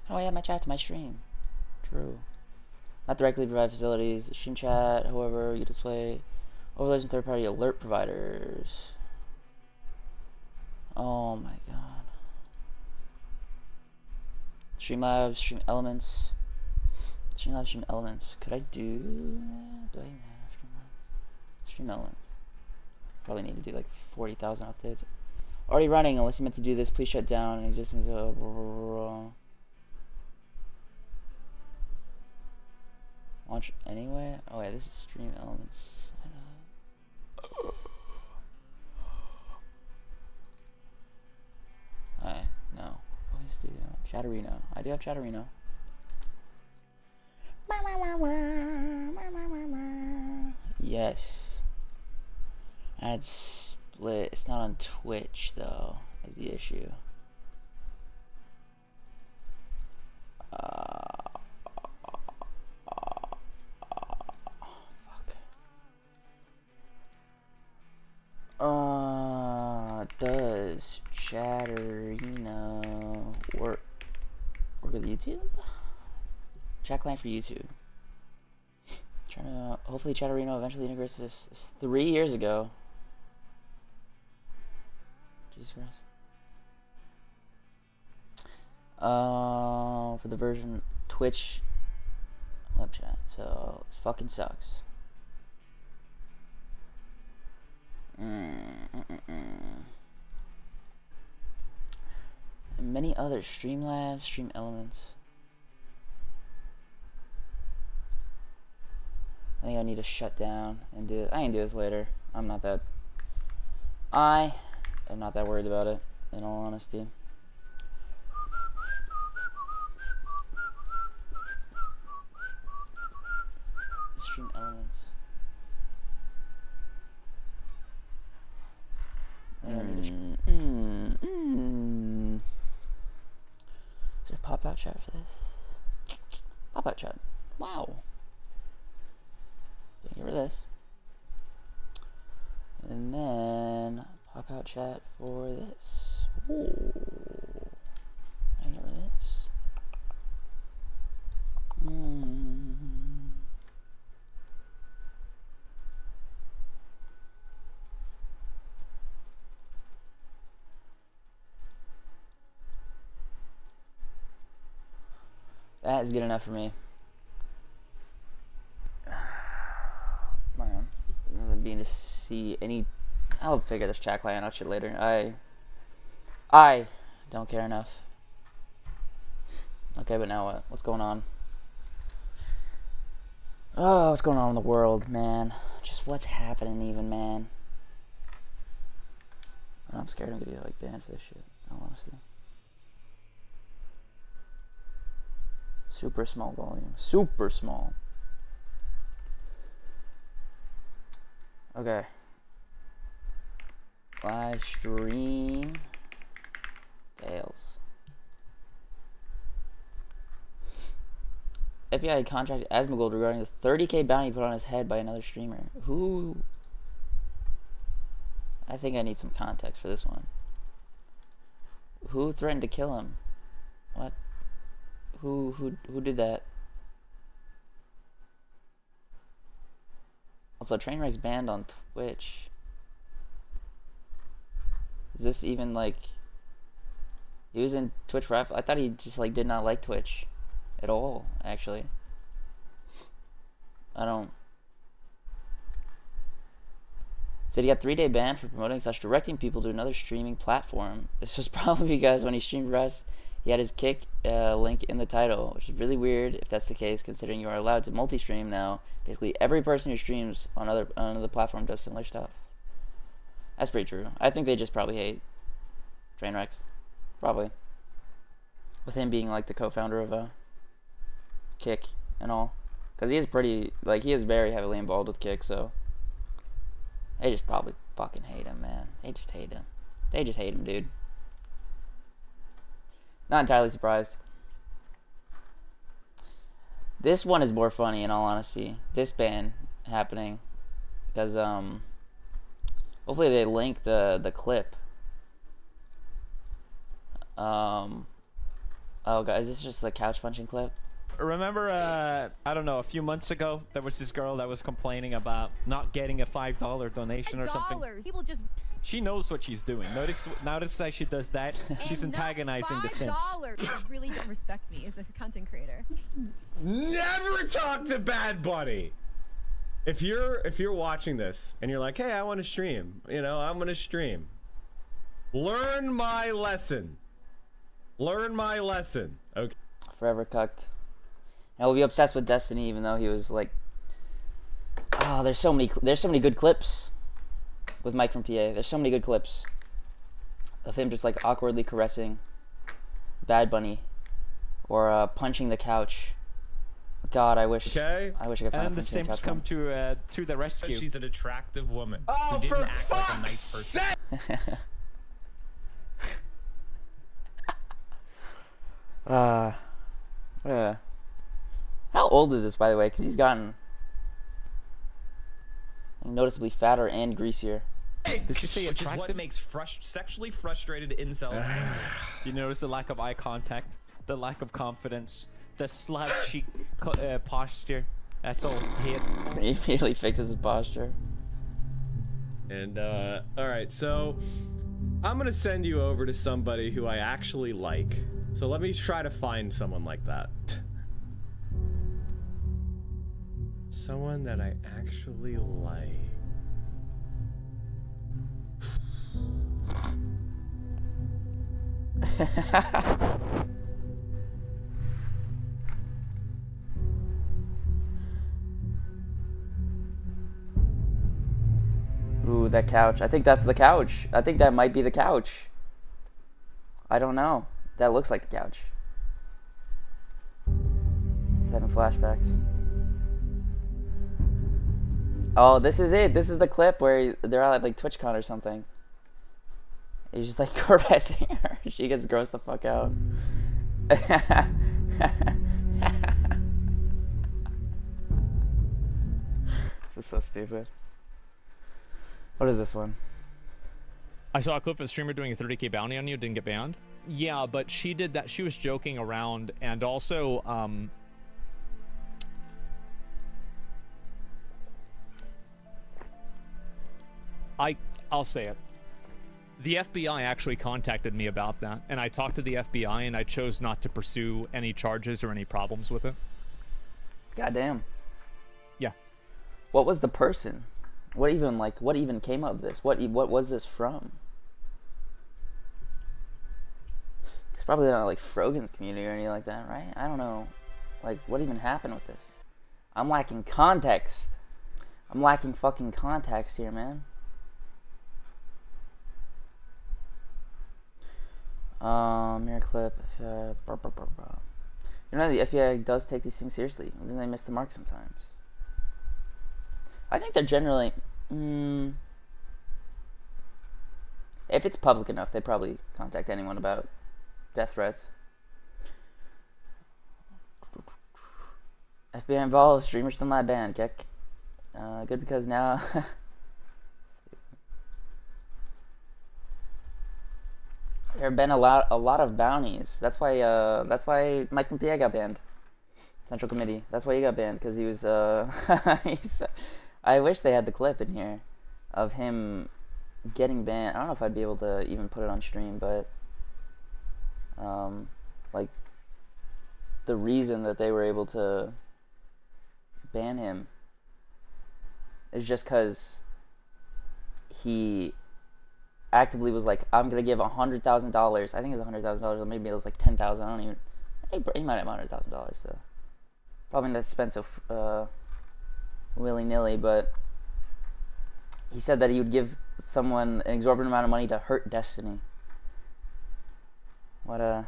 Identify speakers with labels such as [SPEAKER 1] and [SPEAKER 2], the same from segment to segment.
[SPEAKER 1] How do I add my chat to my stream? True. Not directly provide facilities. Stream chat, however, you display overlays and third-party alert providers. Oh my god. Streamlabs, Stream Elements. Streamlabs, Stream Elements. Could I do that? Do I even have Streamlabs? Stream Elements. Probably need to do like 40,000 updates. Already running. Unless you meant to do this, please shut down an existing. Launch anyway. Oh yeah, this is Stream Elements. No. Voice Studio. Chatterino. I do have Chatterino. Yes. Add split. It's not on Twitch though. Is the issue. Does Chatterino work with YouTube? Chat client for YouTube. Trying to hopefully Chatterino eventually integrates this. 3 years ago. Jesus Christ. For the version Twitch web chat, so it fucking sucks. And many others. Streamlabs, Stream Elements. I think I need to shut down and do it. I can do this later. I am not that worried about it, in all honesty. Stream Elements. Is there a pop-out chat for this? Pop-out chat. Wow. Get rid of this. And then pop-out chat for this. Ooh. I get rid of this. That is good enough for me. Man, being to see any. I'll figure this chat client out shit later. I don't care enough. Okay, but now what? What's going on? Oh, what's going on in the world, man? Just what's happening, even, man? I'm scared I'm gonna get like banned for this shit. Honestly. Super small volume. Super small. Okay. Live stream fails. FBI contacted Asmongold regarding the 30k bounty put on his head by another streamer. Who? I think I need some context for this one. Who threatened to kill him? What? Who did that? Also, Trainwreck's banned on Twitch. Is this even like... He was in Twitch for... I thought he just like did not like Twitch at all, actually. I don't... Said he got 3-day ban for promoting / directing people to another streaming platform. This was probably because when he streamed Rust, he had his kick link in the title, which is really weird if that's the case, considering you are allowed to multi-stream now. Basically, every person who streams on another platform does similar stuff. That's pretty true. I think they just probably hate Trainwreck. Probably. With him being like the co-founder of Kick and all. Because he is pretty, like, he is very heavily involved with Kick, so... They just probably fucking hate him, man. They just hate him. They just hate him, dude. Not entirely surprised. This one is more funny, in all honesty. This ban happening. Because, hopefully they link the clip. Oh god, is this just the couch punching clip?
[SPEAKER 2] Remember, I don't know, a few months ago, there was this girl that was complaining about not getting a $5 donation or something.
[SPEAKER 3] People just...
[SPEAKER 2] She knows what she's doing. Notice that she does that. She's antagonizing the Sims.
[SPEAKER 3] You really don't respect me as a content creator.
[SPEAKER 4] Never talk to Bad Bunny. If you're watching this and you're like, hey, I want to stream, you know, I'm gonna stream. Learn my lesson. Learn my lesson. Okay.
[SPEAKER 1] Forever cucked. And we'll be obsessed with Destiny, even though he was like, oh, there's so many good clips with Mike from PA. There's so many good clips of him just like awkwardly caressing Bad Bunny or punching the couch. God, I wish.
[SPEAKER 4] Okay.
[SPEAKER 1] I wish I could find.
[SPEAKER 2] And the Sims come to the rescue.
[SPEAKER 5] She's an attractive woman.
[SPEAKER 4] Oh,
[SPEAKER 5] who didn't
[SPEAKER 4] for
[SPEAKER 5] act
[SPEAKER 4] fuck's
[SPEAKER 5] like a nice person.
[SPEAKER 4] sake!
[SPEAKER 1] How old is this, by the way? Because he's gotten noticeably fatter and greasier.
[SPEAKER 2] Did you say
[SPEAKER 5] Which is what
[SPEAKER 2] attractive?
[SPEAKER 5] makes sexually frustrated incels angry.
[SPEAKER 2] You notice the lack of eye contact, the lack of confidence, the slouch cheek posture. That's all hit.
[SPEAKER 1] He immediately fixes his posture.
[SPEAKER 4] And all right, so I'm gonna send you over to somebody who I actually like. So let me try to find someone like that. Someone that I actually like.
[SPEAKER 1] Ooh, that couch. I think that's the couch. I think that might be the couch. I don't know. That looks like the couch. He's having flashbacks. Oh, this is it. This is the clip where they're at like TwitchCon or something. He's just like caressing her. She gets grossed the fuck out. This is so stupid. What is this one?
[SPEAKER 6] I saw a clip of a streamer doing a 30k bounty on you, didn't get banned. Yeah, but she did that. She was joking around, and also, I'll say it. The FBI actually contacted me about that, and I talked to the FBI, and I chose not to pursue any charges or any problems with it.
[SPEAKER 1] Goddamn.
[SPEAKER 6] Yeah.
[SPEAKER 1] What was the person? What even came of this? What was this from? It's probably not like Frogan's community or anything like that, right? I don't know. Like, what even happened with this? I'm lacking context. I'm lacking fucking context here, man. Mirror clip. You know, the FBI does take these things seriously. And then they miss the mark sometimes. I think they're generally... if it's public enough, they probably contact anyone about death threats. FBI involved, streamers still not banned, Keck. Good because now... there have been a lot of bounties. That's why Mike from PA got banned. Central Committee. That's why he got banned, because he was, I wish they had the clip in here of him getting banned. I don't know if I'd be able to even put it on stream, but like the reason that they were able to ban him is just because he actively was like, I'm gonna give $100,000. I think it was $100,000, or maybe it was like 10,000. I don't even. He might have $100,000, so probably not spent so willy-nilly, but he said that he would give someone an exorbitant amount of money to hurt Destiny. What a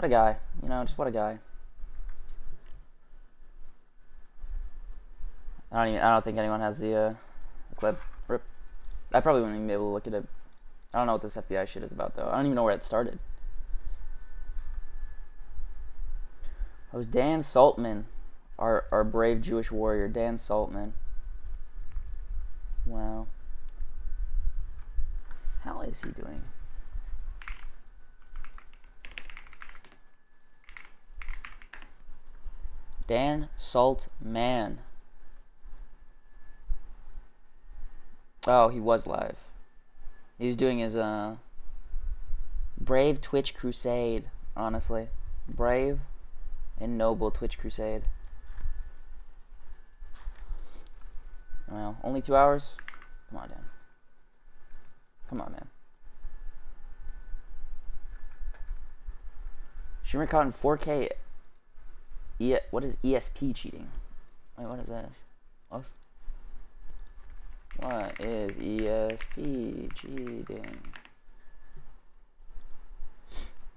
[SPEAKER 1] guy, you know, just what a guy. I don't think anyone has the clip. Rip. I probably wouldn't even be able to look at it. I don't know what this FBI shit is about, though. I don't even know where it started. It was Dan Saltman, our brave Jewish warrior, Dan Saltman. Wow. How is he doing? Dan Salt Man. Oh, he was live. He was doing his brave Twitch crusade, honestly. Brave and noble Twitch crusade. Well, only 2 hours? Come on, Dan. Come on, man. Streamer caught in 4K. What is ESP cheating? Wait, what is this? What? What is ESP cheating?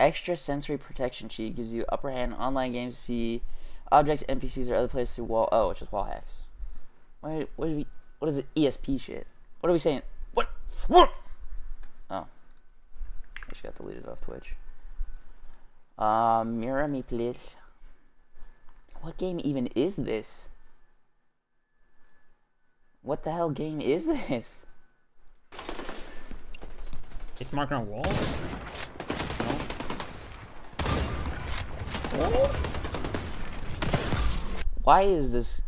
[SPEAKER 1] Extra sensory protection cheat gives you upper hand in online games to see objects, NPCs, or other players through wall. Oh, it's just wall hacks. What is it? ESP shit? What are we saying? What? Oh, I just got deleted off Twitch. Mirror me, please. What game even is this? What the hell game is this?
[SPEAKER 7] It's marked on walls?
[SPEAKER 1] Why is this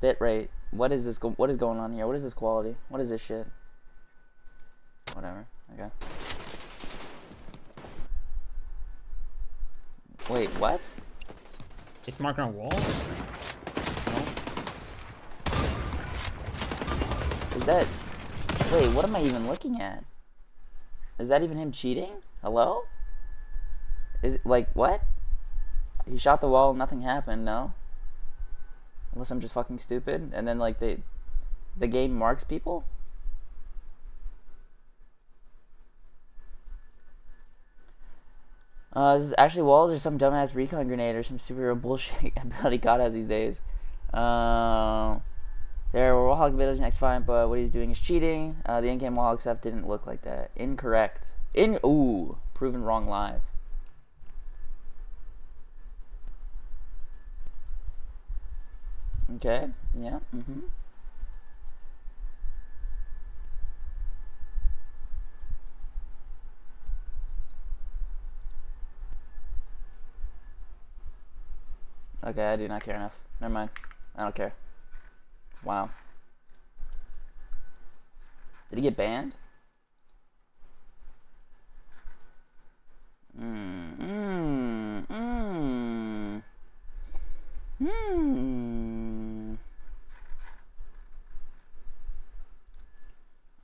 [SPEAKER 1] bitrate? What is this? What is going on here? What is this quality? What is this shit? Whatever. Okay. Wait, what?
[SPEAKER 7] It's marked on walls?
[SPEAKER 1] Is that... Wait, what am I even looking at? Is that even him cheating? Hello? Is it, like, what? He shot the wall, nothing happened, no? Unless I'm just fucking stupid, and then, like, the game marks people? This is actually walls or some dumbass recon grenade or some superhero bullshit ability God has these days. There were wallhawk abilities next fine, but what he's doing is cheating. The in-game wallhawk stuff didn't look like that. Incorrect. Ooh, proven wrong live. Okay, yeah, Okay, I do not care enough. Never mind. I don't care. Wow. Did he get banned?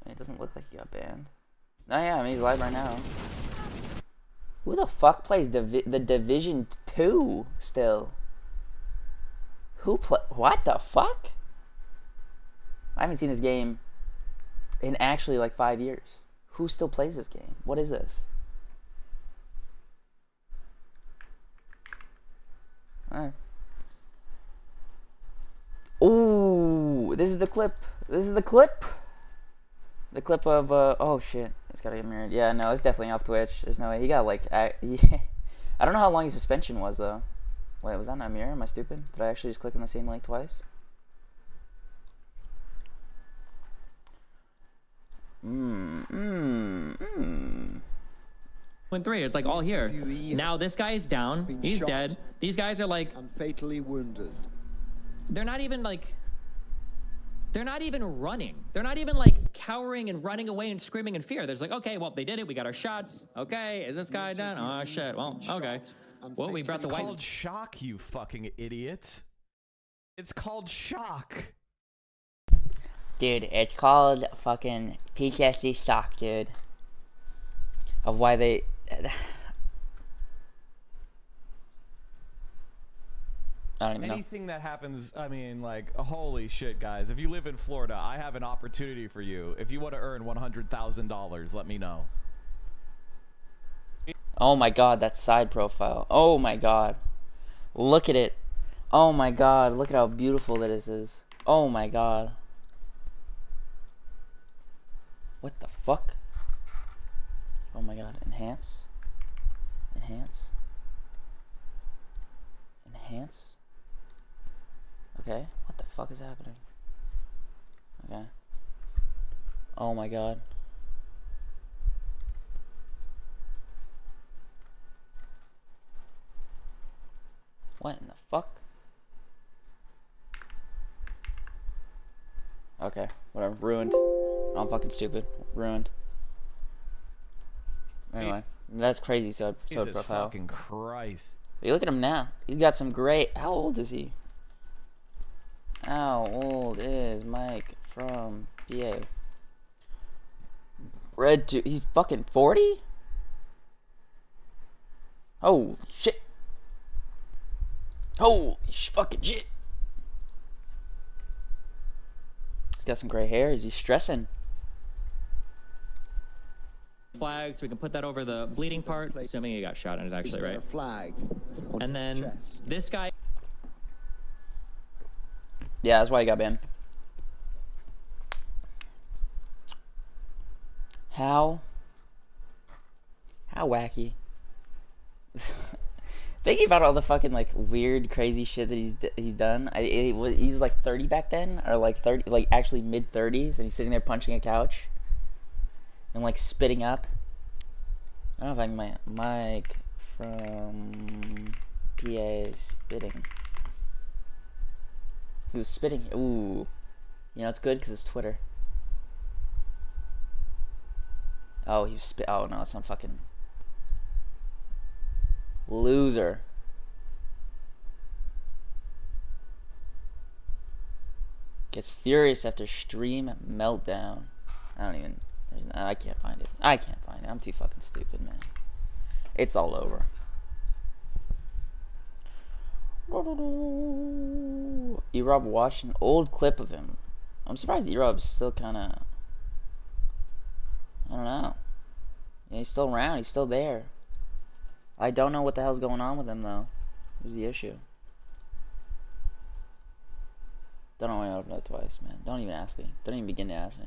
[SPEAKER 1] It doesn't look like he got banned. Oh yeah, I mean, he's live right now. Who the fuck plays the Division 2 still? What the fuck? I haven't seen this game in actually like 5 years. Who still plays this game? What is this? Alright. Ooh, this is the clip. This is the clip. The clip of, oh shit. It's gotta get mirrored. Yeah, no, it's definitely off Twitch. There's no way. He got like, I don't know how long his suspension was though. Wait, was that not a mirror? Am I stupid? Did I actually just click on the same link twice?
[SPEAKER 7] Went 3, it's like all here. Now this guy is down, he's dead. These guys are like...
[SPEAKER 8] and fatally wounded.
[SPEAKER 7] They're not even like... They're not even running. They're not even like cowering and running away and screaming in fear. There's like, okay, well, they did it. We got our shots. Okay, is this guy done? Oh, shit. Well, okay. Well, we brought the
[SPEAKER 5] It's
[SPEAKER 7] white...
[SPEAKER 5] called shock, you fucking idiot. It's called shock.
[SPEAKER 1] Dude, it's called fucking PTSD shock, dude. Of why they... I don't even know.
[SPEAKER 5] Anything that happens, I mean, like, holy shit, guys. If you live in Florida, I have an opportunity for you. If you want to earn $100,000, let me know.
[SPEAKER 1] Oh my god, that side profile. Oh my god. Look at it. Oh my god, look at how beautiful this is. Oh my god. What the fuck? Oh my god, enhance. Enhance. Enhance. Okay, what the fuck is happening? Okay. Oh my god. What in the fuck? Okay, whatever. Ruined. I'm fucking stupid. Ruined. Anyway, that's crazy. So
[SPEAKER 5] Jesus
[SPEAKER 1] profile.
[SPEAKER 5] fucking Christ.
[SPEAKER 1] But you look at him now. He's got some great. How old is he? How old is Mike from PA? Red to. He's fucking 40? Holy shit. Holy fucking shit. He's got some gray hair. Is he stressing?
[SPEAKER 7] Flag, so we can put that over the bleeding part, assuming he got shot and is actually right.
[SPEAKER 8] Flag
[SPEAKER 7] And then this guy.
[SPEAKER 1] Yeah, that's why he got banned. How wacky. Thinking about all the fucking like weird, crazy shit that he's done. He was like 30 back then, or like 30, like actually mid 30s, and he's sitting there punching a couch and like spitting up. I don't know if I can Mike from PA spitting. He was spitting. Ooh, you know it's good because it's Twitter. Oh, he was spit. Oh no, it's not fucking loser. Gets furious after stream meltdown. I don't even. I can't find it. I can't find it. I'm too fucking stupid, man. It's all over. E-Rob watched an old clip of him. I'm surprised E-Rob's still kind of. I don't know. Yeah, he's still around. He's still there. I don't know what the hell's going on with him, though. Is the issue. Don't know why I opened up twice, man. Don't even ask me. Don't even begin to ask me.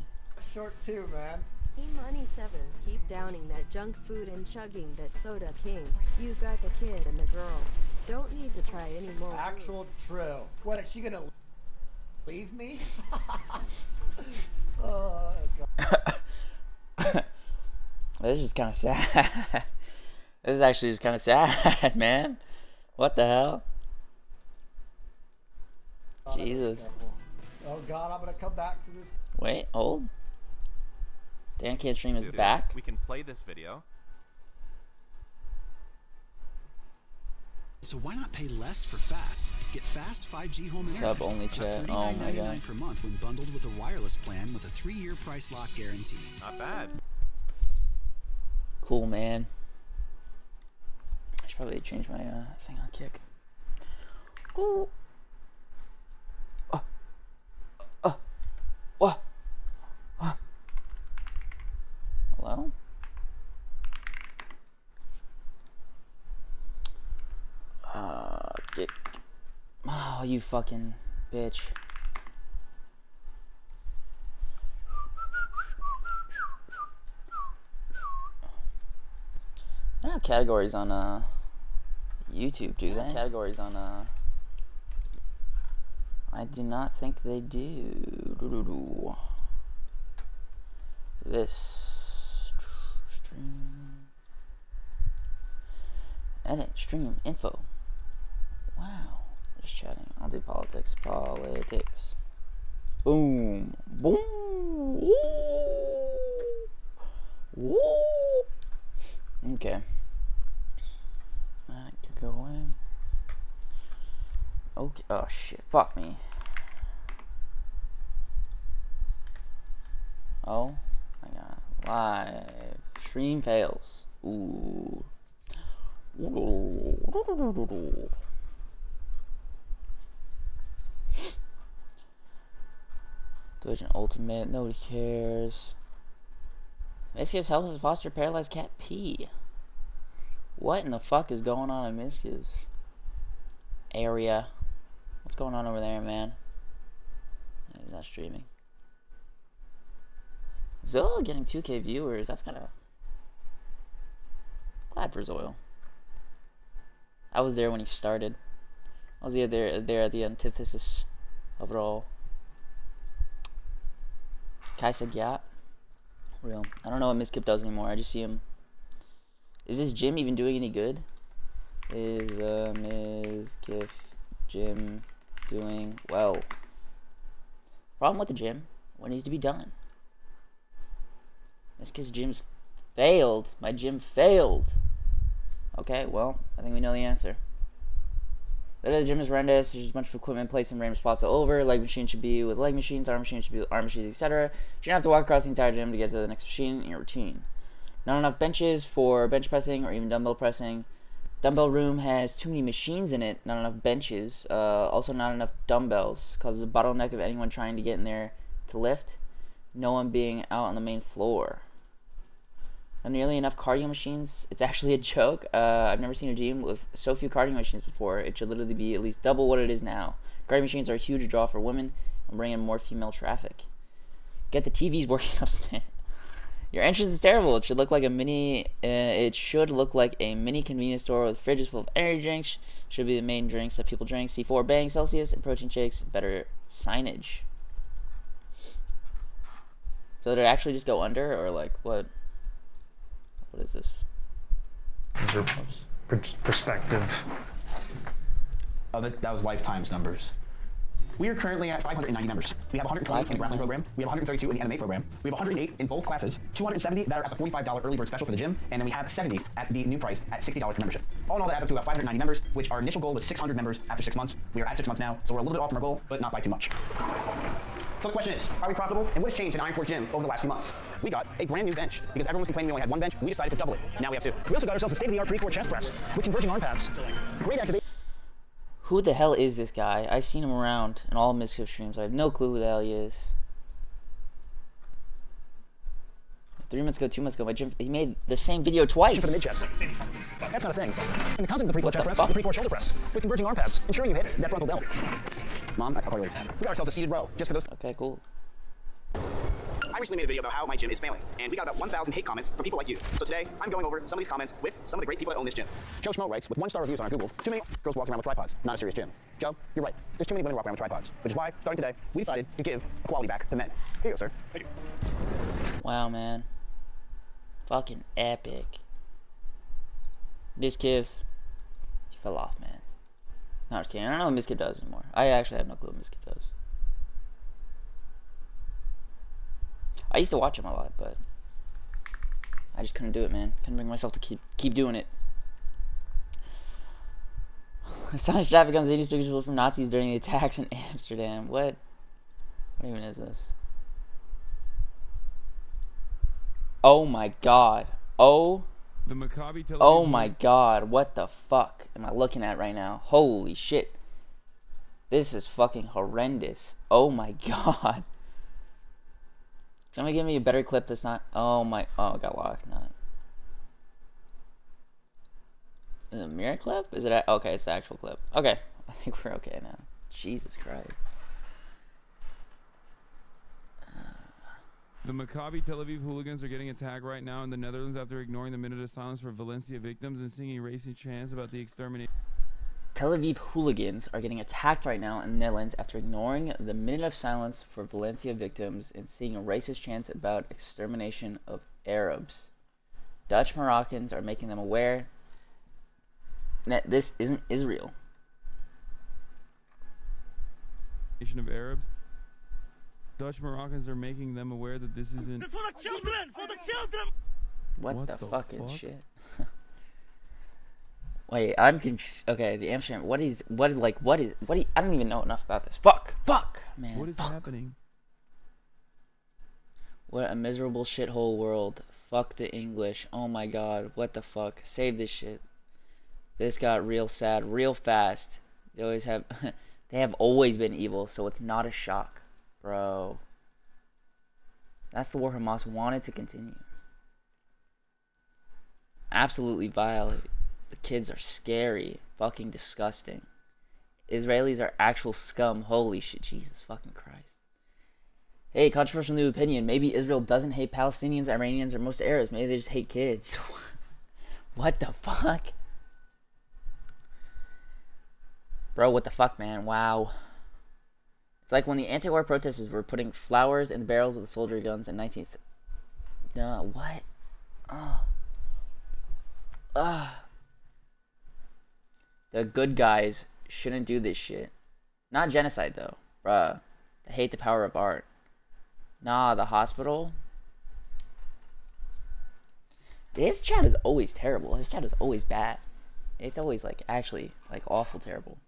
[SPEAKER 8] Short too, man.
[SPEAKER 9] E-Money7, keep downing that junk food and chugging that soda king. You got the kid and the girl. Don't need to try any more.
[SPEAKER 8] Actual true. What, is she gonna leave me? Oh, God.
[SPEAKER 1] This is kind of sad. This is actually just kind of sad, man. What the hell? Jesus.
[SPEAKER 8] Oh God, I'm gonna come back to this.
[SPEAKER 1] Wait, hold. Dan Kid Stream is back.
[SPEAKER 10] We can play this video.
[SPEAKER 11] So why not pay less for fast? Get fast 5G home internet.
[SPEAKER 1] Sub only
[SPEAKER 11] Just
[SPEAKER 1] chat. Oh my god.
[SPEAKER 11] $39.99 per month when bundled with a wireless plan with a 3-year price lock guarantee.
[SPEAKER 10] Not bad.
[SPEAKER 1] Cool, man. I should probably change my thing on Kick. Ooh. What? Hello? Get. Oh, you fucking bitch. I don't have categories on YouTube, do they? Categories on I do not think they do. This stream edit stream info. Wow, just chatting. I'll do politics. Politics. Boom. Boom. Woo. Woo. Okay. That could go away. Okay. Oh shit. Fuck me. Oh my god. Live stream fails. Ooh. Doing ultimate. Nobody cares. Miskiv's helps his foster paralyzed cat pee. What in the fuck is going on in Miskiv's area? What's going on over there, man? He's not streaming. Zoil getting 2K viewers. That's kind of glad for Zoil. I was there when he started. I was there at the antithesis of it all. Kaisa Gyat. Real. I don't know what Miskip does anymore. I just see him. Is this gym even doing any good? Is the Miskip gym doing well? Problem with the gym What needs to be done? This kid's gym's failed. My gym failed. Okay, well, I think we know the answer. The gym is horrendous. There's just a bunch of equipment placed in random spots all over. Leg machines should be with leg machines, arm machines should be with arm machines, etc. You shouldn't have to walk across the entire gym to get to the next machine in your routine. Not enough benches for bench pressing or even dumbbell pressing. Dumbbell room has too many machines in it, not enough benches. Also not enough dumbbells. Causes a bottleneck of anyone trying to get in there to lift. No one being out on the main floor. Not nearly enough cardio machines. It's actually a joke. I've never seen a gym with so few cardio machines before. It should literally be at least double what it is now. Cardio machines are a huge draw for women and bring in more female traffic. Get the TVs working upstairs. Your entrance is terrible. It should look like a mini. Convenience store with fridges full of energy drinks. Should be the main drinks that people drink. C4, Bang, Celsius, and protein shakes. Better signage. So did it actually just go under, or like what? What is this?
[SPEAKER 10] Perspective.
[SPEAKER 12] Oh, that was lifetimes numbers. We are currently at 590 members. We have 120 in the grappling program. We have 132 in the MMA program. We have 108 in both classes. 270 that are at the $45 early bird special for the gym, and then we have 70 at the new price at $60 per membership. All in all, that adds up to about 590 members, which our initial goal was 600 members after 6 months. We are at 6 months now, so we're a little bit off from our goal, but not by too much. So the question is, are we profitable? And what has changed in Iron Force Gym over the last few months? We got a brand new bench. Because everyone was complaining we only had one bench, we decided to double it. Now we have two.
[SPEAKER 10] We also got ourselves a state-of-the-art pre-core chest press with converging arm pads. Great activation.
[SPEAKER 1] Who the hell is this guy? I've seen him around in all of Miskiff streams. I have no clue who the hell he is. 3 months ago, 2 months ago, my gym, he made the same video twice.
[SPEAKER 10] For the mid-chest. That's not a thing. And the concept of the pre-core chest press is the pre-core shoulder press with converging arm pads, ensuring you hit that frontal delt.
[SPEAKER 12] Mom, I'll call you later. We got ourselves a seated row just for those.
[SPEAKER 1] Okay, cool.
[SPEAKER 12] I recently made a video about how my gym is failing, and we got about 1,000 hate comments from people like you. So today, I'm going over some of these comments with some of the great people that own this gym. Joe Schmo writes, with 1-star reviews on our Google, too many girls walking around with tripods. Not a serious gym. Joe, you're right. There's too many women walking around with tripods, which is why, starting today, we decided to give equality back to men. Here you go, sir. Thank you.
[SPEAKER 1] Wow, man. Fucking epic. Miskiff, he fell off, man. No, I'm just kidding. I don't know what Miskiff does anymore. I actually have no clue what Miskiff does. I used to watch him a lot, but I just couldn't do it, man. Couldn't bring myself to keep doing it. Assange staff becomes indistinguishable from Nazis during the attacks in Amsterdam. What even is this? Oh my god. Oh my god. What the fuck am I looking at right now? Holy shit. This is fucking horrendous. Oh my god. Somebody give me a better clip that's not. Oh my. Oh, it got locked. Not. Is it a mirror clip? Is it? Okay, it's the actual clip. Okay. I think we're okay now. Jesus Christ.
[SPEAKER 13] The Maccabi Tel Aviv hooligans are getting attacked right now in the Netherlands after ignoring the minute of silence for Valencia victims and singing racing chants about the extermination.
[SPEAKER 1] Tel Aviv hooligans are getting attacked right now in the Netherlands after ignoring the minute of silence for Valencia victims and singing racist chants about extermination of Arabs. Dutch Moroccans are making them aware that this isn't Israel.
[SPEAKER 13] Of Arabs. Dutch Moroccans are making them aware that this isn't.
[SPEAKER 14] This for the children! For the children!
[SPEAKER 1] What the fucking shit? Wait, I'm confused. Okay, the Amsterdam. I don't even know enough about this. Fuck, man.
[SPEAKER 13] What is happening?
[SPEAKER 1] What a miserable shithole world. Fuck the English. Oh my god, what the fuck? Save this shit. This got real sad real fast. They always have. They have always been evil, so it's not a shock, bro. That's the war Hamas wanted to continue. Absolutely vile. The kids are scary. Fucking disgusting. Israelis are actual scum. Holy shit. Jesus fucking Christ. Hey, controversial new opinion. Maybe Israel doesn't hate Palestinians, Iranians, or most Arabs. Maybe they just hate kids. What the fuck? Bro, what the fuck, man? Wow. It's like when the anti-war protesters were putting flowers in the barrels of the soldier guns in 19... No, what? The good guys shouldn't do this shit. Not genocide, though. Bruh. They hate the power of art. Nah, the hospital. His chat is always terrible. His chat is always bad. It's always like actually like awful terrible.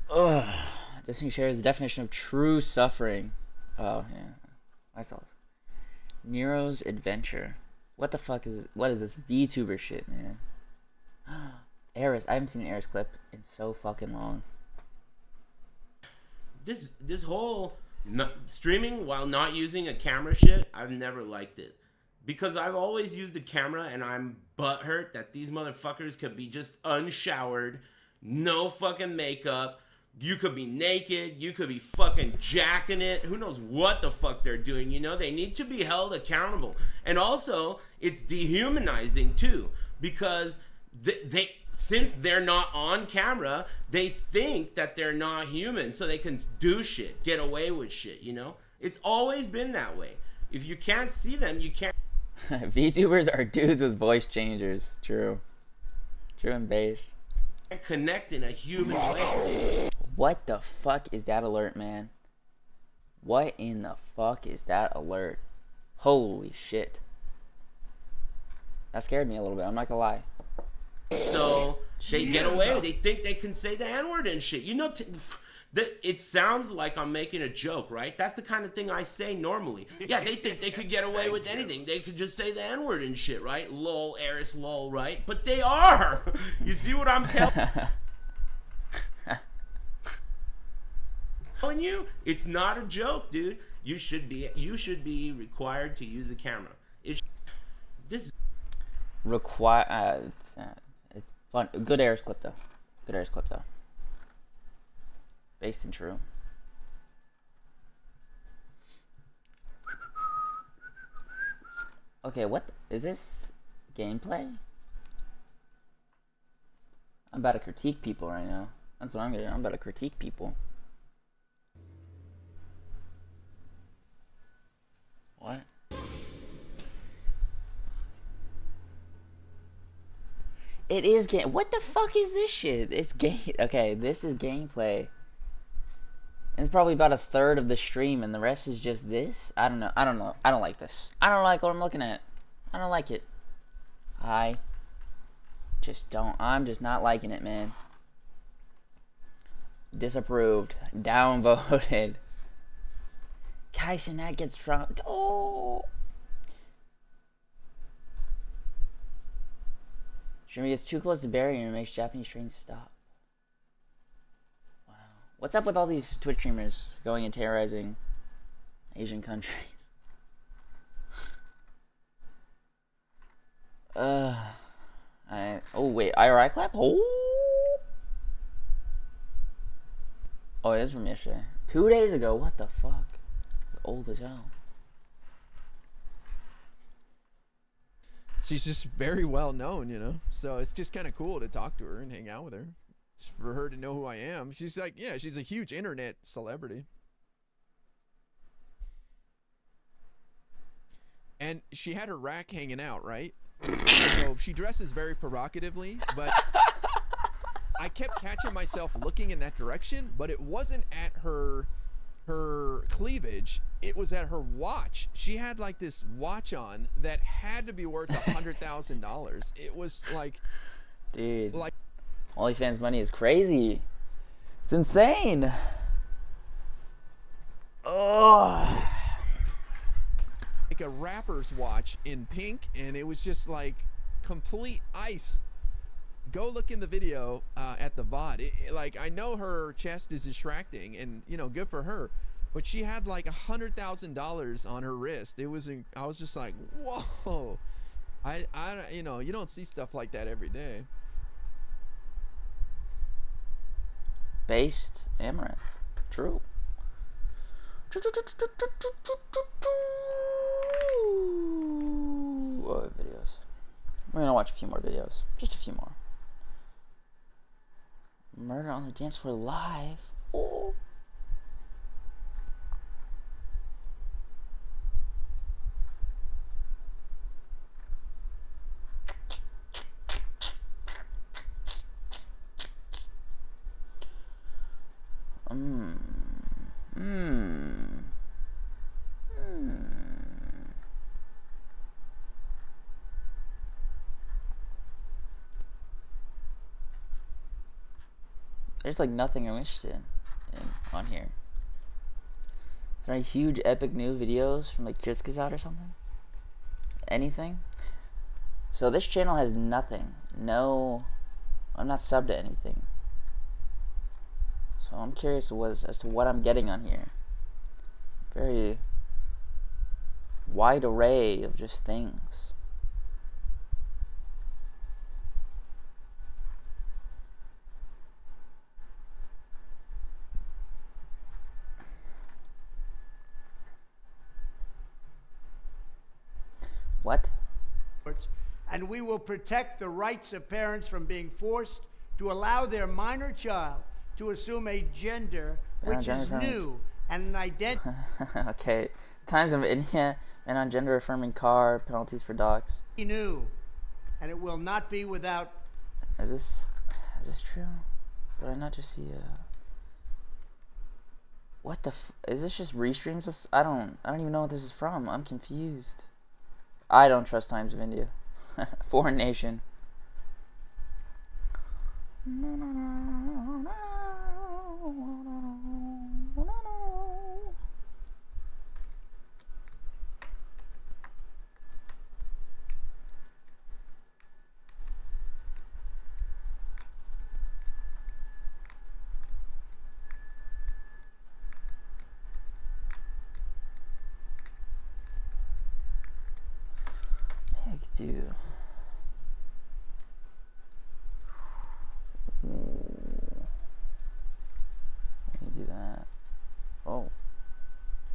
[SPEAKER 1] Ugh. This thing shares the definition of true suffering. Oh yeah, I saw this. Nero's Adventure. What the fuck what is this VTuber shit, man? Eris, I haven't seen an Eris clip in so fucking long.
[SPEAKER 15] This whole streaming while not using a camera shit, I've never liked it. Because I've always used a camera and I'm butthurt that these motherfuckers could be just unshowered, no fucking makeup. You could be naked, you could be fucking jacking it. Who knows what the fuck they're doing, you know? They need to be held accountable. And also, it's dehumanizing too. Because they since they're not on camera, they think that they're not human. So they can do shit, get away with shit, you know? It's always been that way. If you can't see them, you can't.
[SPEAKER 1] VTubers are dudes with voice changers. True. True and based.
[SPEAKER 15] Connect in a human way.
[SPEAKER 1] What the fuck is that alert, man? What in the fuck is that alert? Holy shit. That scared me a little bit, I'm not gonna lie.
[SPEAKER 15] So they get away. They think they can say the N-word and shit. You know, it sounds like I'm making a joke, right? That's the kind of thing I say normally. Yeah, they think they could get away with anything. They could just say the N-word and shit, right? Lol, Eris, lol, right? But they are. You see what I'm telling you? It's not a joke, dude. You should be required to use a camera. This
[SPEAKER 1] it's fun. Good Eris clip though. Good Eris clip though. Based and true. Okay, what is this gameplay? I'm about to critique people right now. That's what I'm gonna do. I'm about to critique people. What? It is game. What the fuck is this shit? It's game. Okay, this is gameplay. And it's probably about a third of the stream, and the rest is just this. I don't know. I don't know. I don't like this. I don't like what I'm looking at. I don't like it. I just don't. I'm just not liking it, man. Disapproved. Downvoted. Kai Cenat gets from. Oh. Streamer gets too close to barrier and makes Japanese trains stop. Wow. What's up with all these Twitch streamers going and terrorizing Asian countries? Oh wait, IRI clap? Oh! Oh, it is from yesterday. 2 days ago, what the fuck? Old as hell.
[SPEAKER 16] She's just very well known, you know? So it's just kind of cool to talk to her and hang out with her. It's for her to know who I am. She's like, yeah, she's a huge internet celebrity. And she had her rack hanging out, right? So she dresses very provocatively, but I kept catching myself looking in that direction, but it wasn't at her cleavage, it was at her watch. She had like this watch on that had to be worth $100,000. It was like,
[SPEAKER 1] dude, like OnlyFans money is crazy. It's insane. Oh,
[SPEAKER 16] like a rapper's watch in pink, and it was just like complete ice. Go look in the video at the VOD. Like, I know her chest is distracting, and you know, good for her, but she had like $100,000 on her wrist. It was, I was just like, whoa. I, you know, you don't see stuff like that every day.
[SPEAKER 1] Based Amaranth, true. Oh, videos. We're gonna watch a few more videos, just a few more. Murder on the Dance Floor live. Mmm. Mmm. Mmm. There's like nothing I'm interested in on here. Is there any huge epic new videos from like Kirzkazat or something? Anything? So this channel has nothing. No, I'm not subbed to anything. So I'm curious as to what I'm getting on here. Very wide array of just things. What?
[SPEAKER 8] And we will protect the rights of parents from being forced to allow their minor child to assume a gender which is new and an identity.
[SPEAKER 1] Okay. Times of India and on gender affirming car penalties for dogs.
[SPEAKER 8] New, and it will not be without.
[SPEAKER 1] Is this true? Did I not just see what the is this just restreams of I don't even know what this is from. I'm confused. I don't trust Times of India. Foreign nation. Heck, dude. Let me do that. Oh.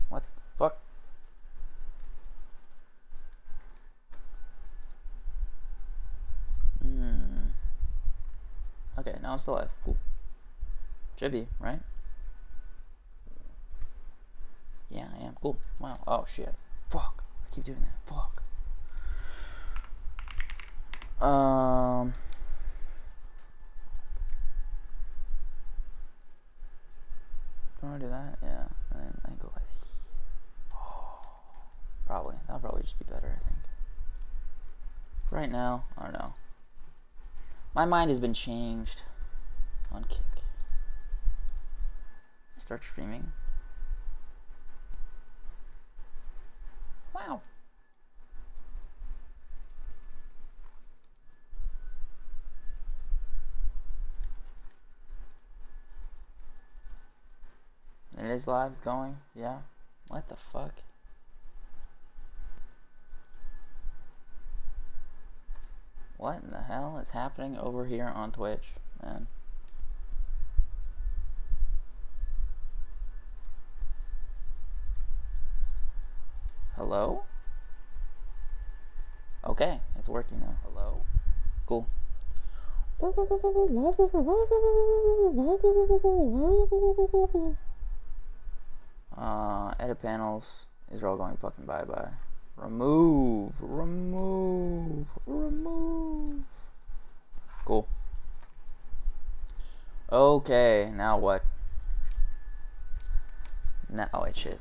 [SPEAKER 1] What the fuck? Okay, now I'm still alive. Cool. Should be, right? Yeah, I am. Cool. Wow. Oh, shit. Fuck. I keep doing that. Fuck. Do I do that? Yeah. And then I go like... Probably. That'll probably just be better, I think. For right now, I don't know. My mind has been changed on Kick. Start streaming. Wow. It is live, it's going, yeah. What the fuck? What in the hell is happening over here on Twitch, man? Hello? Okay, it's working now. Hello? Cool. Edit panels. These are all going fucking bye-bye. Remove. Remove. Remove. Cool. Okay, now what? Now, oh wait, shit.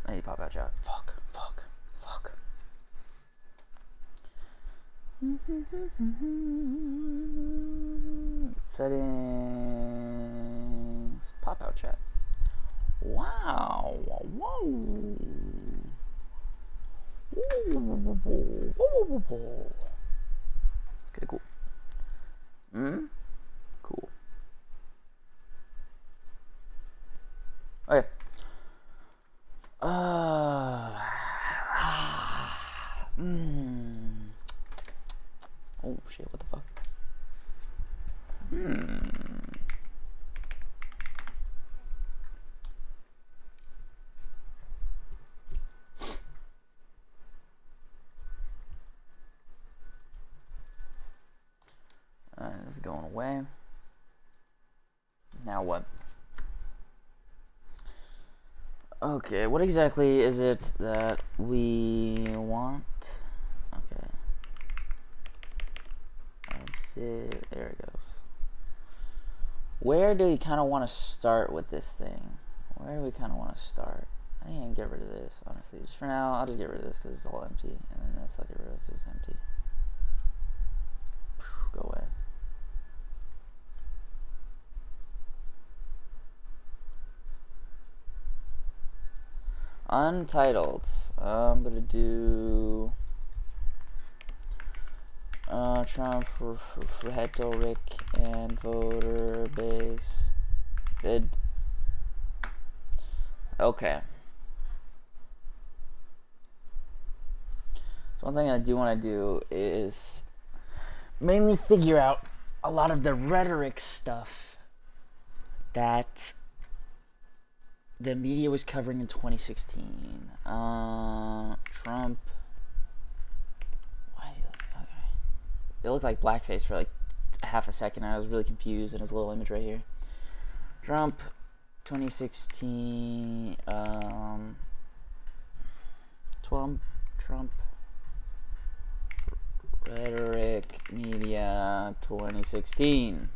[SPEAKER 1] I need to pop out chat. Fuck. Fuck. Fuck. Settings. Pop out chat. Wow. Whoa. Okay, cool. Cool. Okay. Oh shit, what the fuck? This is going away. Now what? Okay, what exactly is it that we want? Okay. There it goes. Where do we kind of want to start with this thing? Where do we kind of want to start? I think I can get rid of this, honestly. Just for now, I'll just get rid of this because it's all empty. And then this I'll get rid of because it's empty. Go away. Untitled. I'm gonna do Trump for rhetoric and voter base. Bid. Okay. So one thing I do want to do is mainly figure out a lot of the rhetoric stuff that the media was covering in 2016. Trump. Why is he like, okay. It looked like blackface for like half a second. I was really confused in his little image right here. Trump 2016 Trump rhetoric media 2016.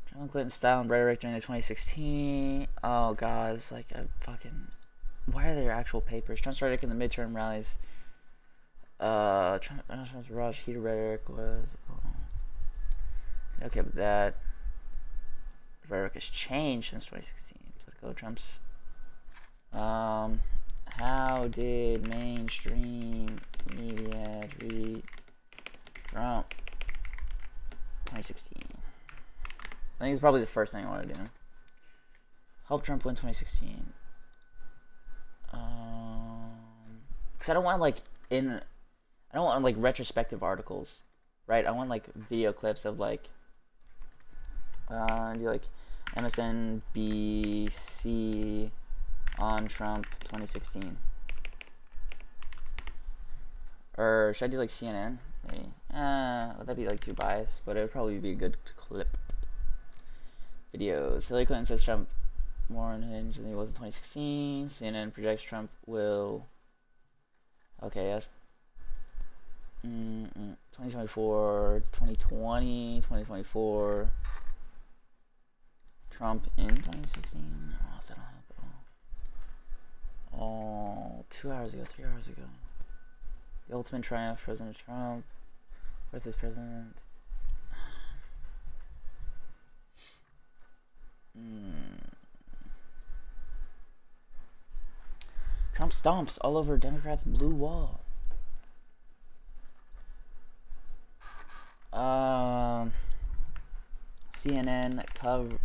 [SPEAKER 1] Trump Clinton style and rhetoric during the 2016. Oh god, it's like a fucking. Why are there actual papers? Trump's rhetoric in the midterm rallies. Trump's Raj heated rhetoric was. Okay, but that rhetoric has changed since 2016. Political Trump's. How did mainstream media treat Trump 2016? I think it's probably the first thing I want to do. Help Trump win 2016. Because I don't want like I don't want like retrospective articles, right? I want like video clips of like do like MSNBC on Trump 2016. Or should I do like CNN? Maybe. Would that be like too biased? But it would probably be a good clip. Videos. Hillary Clinton says Trump more unhinged than he was in 2016. CNN projects Trump will. Okay, that's 2024, 2020, 2024. Trump in 2016. Oh, that'll help at all. Oh, 2 hours ago, 3 hours ago. The ultimate triumph, President Trump. Where's his president? Trump stomps all over Democrats' blue wall. CNN cover.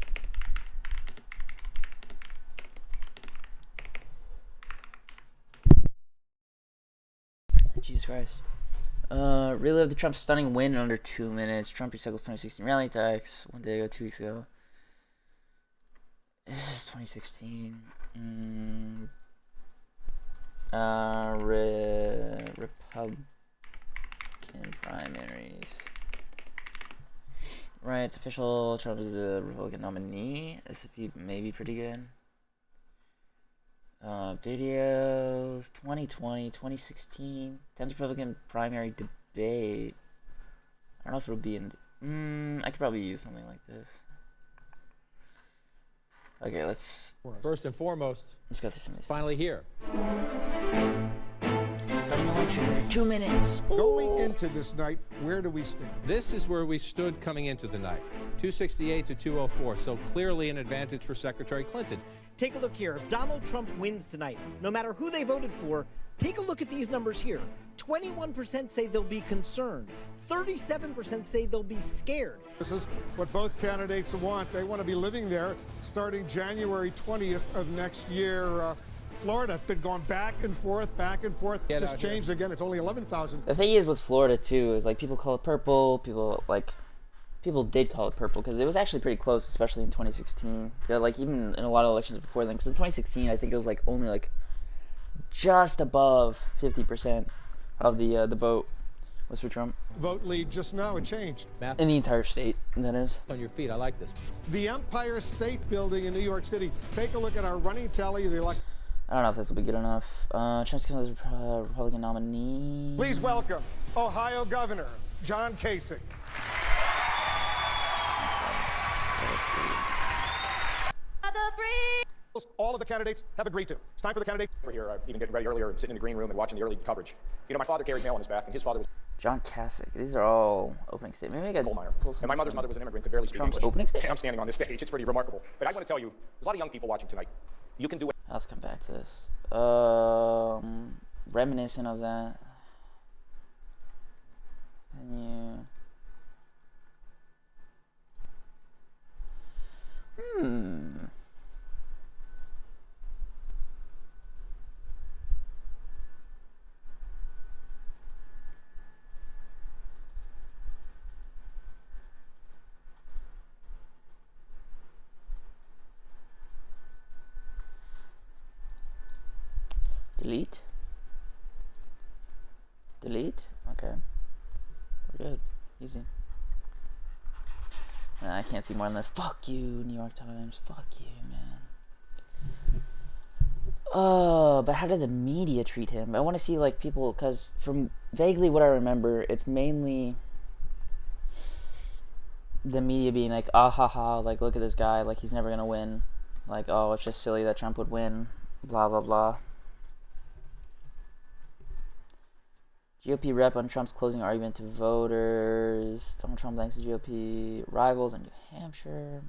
[SPEAKER 1] Jesus Christ. Relive the Trump stunning win in under 2 minutes. Trump recycles 2016 rally attacks. 1 day ago, 2 weeks ago. This is 2016. Republican primaries. Right, it's official. Trump is the Republican nominee. This may be pretty good. Videos. 2020, 2016. 10th Republican primary debate. I don't know if it'll be in. I could probably use something like this. Okay, let's.
[SPEAKER 17] First and foremost,
[SPEAKER 1] let's go through some.
[SPEAKER 17] It's finally here.
[SPEAKER 1] Starting election in 2 minutes.
[SPEAKER 18] Going into this night, where do we stand?
[SPEAKER 17] This is where we stood coming into the night, 268 to 204. So clearly an advantage for Secretary Clinton.
[SPEAKER 19] Take a look here. If Donald Trump wins tonight, no matter who they voted for, take a look at these numbers here. 21% say they'll be concerned. 37% say they'll be scared.
[SPEAKER 18] This is what both candidates want. They want to be living there starting January 20th of next year. Florida has been going back and forth. Just changed again. It's only 11,000.
[SPEAKER 1] The thing is with Florida too is like people call it purple. People did call it purple because it was actually pretty close, especially in 2016. Yeah, like even in a lot of elections before then. Because in 2016, I think it was like only like just above 50% of the vote Was for Trump.
[SPEAKER 18] Vote lead just now. It changed.
[SPEAKER 1] In the entire state, that is.
[SPEAKER 17] On your feet, I like this.
[SPEAKER 18] The Empire State Building in New York City. Take a look at our running tally of the election.
[SPEAKER 1] I don't know if this will be good enough. Trump's going to be Republican nominee.
[SPEAKER 18] Please welcome Ohio Governor John Kasich. All of the candidates have agreed to. It's time for the candidates.
[SPEAKER 10] We're here, even getting ready earlier, sitting in the green room and watching the early coverage. You know, my father carried mail on his back, and his father was
[SPEAKER 1] John Kasich. These are all opening statements. Maybe I could pull some.
[SPEAKER 10] and my mother's mother was an immigrant, could barely speak
[SPEAKER 1] Trump's
[SPEAKER 10] English.
[SPEAKER 1] opening statement?
[SPEAKER 10] I'm standing on this stage. It's pretty remarkable. But I want to tell you, there's a lot of young people watching tonight. You can do it.
[SPEAKER 1] Let's come back to this. Reminiscent of that. Continue. Delete. Delete. Okay. We're good. Easy. Nah, I can't see more than this. Fuck you, New York Times. Fuck you, man. But how did the media treat him? I want to see, like, people, because from vaguely what I remember, it's mainly the media being like, ah ha ha, like, look at this guy, like, he's never gonna win. Like, oh, it's just silly that Trump would win. Blah, blah, blah. GOP rep on Trump's closing argument to voters. Donald Trump thanks the GOP rivals in New Hampshire.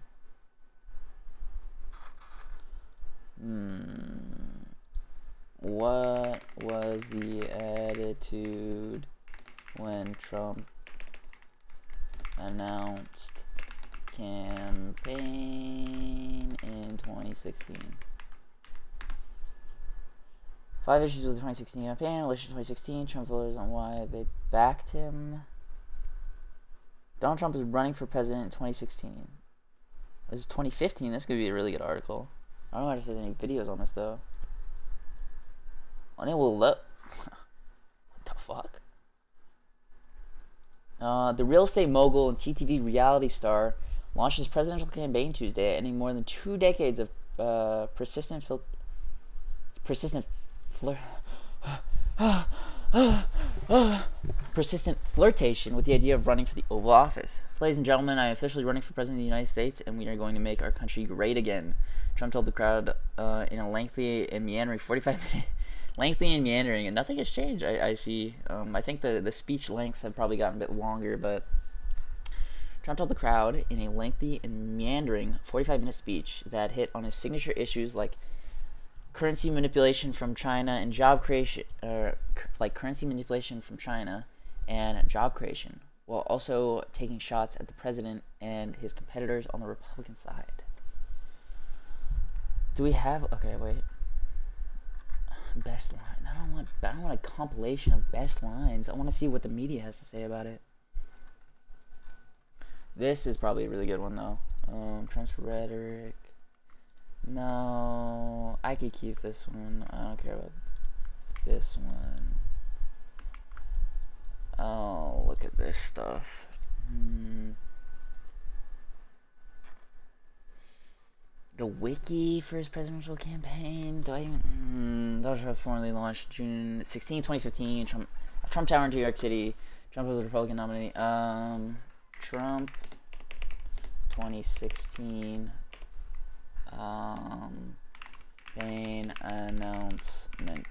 [SPEAKER 1] What was the attitude when Trump announced campaign in 2016? 5 issues with the 2016 campaign. Election 2016. Trump voters on why they backed him. Donald Trump is running for president in 2016. This is 2015. This could be a really good article. I don't know if there's any videos on this though. Unable to look. What the fuck? The real estate mogul and TTV reality star launched his presidential campaign Tuesday, ending more than 2 decades of persistent flirtation with the idea of running for the Oval Office. So, ladies and gentlemen, I am officially running for president of the United States, and we are going to make our country great again. Trump told the crowd in a lengthy and meandering 45-minute. Lengthy and meandering, and nothing has changed. I see. I think the speech lengths have probably gotten a bit longer, but Trump told the crowd in a lengthy and meandering 45-minute speech that hit on his signature issues like currency manipulation from China and job creation, currency manipulation from China and job creation, while also taking shots at the president and his competitors on the Republican side. Do we have? Okay, wait. Best line. I don't want a compilation of best lines. I want to see what the media has to say about it. This is probably a really good one though. Trump's rhetoric. No, I could keep this one. I don't care about this one. Oh, look at this stuff. The wiki for his presidential campaign. Do I even? Donald Trump formally launched June 16, 2015. Trump Tower in New York City. Trump was the Republican nominee. Trump 2016 campaign announcement.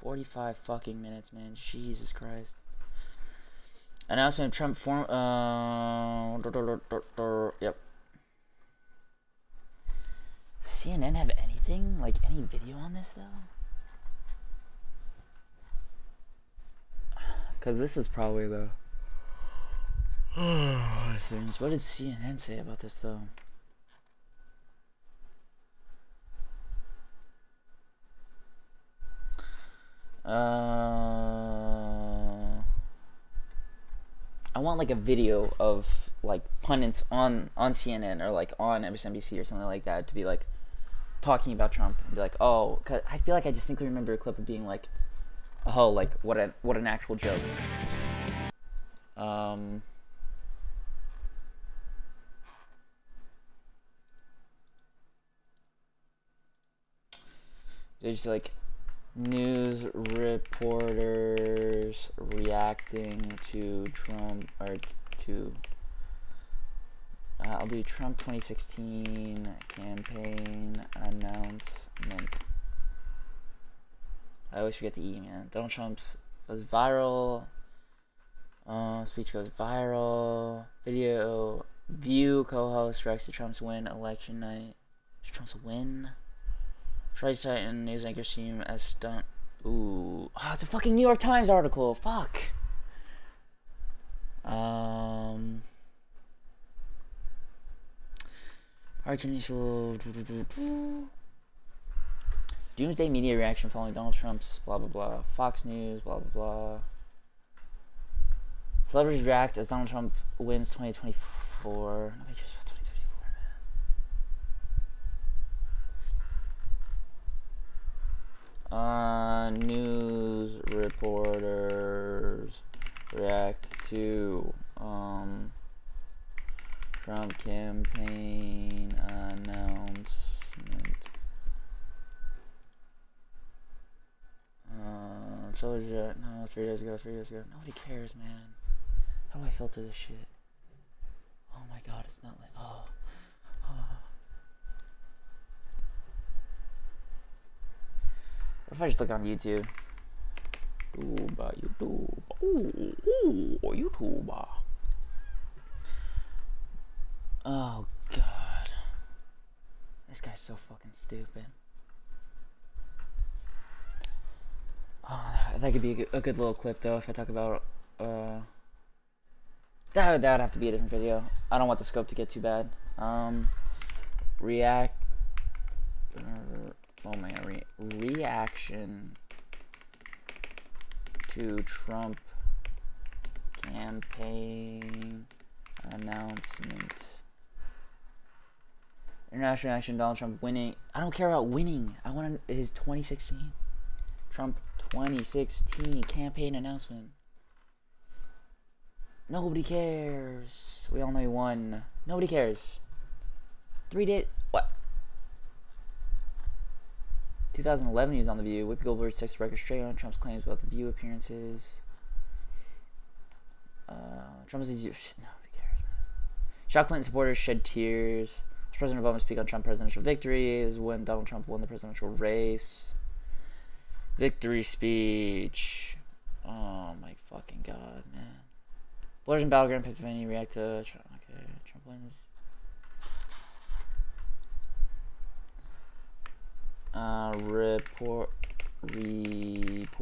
[SPEAKER 1] $45 fucking minutes, man. Jesus Christ. Announcement of Trump form. Yep. CNN have anything? Like any video on this though? Because this is probably the things. What did CNN say about this though? I want like a video of like pundits on CNN or like on MSNBC or something like that to be like, talking about Trump and be like, oh, 'cause I feel like I distinctly remember a clip of being like, oh, like what an actual joke. There's like news reporters reacting to Trump or to I'll do Trump 2016 campaign announcement. I always forget the E, man. Donald Trump's goes viral. Speech goes viral. Video. View co-host reacts to Trump's win election night. Trump's win? Tries to tighten news anchor team as stunt. Ooh. Oh, it's a fucking New York Times article. Fuck. Arkansas. Doomsday media reaction following Donald Trump's blah blah blah. Fox News blah blah blah. Celebrities react as Donald Trump wins 2024. Nobody cares about 2024, man. News reporters react to Trump campaign announcement. No, 3 days ago. Nobody cares, man. How do I filter this shit? Oh my god, it's not like, oh. What if I just look on YouTube? YouTube. Ooh, YouTube. Oh god. This guy's so fucking stupid. Oh, that could be a good little clip though if I talk about that would have to be a different video. I don't want the scope to get too bad. Reaction to Trump campaign announcement. International reaction, Donald Trump winning. I don't care about winning. I want his 2016 Trump 2016 campaign announcement. Nobody cares. We all know he won. Nobody cares. 3 days. What? 2011 he was on The View. Whoopi Goldberg sets record straight on Trump's claims about The View appearances. Trump's nobody cares, man. Shock Clinton supporters shed tears. President Obama speak on Trump presidential victory is when Donald Trump won the presidential race. Victory speech. Oh my fucking god, man. Voters in Battleground, Pennsylvania react to Trump. Okay, Trump wins.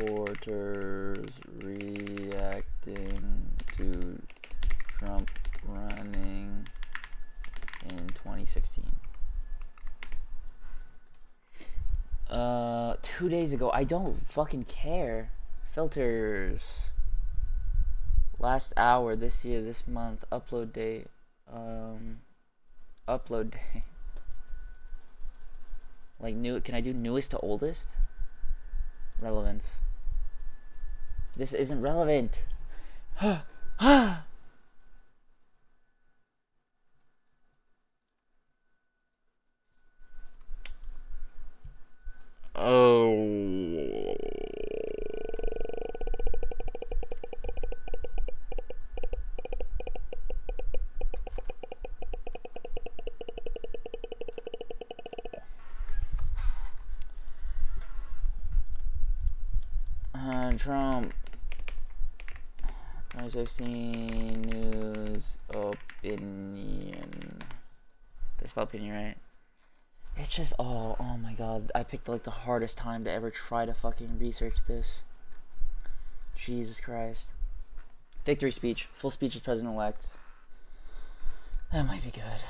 [SPEAKER 1] Reporters reacting to Trump running in 2016. 2 days ago. I don't fucking care. Filters. Last hour, this year, this month, upload date. Upload date. Like new, can I do newest to oldest? Relevance. This isn't relevant. Oh. Trump 2016 news opinion. Did I spell opinion right? It's just oh my god, I picked like the hardest time to ever try to fucking research this. Jesus Christ. Victory speech. Full speech as president-elect. That might be good.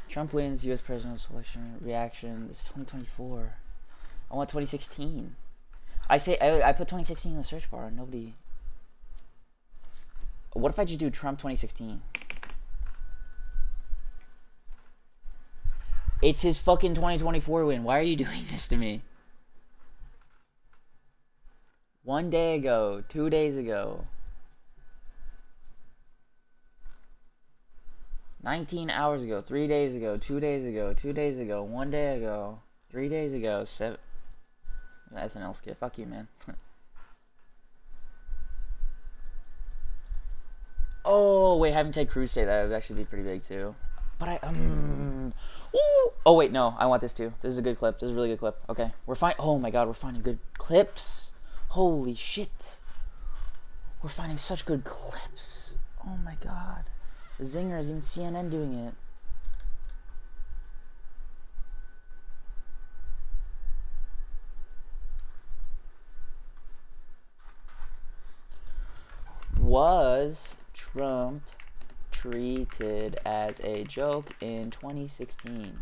[SPEAKER 1] Trump wins U.S. presidential election. Reaction. This is 2024. I want 2016. I put 2016 in the search bar and nobody. What if I just do Trump 2016? It's his fucking 2024 win. Why are you doing this to me? 1 day ago, 2 days ago, 19 hours ago, 3 days ago, 2 days ago, 2 days ago, 1 day ago, 3 days ago, 7. SNL skit. Fuck you, man. Oh, wait, having Ted Cruz say that would actually be pretty big, too. But ooh. Oh, wait, no. I want this, too. This is a good clip. This is a really good clip. Okay. Oh, my God. We're finding good clips. Holy shit. We're finding such good clips. Oh, my God. The zingers, even CNN doing it. Was Trump treated as a joke in 2016?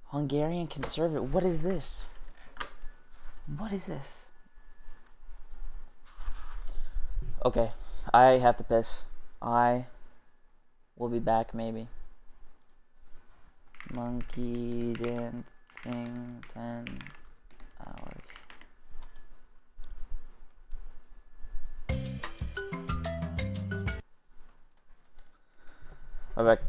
[SPEAKER 1] Hungarian conservative. What is this? What is this? Okay, I have to piss. I will be back maybe. Monkey dancing 10 hours. I'm back.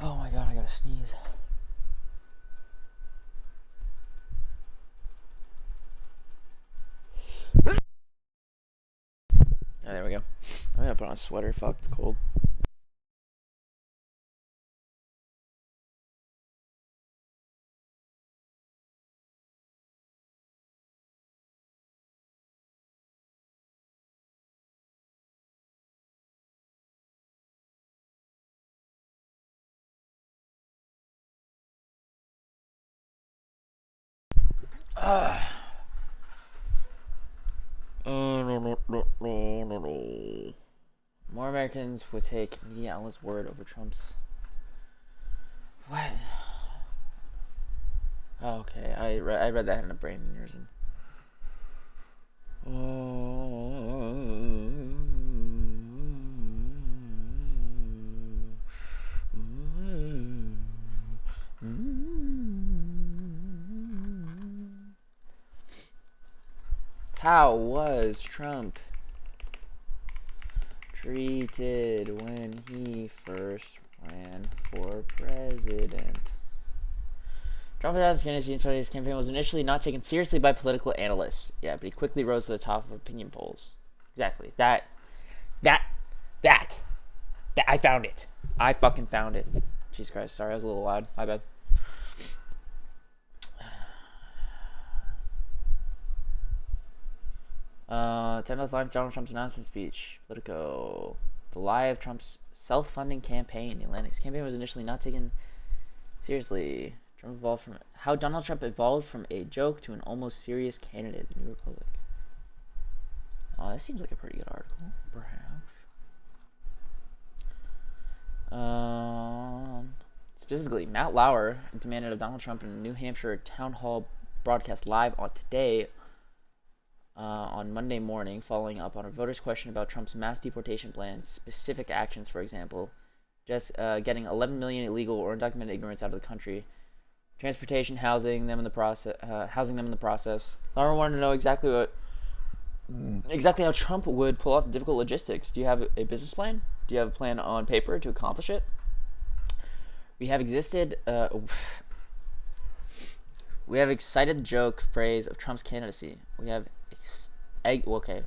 [SPEAKER 1] Oh my god, I gotta sneeze. Oh, there we go. I'm gonna put on a sweater. Fuck, it's cold. More Americans would take media outlets' word over Trump's. What? Oh, okay, I read that in a brain aneurysm. How was Trump treated when he first ran for president? Trump announced candidacy in his campaign was initially not taken seriously by political analysts. Yeah, but he quickly rose to the top of opinion polls. Exactly. That. I found it. I fucking found it. Jesus Christ. Sorry, I was a little loud. My bad. 10 minutes live Donald Trump's announcement speech. Politico. The lie of Trump's self-funding campaign. The Atlantic's campaign was initially not taken seriously. How Donald Trump evolved from a joke to an almost serious candidate. The New Republic. Oh, that seems like a pretty good article, perhaps. Specifically, Matt Lauer demanded of Donald Trump in a New Hampshire town hall broadcast live on today on Monday morning, following up on a voter's question about Trump's mass deportation plans, specific actions, for example, just getting 11 million illegal or undocumented immigrants out of the country, transportation, housing them in the process. Lauer wanted to know exactly how Trump would pull off the difficult logistics. Do you have a business plan? Do you have a plan on paper to accomplish it? We have excited joke phrase of Trump's candidacy. We have okay.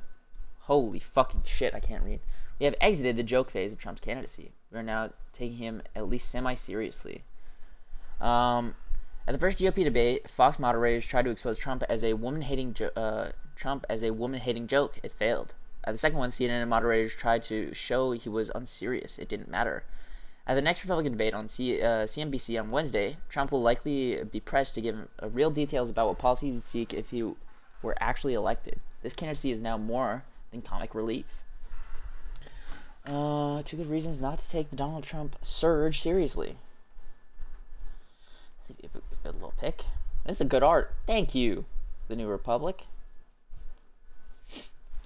[SPEAKER 1] Holy fucking shit, I can't read. We have exited the joke phase of Trump's candidacy. We are now taking him at least semi-seriously. At the first GOP debate, Fox moderators tried to expose Trump as a woman-hating joke. It failed. At the second one, CNN moderators tried to show he was unserious. It didn't matter. At the next Republican debate on CNBC on Wednesday, Trump will likely be pressed to give real details about what policies he'd seek if he were actually elected. This candidacy is now more than comic relief. 2 good reasons not to take the Donald Trump surge seriously. This would be a good little pick. This is a good art. Thank you, the New Republic.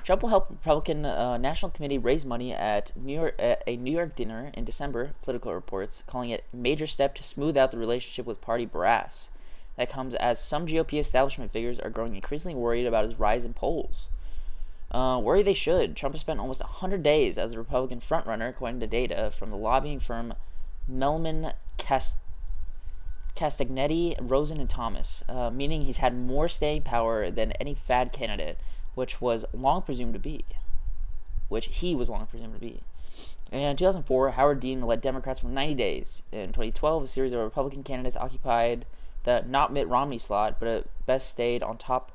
[SPEAKER 1] Trump will help Republican National Committee raise money at a New York dinner in December, Political reports, calling it a major step to smooth out the relationship with party brass. That comes as some GOP establishment figures are growing increasingly worried about his rise in polls. Worry they should. Trump has spent almost 100 days as a Republican frontrunner, according to data from the lobbying firm Mellman Castagnetti, Rosen, and Thomas, meaning he's had more staying power than any fad candidate, which he was long presumed to be. In 2004, Howard Dean led Democrats for 90 days. In 2012, a series of Republican candidates occupied the not Mitt Romney slot, but at best stayed on top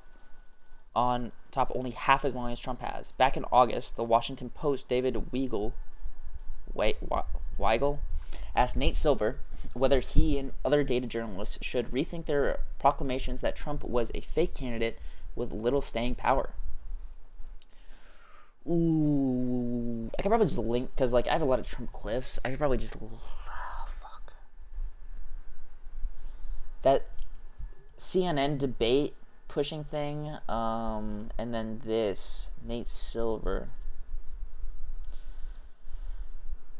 [SPEAKER 1] only half as long as Trump has. Back in August, the Washington Post David Weigel asked Nate Silver whether he and other data journalists should rethink their proclamations that Trump was a fake candidate with little staying power. Ooh, I could probably just link, because like I have a lot of Trump clips. I could probably just fuck that CNN debate pushing thing, and then this Nate Silver.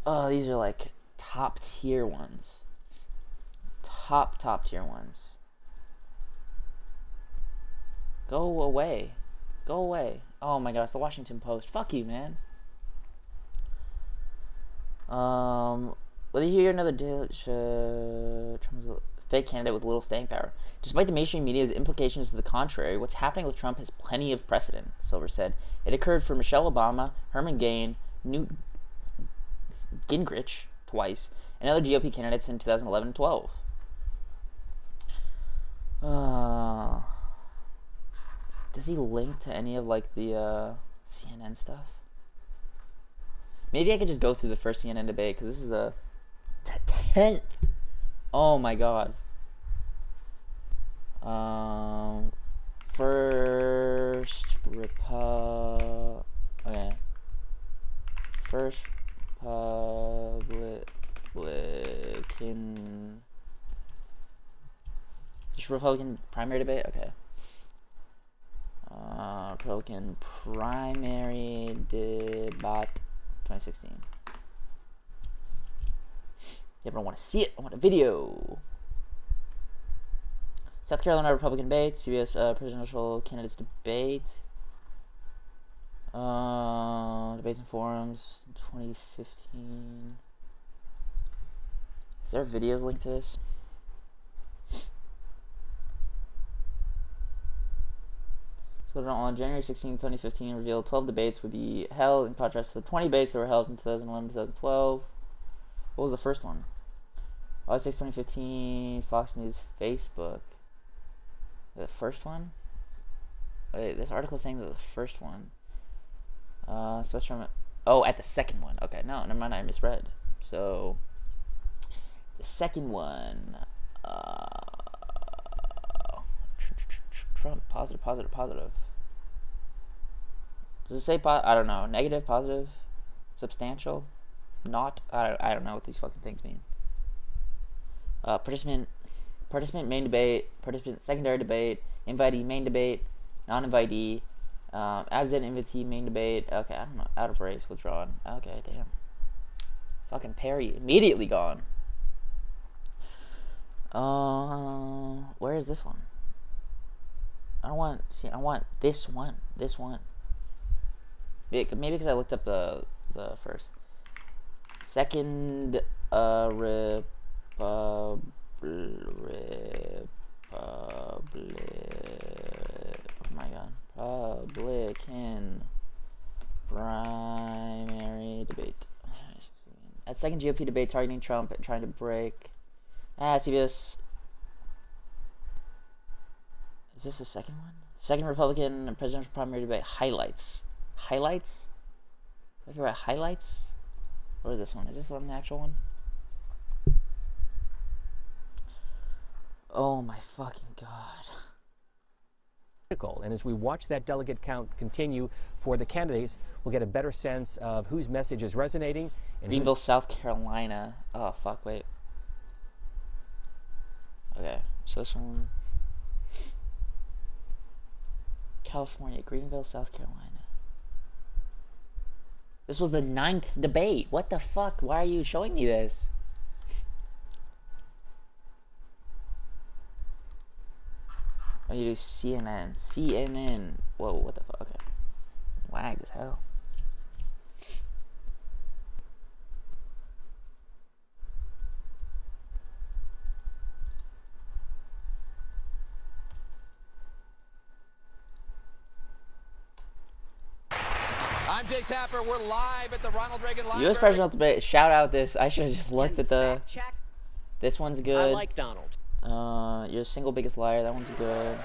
[SPEAKER 1] Oh, these are like top tier ones. Top tier ones. Go away. Go away. Oh my god, it's the Washington Post. Fuck you, man. Whether you hear another Trump's a fake candidate with little staying power. Despite the mainstream media's implications to the contrary, what's happening with Trump has plenty of precedent, Silver said. It occurred for Michelle Obama, Herman Gain, Newt Gingrich twice, and other GOP candidates in 2011 and 12. Does he link to any of like the CNN stuff? Maybe I could just go through the first CNN debate because this is the 10th. Oh my god. First okay. First Republican. Just Republican primary debate? Okay. Republican primary debate 2016. You ever want to see it? I want a video. South Carolina Republican debate, CBS presidential candidates debate. Debates and forums 2015. Is there videos linked to this? So on January 16, 2015, revealed 12 debates would be held in contrast to the 20 debates that were held in 2011, 2012. What was the first one? August 6, 2015, Fox News, Facebook. The first one? Wait, this article is saying that the first one. Oh, at the second one. Okay, no, never mind, I misread. So, the second one. Trump, positive. Does it say I don't know. Negative, positive, substantial, not? I don't know what these fucking things mean. Participant main debate, participant secondary debate, invitee main debate, non-invitee, absent invitee main debate. Okay, I don't know. Out of race, withdrawn. Okay, damn. Fucking Perry immediately gone. Where is this one? I want this one. Maybe because I looked up the first. Second Republican primary debate. At second GOP debate targeting Trump and trying to break. CBS. Is this the second one? Second Republican presidential primary debate highlights. Highlights? Talking about highlights? What is this one? Is this one the actual one? Oh my fucking god.
[SPEAKER 10] And as we watch that delegate count continue for the candidates, we'll get a better sense of whose message is resonating. And
[SPEAKER 1] Greenville, South Carolina. Oh, fuck, wait. Okay, so this one. California, Greenville, South Carolina. This was the 9th debate. What the fuck? Why are you showing me this? Oh, you do CNN. CNN. Whoa, what the fuck? Okay. Lagged as hell.
[SPEAKER 16] I'm Jake Tapper. We're live at the Ronald Reagan Library.
[SPEAKER 1] U.S. presidential debate. Shout out this. I should have just looked at the. This one's good.
[SPEAKER 19] I like Donald.
[SPEAKER 1] You're the single biggest liar. That one's good.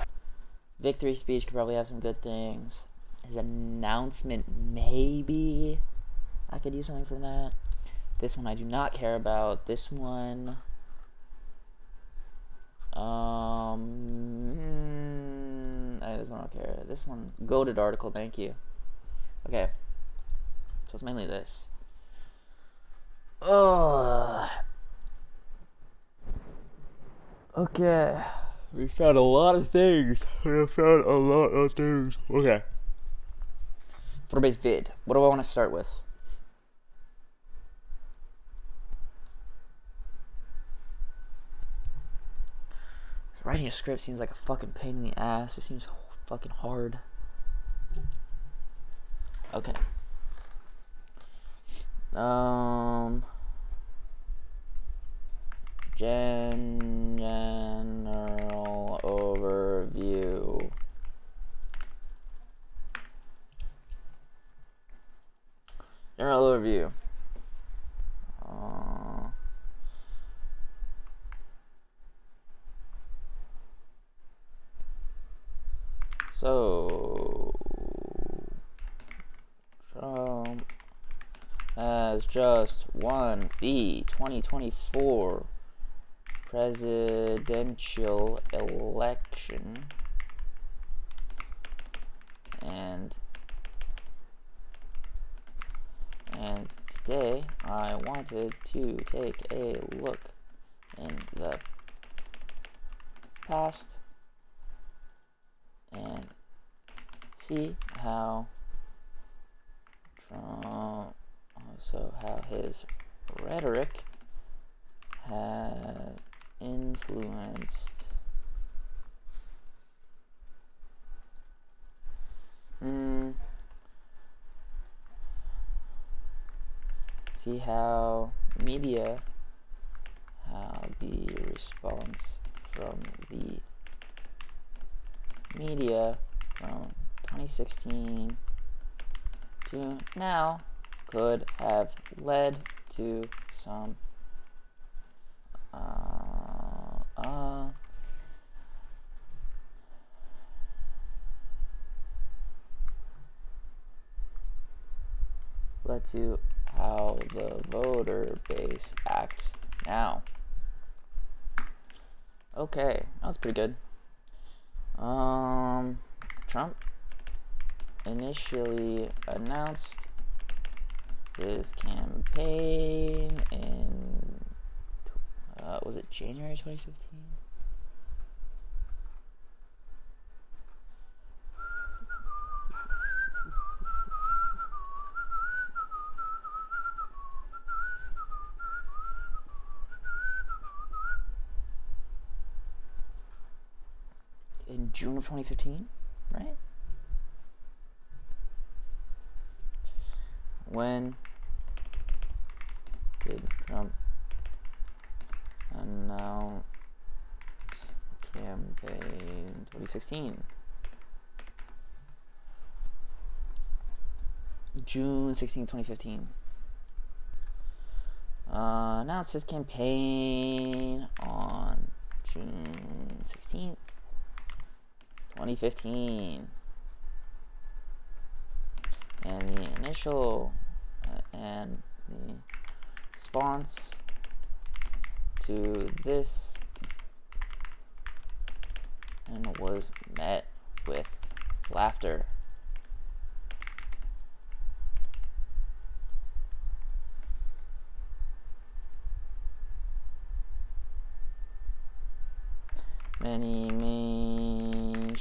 [SPEAKER 1] Victory speech could probably have some good things. His announcement, maybe I could use something from that. This one I do not care about. This one. This one I don't care. This one, goated article. Thank you. Okay. So it's mainly this. Okay. We found a lot of things. Okay. Photo-based vid. What do I want to start with? So writing a script seems like a fucking pain in the ass. It seems fucking hard. Okay. General overview. General overview. So Trump has just won the 2024 presidential election, and today I wanted to take a look in the past and see how Trump, also how his rhetoric had influenced see how media, how the response from the media from 2016 to now could have led to some led to how the voter base acts now. Okay, that was pretty good. Trump initially announced his campaign in, was it January 2015? In June of 2015, right? When did Trump announce campaign? 2016. June 16, 2015. Announced his campaign on June 16th, 2015. And the initial and the response to this and was met with laughter. Many mainstream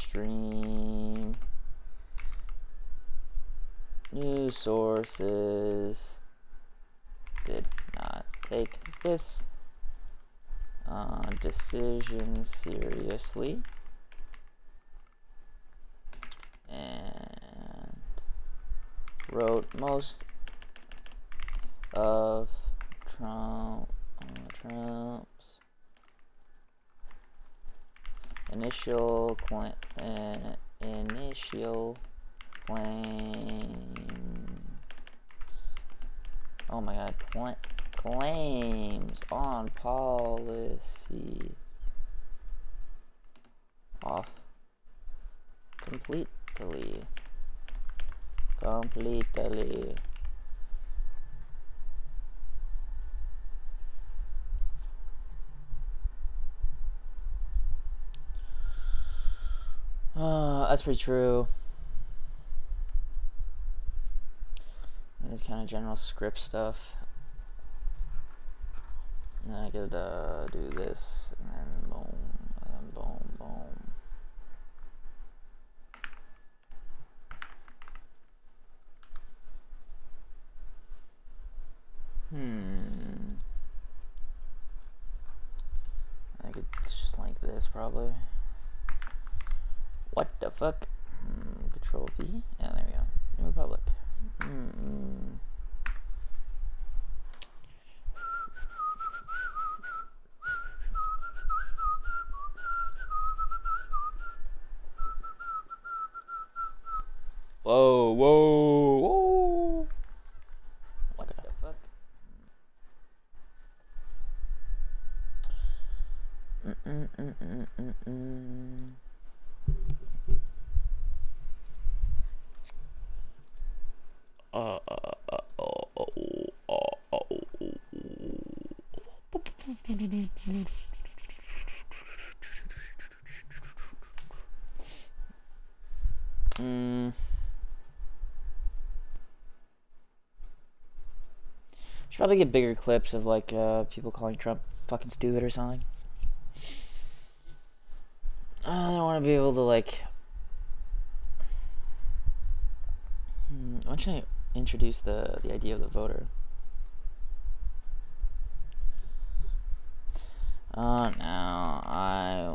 [SPEAKER 1] news sources did not take this decision seriously and wrote most of Trump's initial claims. Oh my God, claims on policy off completely. That's pretty true. It's kind of general script stuff. And then I could do this, and then boom, and then boom, boom. I could just like this probably. What the fuck? Control V? Yeah, there we go. New Republic. Should probably get bigger clips of like people calling Trump fucking stupid or something. I don't want to be able to like. Why don't I introduce the idea of the voter? Now I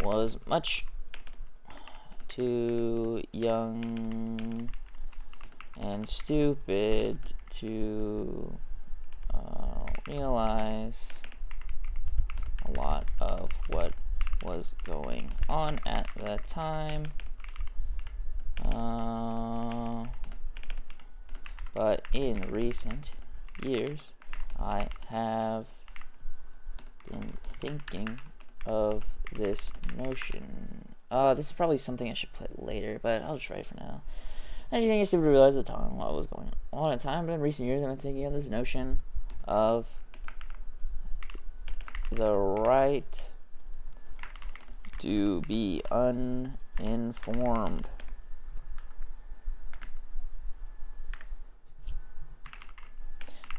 [SPEAKER 1] was much too young and stupid to realize a lot of what was going on at that time. But in recent years, I have been thinking of this notion. This is probably something I should put later, but I'll just write it for now. As you think, I seem to realize at the time what was going on at the time, but in recent years, I've been thinking of this notion of the right to be uninformed.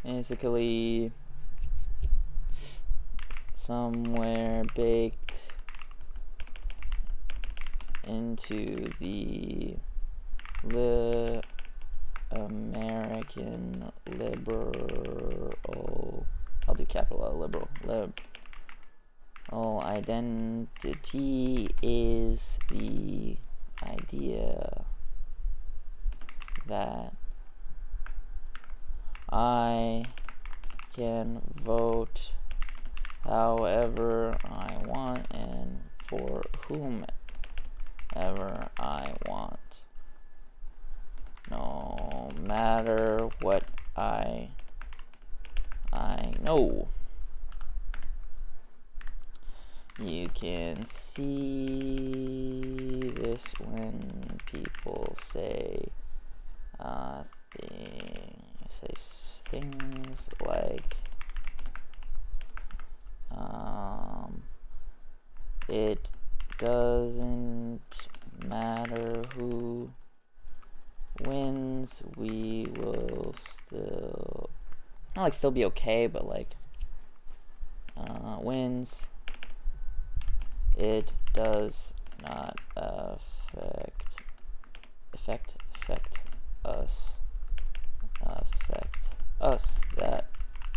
[SPEAKER 1] Basically, somewhere baked into the American liberal, I'll do capital L, liberal identity is the idea that I can vote however I want and for whomever I want, no matter what I know. You can see this when people say things like it doesn't matter who wins, we will still, not like still be okay, but like wins, it does not affect us that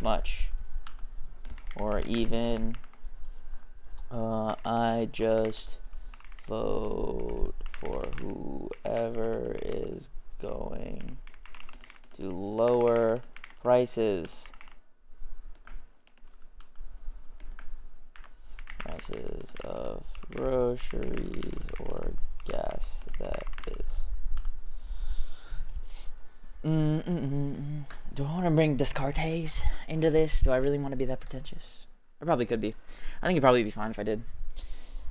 [SPEAKER 1] much, or even I just vote for whoever is going to lower prices of groceries or gas, that is. Do I want to bring Descartes into this? Do I really want to be that pretentious? I probably could be. I think it'd probably be fine if I did.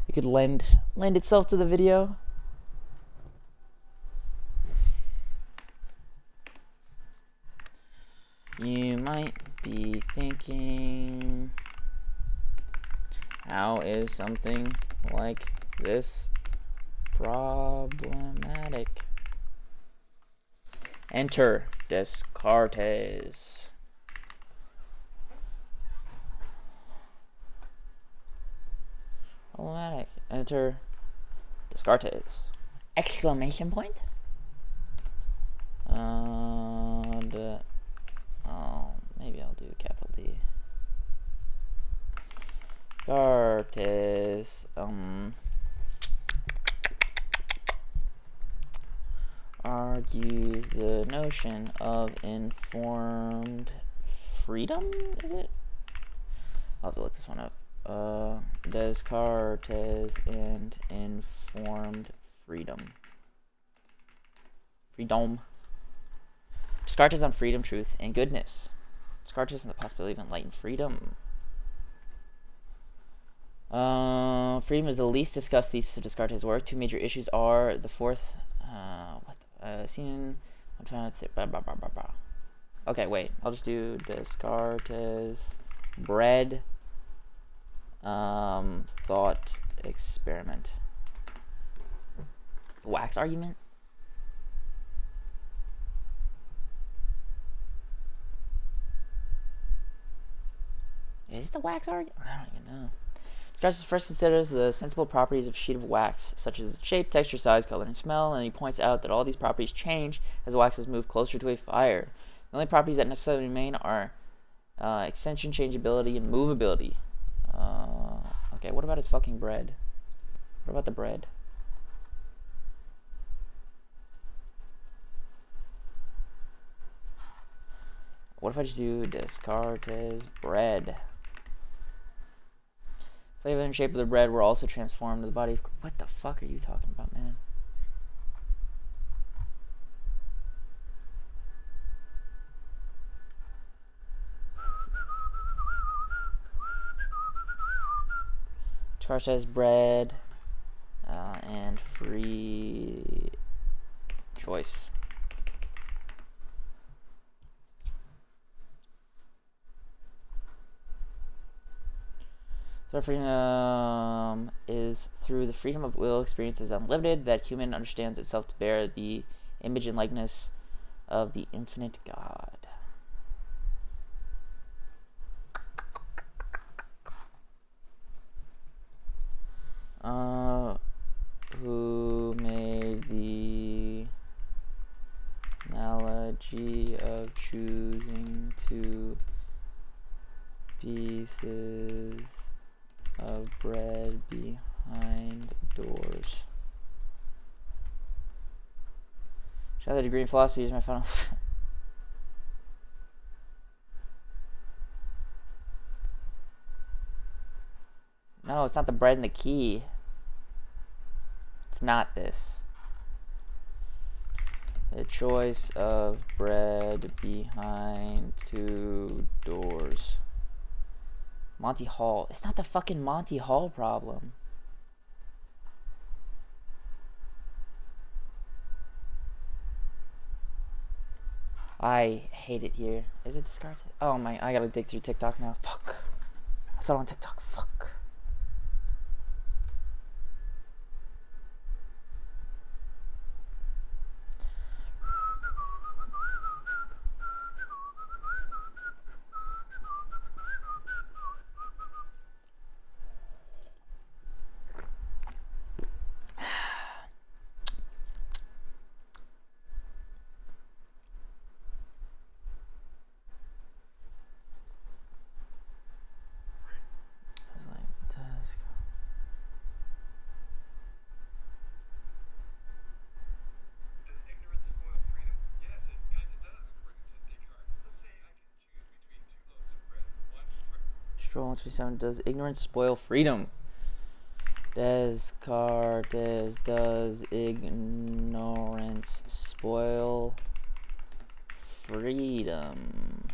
[SPEAKER 1] It could lend itself to the video. You might be thinking, how is something like this problematic? Enter Descartes. Problematic. Enter Descartes. Exclamation point? Maybe I'll do capital D. Descartes, argues the notion of informed freedom, is it? I'll have to look this one up. Descartes and informed freedom. Freedom. Descartes on freedom, truth, and goodness. Descartes and the possibility of enlightened freedom. Freedom is the least discussed thesis of Descartes' work. Two major issues are the fourth, scene. I'm trying to say, blah, blah, blah, blah, blah. Okay, wait. I'll just do Descartes, bread, Thought experiment. Wax argument? Is it the wax argument? I don't even know. Descartes first considers the sensible properties of a sheet of wax, such as its shape, texture, size, color, and smell, and he points out that all these properties change as the wax is moved closer to a fire. The only properties that necessarily remain are extension, changeability, and movability. Okay, what about his fucking bread? What about the bread? What if I just do Descartes bread? Flavor and shape of the bread were also transformed to the body of... What the fuck are you talking about, man? Descartes says bread and free choice. So freedom is through the freedom of will, experience is unlimited, that human understands itself to bear the image and likeness of the infinite God. Who made the analogy of choosing two pieces of bread behind doors? Should I have the degree in philosophy as my final? No, it's not the bread and the key. It's not this. The choice of bread behind two doors. Monty Hall. It's not the fucking Monty Hall problem. I hate it here. Is it Descartes? Oh my, I gotta dig through TikTok now. Fuck. I saw it on TikTok. Fuck. Stroll 127. Does ignorance spoil freedom? Descartes, does ignorance spoil freedom?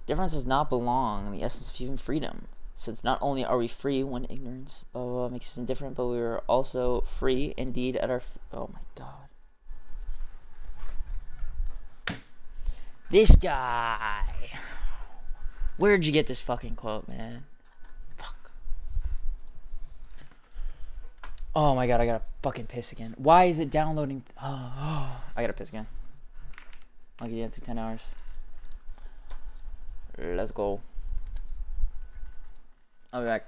[SPEAKER 1] Difference does not belong in the essence of human freedom, since not only are we free when ignorance makes us indifferent, but we are also free indeed at our... Oh my god. This guy! Where'd you get this fucking quote, man? Fuck. Oh my god, I gotta fucking piss again. Why is it downloading? I gotta piss again. Monkey dancing 10 hours. Let's go. I'll be back.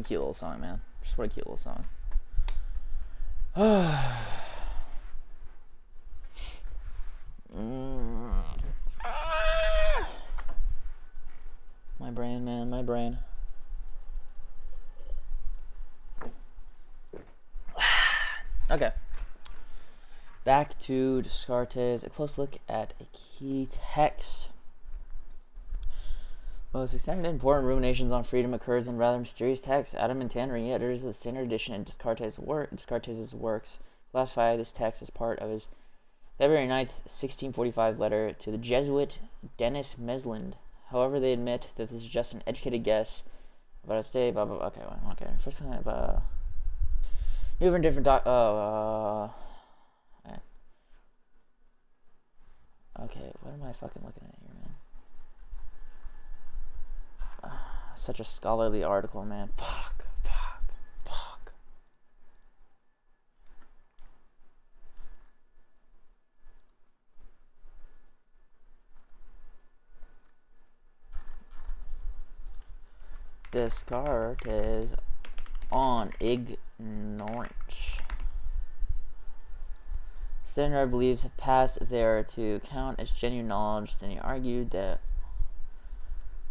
[SPEAKER 1] a cute little song, man. Just what a cute little song. My brain, man, my brain. Okay. Back to Descartes. A close look at a key text. Most extended and important ruminations on freedom occurs in rather mysterious texts. Adam and Tannery, editors of the Standard Edition and Descartes' works, classify this text as part of his February 9th, 1645 letter to the Jesuit Denis Meslind. However, they admit that this is just an educated guess about its day, blah, blah, blah. Okay, okay. First kind of, new and different okay, what am I fucking looking at here, man? Such a scholarly article, man. Fuck. Descartes on ignorance. Standard beliefs have passed if they are to count as genuine knowledge. Then he argued that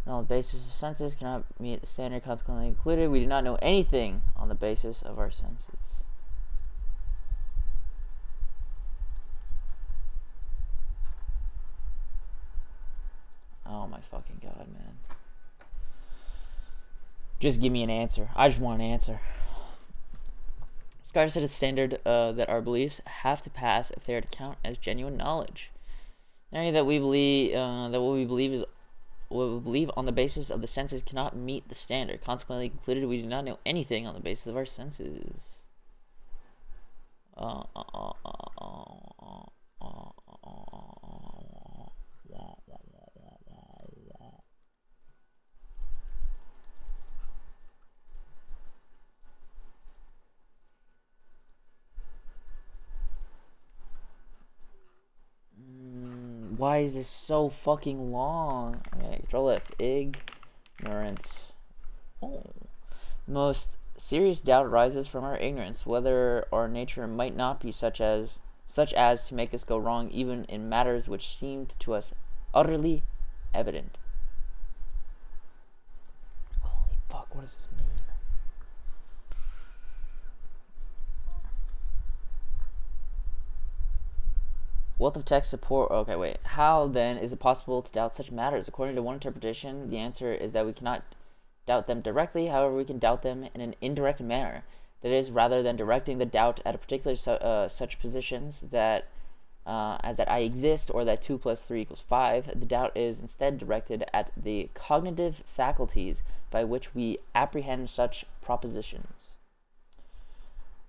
[SPEAKER 1] on the basis of senses cannot meet the standard, consequently included. We do not know anything on the basis of our senses. Oh my fucking god, man. Just give me an answer. I just want an answer. Descartes set a standard that our beliefs have to pass if they are to count as genuine knowledge. That we believe what we believe on the basis of the senses cannot meet the standard. Consequently concluded, we do not know anything on the basis of our senses. Why is this so fucking long? Okay, Control F. Ignorance. Oh. Most serious doubt arises from our ignorance, whether our nature might not be such as to make us go wrong even in matters which seemed to us utterly evident. Holy fuck, what does this mean? Wealth of text support. Okay, wait. How then is it possible to doubt such matters? According to one interpretation, the answer is that we cannot doubt them directly. However, we can doubt them in an indirect manner. That is, rather than directing the doubt at a particular such positions that as that I exist or that 2 plus 3 equals 5, the doubt is instead directed at the cognitive faculties by which we apprehend such propositions.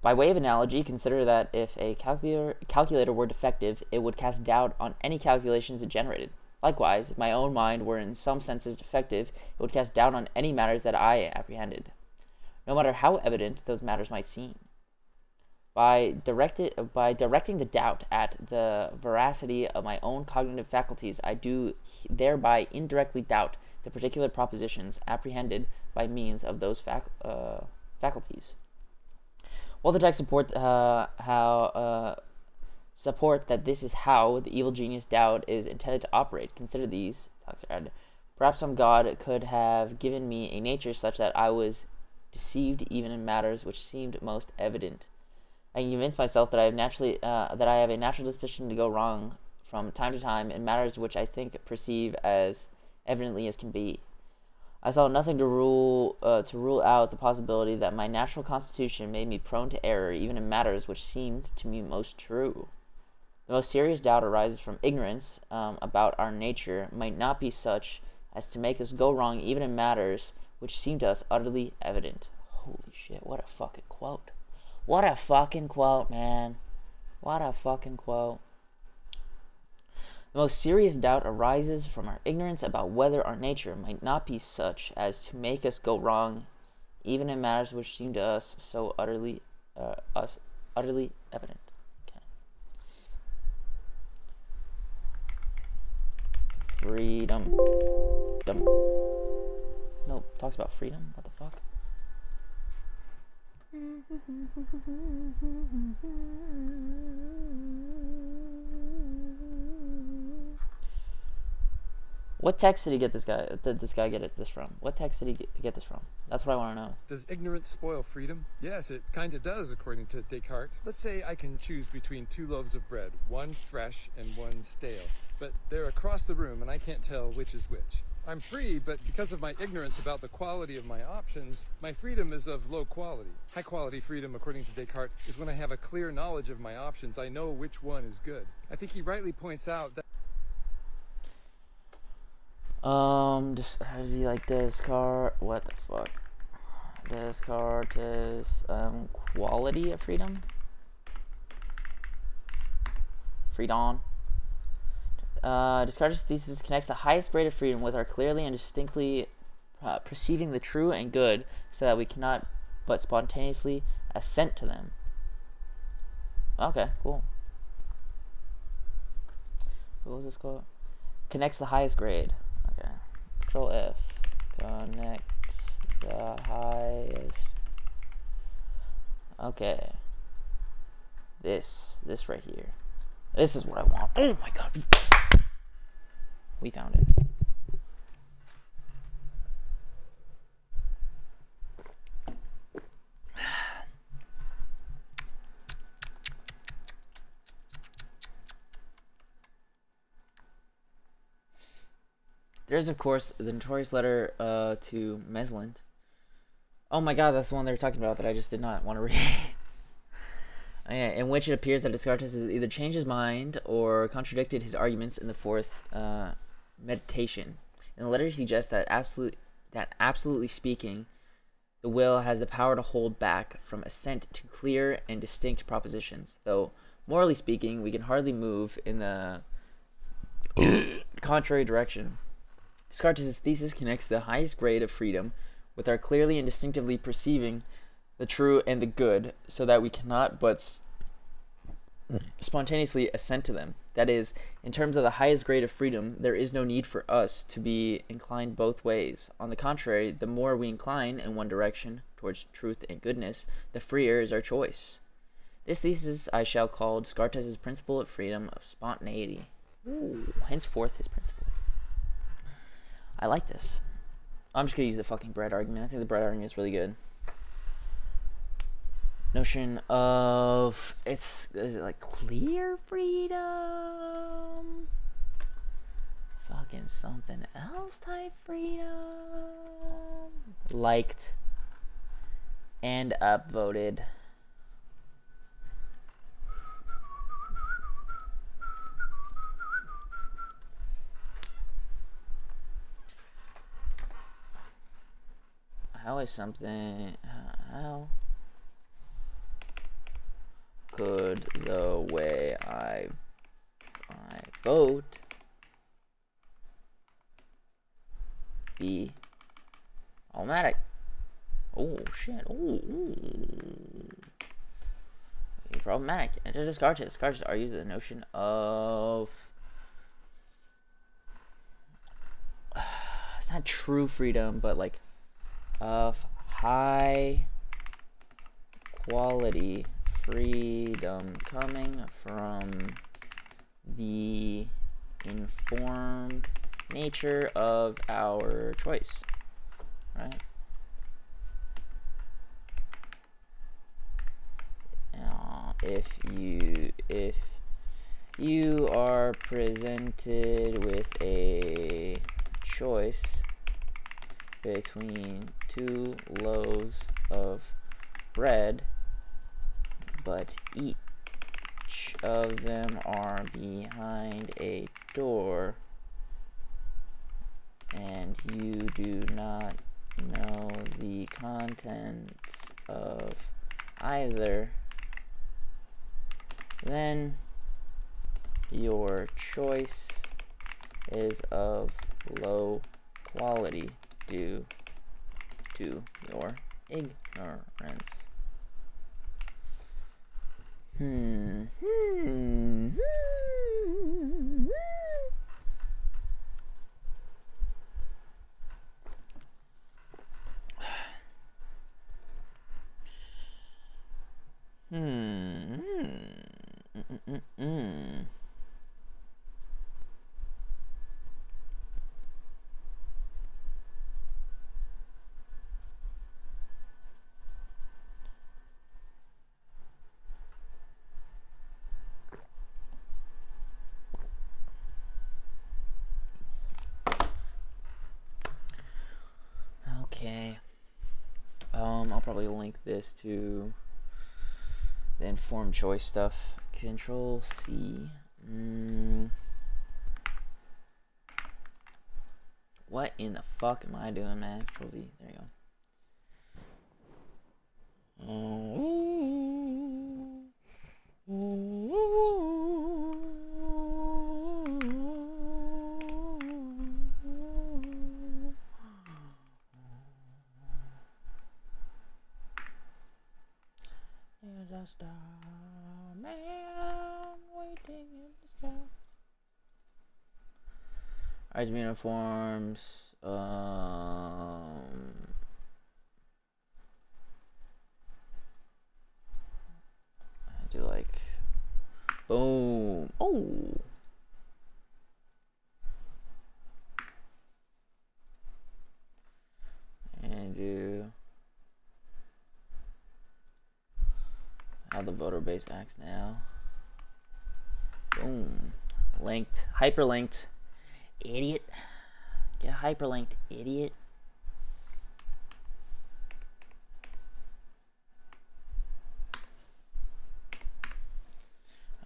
[SPEAKER 1] By way of analogy, consider that if a calculator were defective, it would cast doubt on any calculations it generated. Likewise, if my own mind were in some senses defective, it would cast doubt on any matters that I apprehended, no matter how evident those matters might seem. By directing the doubt at the veracity of my own cognitive faculties, I do thereby indirectly doubt the particular propositions apprehended by means of those faculties. While the texts support support that this is how the evil genius doubt is intended to operate, consider these. Perhaps some god could have given me a nature such that I was deceived even in matters which seemed most evident. I can convince myself that I have a natural disposition to go wrong from time to time in matters which I perceive as evidently as can be. I saw nothing to rule out the possibility that my natural constitution made me prone to error even in matters which seemed to me most true. The most serious doubt arises from ignorance about our nature might not be such as to make us go wrong even in matters which seem to us utterly evident. Holy shit, what a fucking quote. What a fucking quote, man. What a fucking quote. The most serious doubt arises from our ignorance about whether our nature might not be such as to make us go wrong, even in matters which seem to us so utterly evident. Okay. Freedom. No, talks about freedom. What the fuck? What text did he get this guy? Did this guy get this from? What text did he get this from? That's what I want to know.
[SPEAKER 20] Does ignorance spoil freedom? Yes, it kind of does, according to Descartes. Let's say I can choose between two loaves of bread, one fresh and one stale. But they're across the room, and I can't tell which is which. I'm free, but because of my ignorance about the quality of my options, my freedom is of low quality. High-quality freedom, according to Descartes, is when I have a clear knowledge of my options. I know which one is good. I think he rightly points out that
[SPEAKER 1] just how do you like Descartes? What the fuck? Descartes' quality of freedom? Freedom. Descartes' thesis connects the highest grade of freedom with our clearly and distinctly perceiving the true and good, so that we cannot but spontaneously assent to them. Okay, cool. What was this called? Connects the highest grade. Okay. Control F. Connects the highest. Okay. This right here. This is what I want. Oh my god. We found it. There's, of course, the notorious letter to Mesland. Oh my god, that's the one they were talking about that I just did not want to read. In which it appears that Descartes has either changed his mind or contradicted his arguments in the fourth meditation. In the letter, he suggests that absolutely speaking, the will has the power to hold back from assent to clear and distinct propositions, though, morally speaking, we can hardly move in the contrary direction. Descartes' thesis connects the highest grade of freedom with our clearly and distinctively perceiving the true and the good, so that we cannot but spontaneously assent to them. That is, in terms of the highest grade of freedom, there is no need for us to be inclined both ways. On the contrary, the more we incline in one direction, towards truth and goodness, the freer is our choice. This thesis I shall call Descartes' principle of freedom of spontaneity. Ooh, henceforth his principle. I like this. I'm just gonna use the fucking bread argument. I think the bread argument is really good. Notion of is it like clear freedom? Fucking something else type freedom? Liked and upvoted. How is something how could the way I vote be automatic? Oh shit! Oh, problematic. Enter Descartes. Descartes argues the notion of it's not true freedom, but like of high quality freedom coming from the informed nature of our choice, right? If you are presented with a choice between two loaves of bread, but each of them are behind a door, and you do not know the contents of either, then your choice is of low quality due to your ignorance. Okay. I'll probably link this to the informed choice stuff. Control C. What in the fuck am I doing, man? Control V. There you go. There's a star man waiting in the sky. Alright, uniforms. I do like boom. Oh. And do how the voter base acts now. Boom. Linked. Hyperlinked. Idiot. Get hyperlinked, idiot.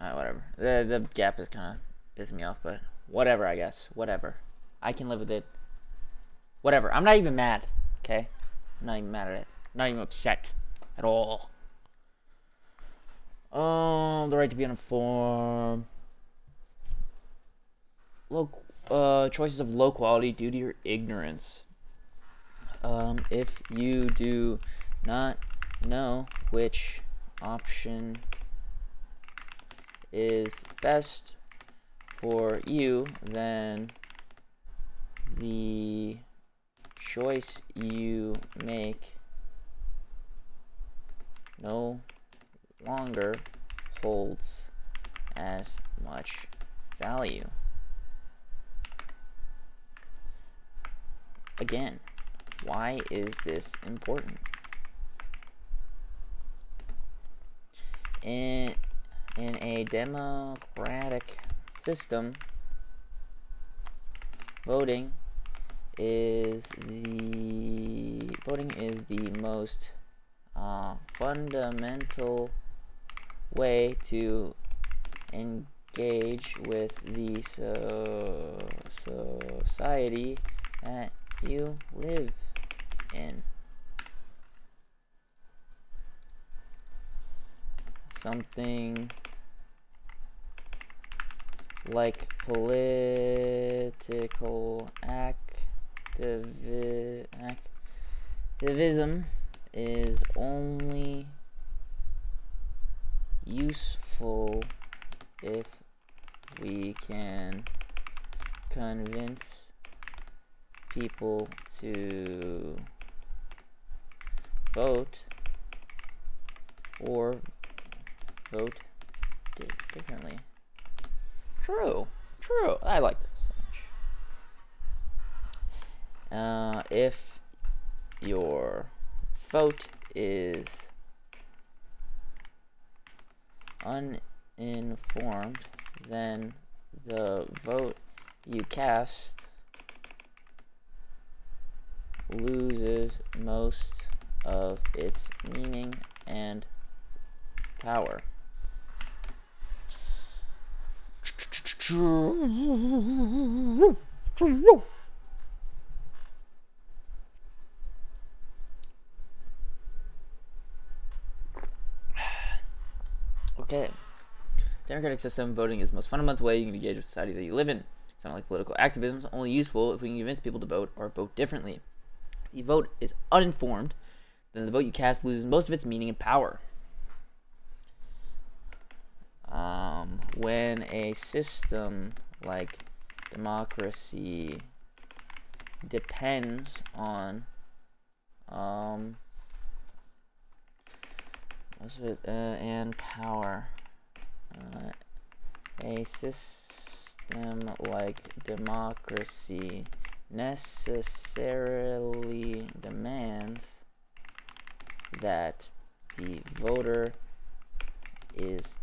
[SPEAKER 1] Alright, whatever. The gap is kind of pissing me off, but whatever, I guess. Whatever. I can live with it. Whatever. I'm not even mad, okay? I'm not even mad at it. I'm not even upset at all. The right to be uninformed. Choices of low quality due to your ignorance. If you do not know which option is best for you, then the choice you make no longer holds as much value. Again, why is this important? In a democratic system, voting is the most fundamental way to engage with the society that you live in. Something like political activism is only useful if we can convince people to vote or vote differently. True. I like this so much. If your vote is uninformed, then the vote you cast loses most of its meaning and power. Okay. Democratic system voting is the most fundamental way you can engage with society that you live in. It's not like political activism is only useful if we can convince people to vote or vote differently. If the vote is uninformed, then the vote you cast loses most of its meaning and power. When a system like democracy depends on and power. A system like democracy necessarily demands that the voter is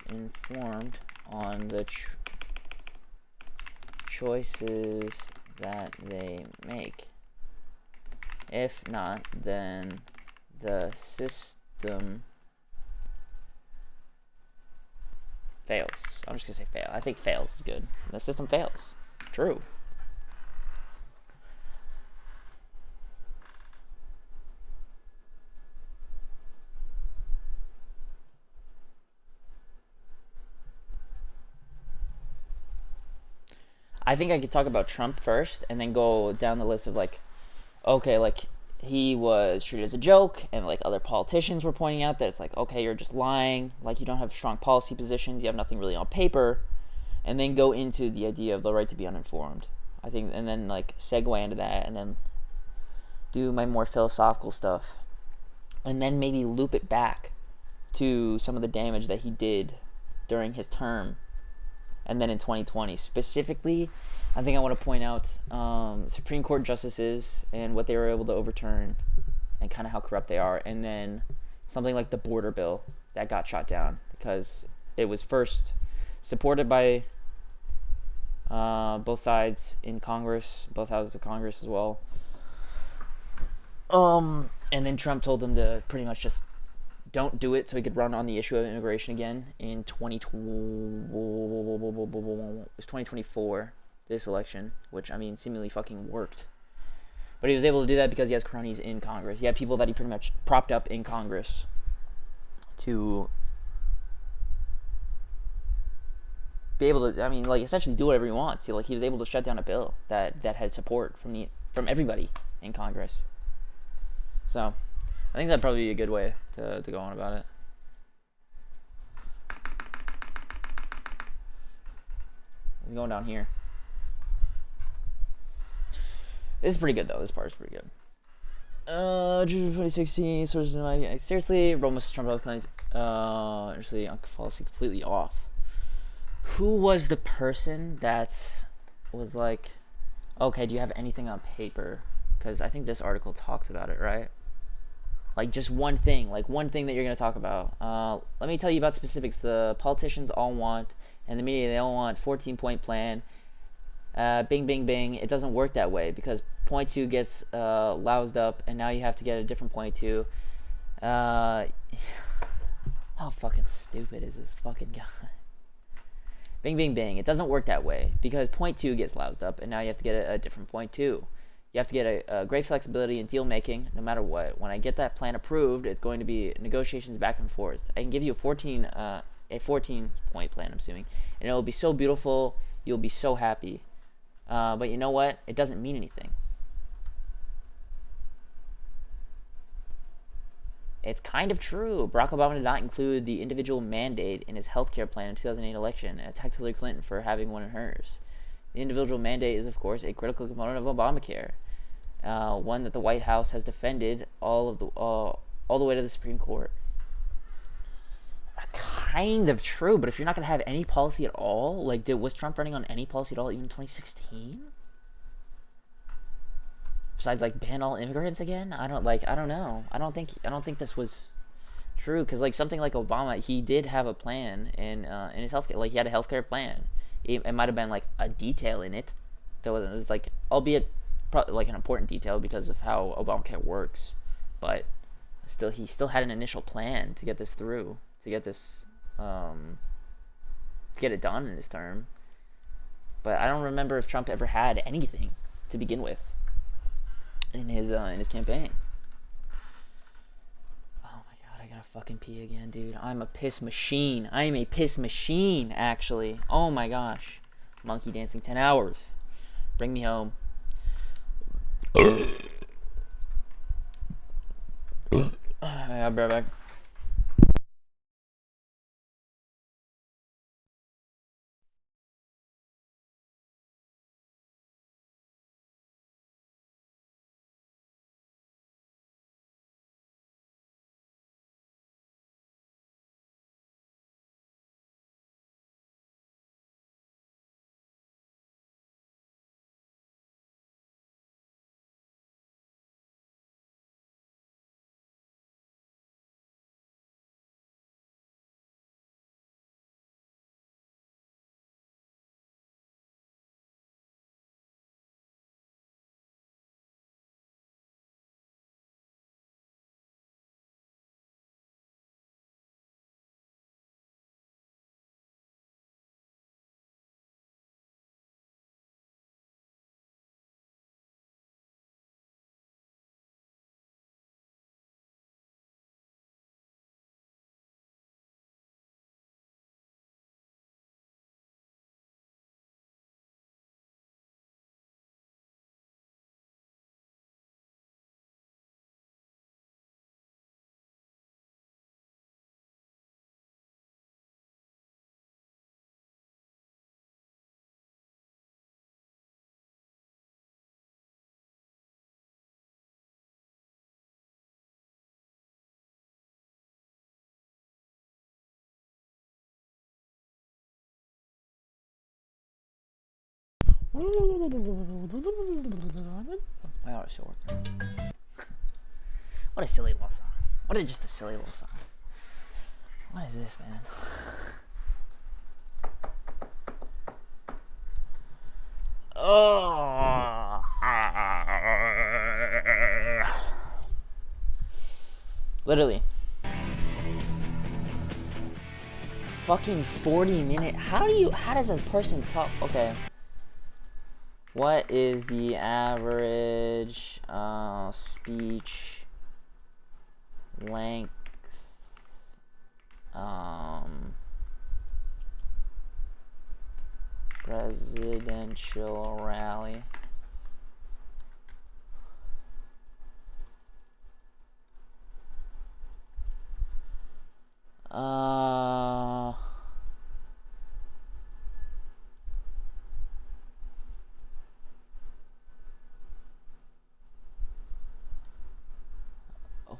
[SPEAKER 1] informed on the choices that they make. If not, then the system fails. I'm just gonna say fail. I think fails is good. The system fails. True. I think I could talk about Trump first and then go down the list of like, okay, like he was treated as a joke and like other politicians were pointing out that it's like, okay, you're just lying, like you don't have strong policy positions, you have nothing really on paper, and then go into the idea of the right to be uninformed. I think, and then like segue into that and then do my more philosophical stuff and then maybe loop it back to some of the damage that he did during his term and then in 2020. Specifically, I think I want to point out Supreme Court justices and what they were able to overturn and kind of how corrupt they are, and then something like the border bill that got shot down because it was first supported by both sides in Congress, both houses of Congress as well. And then Trump told them to pretty much just don't do it so he could run on the issue of immigration again in 2024, this election, which, I mean, seemingly fucking worked. But he was able to do that because he has cronies in Congress. He had people that he pretty much propped up in Congress to be able to, I mean, like, essentially do whatever he wants. He was able to shut down a bill that had support from everybody in Congress. So, I think that'd probably be a good way to go on about it. I'm going down here. This is pretty good, though. This part is pretty good. June 2016, sources of my seriously, Rome was Trump claims actually policy completely off. Who was the person that was like, okay, do you have anything on paper? Because I think this article talked about it, right? Like just one thing that you're gonna talk about. Let me tell you about specifics. The politicians all want, and the media, they all want 14-point plan. Bing, bing, bing. It doesn't work that way because point 2 gets loused up, and now you have to get a different point 2. How fucking stupid is this fucking guy? Bing, bing, bing. It doesn't work that way because point 2 gets loused up, and now you have to get a different point 2. You have to get a great flexibility in deal making no matter what. When I get that plan approved, it's going to be negotiations back and forth. I can give you a 14-point plan, I'm assuming, and it'll be so beautiful. You'll be so happy. But you know what? It doesn't mean anything. It's kind of true. Barack Obama did not include the individual mandate in his healthcare plan in 2008 election and attacked Hillary Clinton for having one in hers. The individual mandate is, of course, a critical component of Obamacare, one that the White House has defended all the way to the Supreme Court. Kind of true, but if you're not going to have any policy at all, like, was Trump running on any policy at all even in 2016? Besides, like, ban all immigrants again? I don't know. I don't think this was true, because, like, something like Obama, he did have a plan in his healthcare, like, he had a healthcare plan. It might have been, like, a detail in it. It was, like, albeit, like, an important detail because of how Obamacare works, but still, he still had an initial plan to get this through, to get this, to get it done in his term. But I don't remember if Trump ever had anything to begin with in his campaign. Oh my god, I gotta fucking pee again, dude. I'm a piss machine. I am a piss machine, actually. Oh my gosh. Monkey dancing 10 hours. Bring me home. I'll be right back. My auto work. What a silly little song. What is just a silly little song? What is this, man? Oh. Literally. Fucking 40-minute. How does a person talk? Okay. What is the average speech length presidential rally?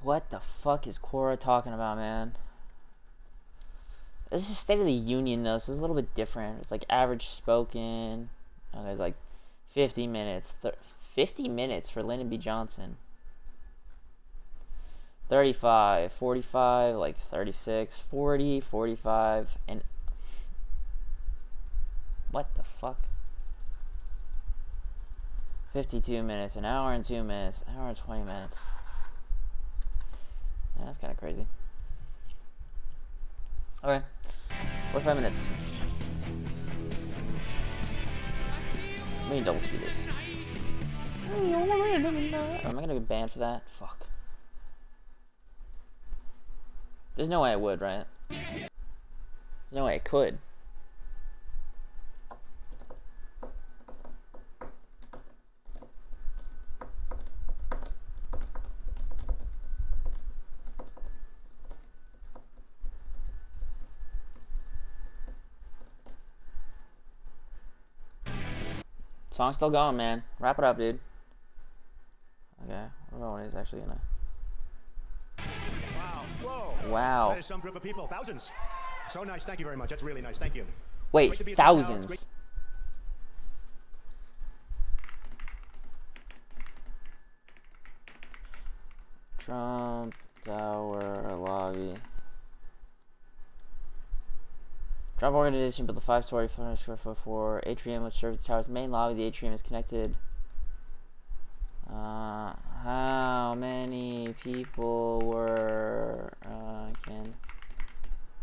[SPEAKER 1] What the fuck is Quora talking about, man? This is State of the Union, though, so it's a little bit different. It's like average spoken. Okay, it's like 50 minutes. 50 minutes for Lyndon B. Johnson. 35, 45, like 36, 40, 45, and... What the fuck? 52 minutes, an hour and 2 minutes, an hour and 20 minutes. Yeah, that's kind of crazy. Okay, 45 minutes. Let me double speed this. Oh, am I gonna get banned for that? Fuck. There's no way I would, right? No way I could. Song's still going, man. Wrap it up, dude. Okay, I don't know when he's actually gonna...
[SPEAKER 21] Wow. Whoa.
[SPEAKER 1] Wow.
[SPEAKER 21] That is some group of people. Thousands. So nice. Thank you very much. That's really nice. Thank you.
[SPEAKER 1] Wait, thousands. Trump Tower lobby. Trump organization built a 5-story 400 square foot for atrium which serves the tower's main lobby. The atrium is connected. How many people were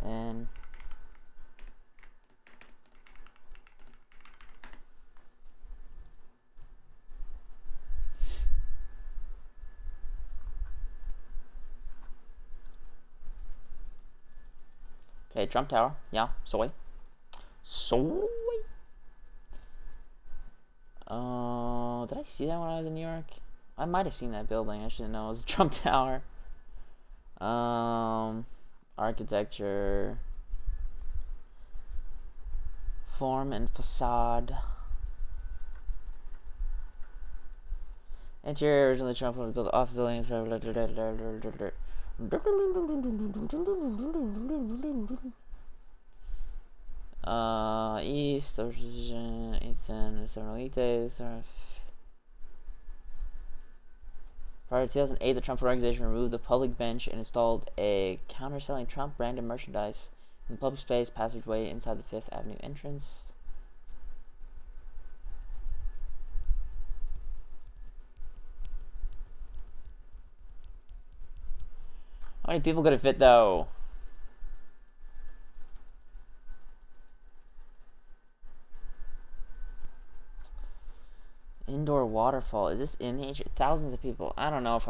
[SPEAKER 1] and okay, Trump Tower. Yeah, soy. Did I see that when I was in New York? I might have seen that building. I should know it was the Trump Tower. Architecture, form and facade. Interior, originally Trump was built off building. East, Eastern, prior to 2008, the Trump organization removed the public bench and installed a counter-selling Trump branded merchandise in the public space passageway inside the Fifth Avenue entrance. How many people could it fit, though? Indoor waterfall. Is this in the thousands of people? I don't know if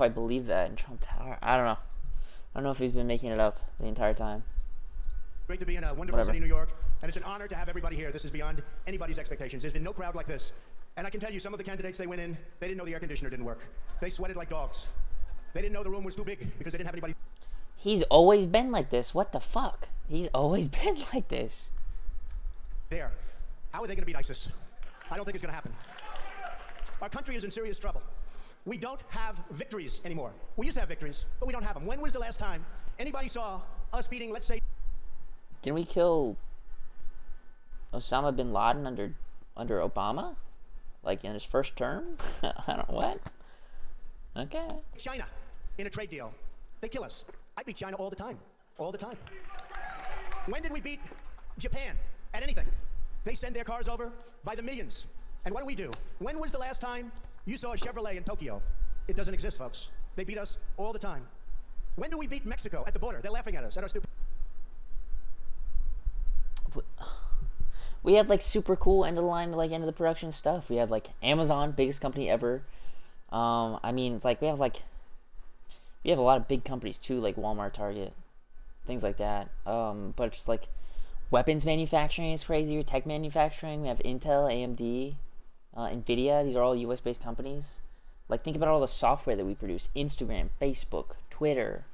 [SPEAKER 1] I believe that in Trump Tower. I don't know. I don't know if he's been making it up the entire time.
[SPEAKER 21] Great to be in a wonderful city, New York, and it's an honor to have everybody here. This is beyond anybody's expectations. There's been no crowd like this. And I can tell you, some of the candidates, they went in, they didn't know the air conditioner didn't work. They sweated like dogs. They didn't know the room was too big because they didn't have anybody.
[SPEAKER 1] He's always been like this. What the fuck? He's always been like this.
[SPEAKER 21] There. How are they going to beat ISIS? I don't think it's going to happen. Our country is in serious trouble. We don't have victories anymore. We used to have victories, but we don't have them. When was the last time anybody saw us beating, let's say...
[SPEAKER 1] Didn't we kill Osama bin Laden under under Obama, like in his first term. I don't what. Okay.
[SPEAKER 21] China in a trade deal. They kill us. I beat China all the time. All the time. When did we beat Japan at anything? They send their cars over by the millions. And what do? When was the last time you saw a Chevrolet in Tokyo? It doesn't exist, folks. They beat us all the time. When do we beat Mexico at the border? They're laughing at us, at our stupid.
[SPEAKER 1] We have like super cool end of the line, like end of the production stuff. We have like Amazon, biggest company ever. I mean, it's like we have a lot of big companies too, like Walmart, Target, things like that. But it's like weapons manufacturing is crazy. Tech manufacturing. We have Intel, AMD, Nvidia. These are all U.S. based companies. Like think about all the software that we produce: Instagram, Facebook, Twitter,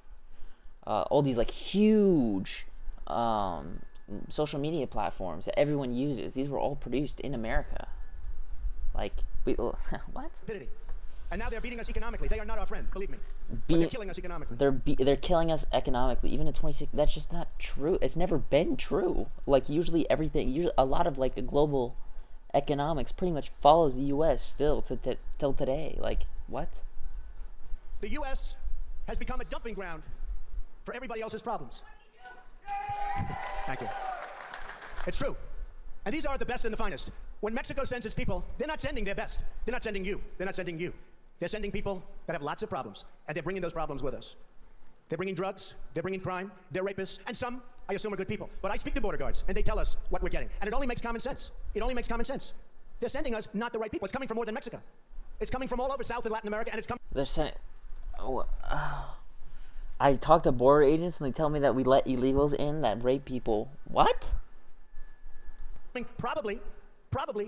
[SPEAKER 1] all these like huge social media platforms that everyone uses. These were all produced in America. Like we what?
[SPEAKER 21] And now they're beating us economically. They are not our friend, believe me. But they're killing us economically.
[SPEAKER 1] They're killing us economically. Even at 26, that's just not true. It's never been true. Like usually a lot of like the global economics pretty much follows the U.S. still till today. Like what?
[SPEAKER 21] The U.S. has become a dumping ground for everybody else's problems. Thank you. It's true. And these are the best and the finest. When Mexico sends its people, they're not sending their best. They're not sending you. They're not sending you. They're sending people that have lots of problems, and they're bringing those problems with us. They're bringing drugs, they're bringing crime, they're rapists, and some, I assume, are good people. But I speak to border guards, and they tell us what we're getting. And it only makes common sense. It only makes common sense. They're sending us not the right people. It's coming from more than Mexico. It's coming from all over South and Latin America, and it's coming...
[SPEAKER 1] They're sending... I talk to border agents, and they tell me that we let illegals in that rape people. What?
[SPEAKER 21] Probably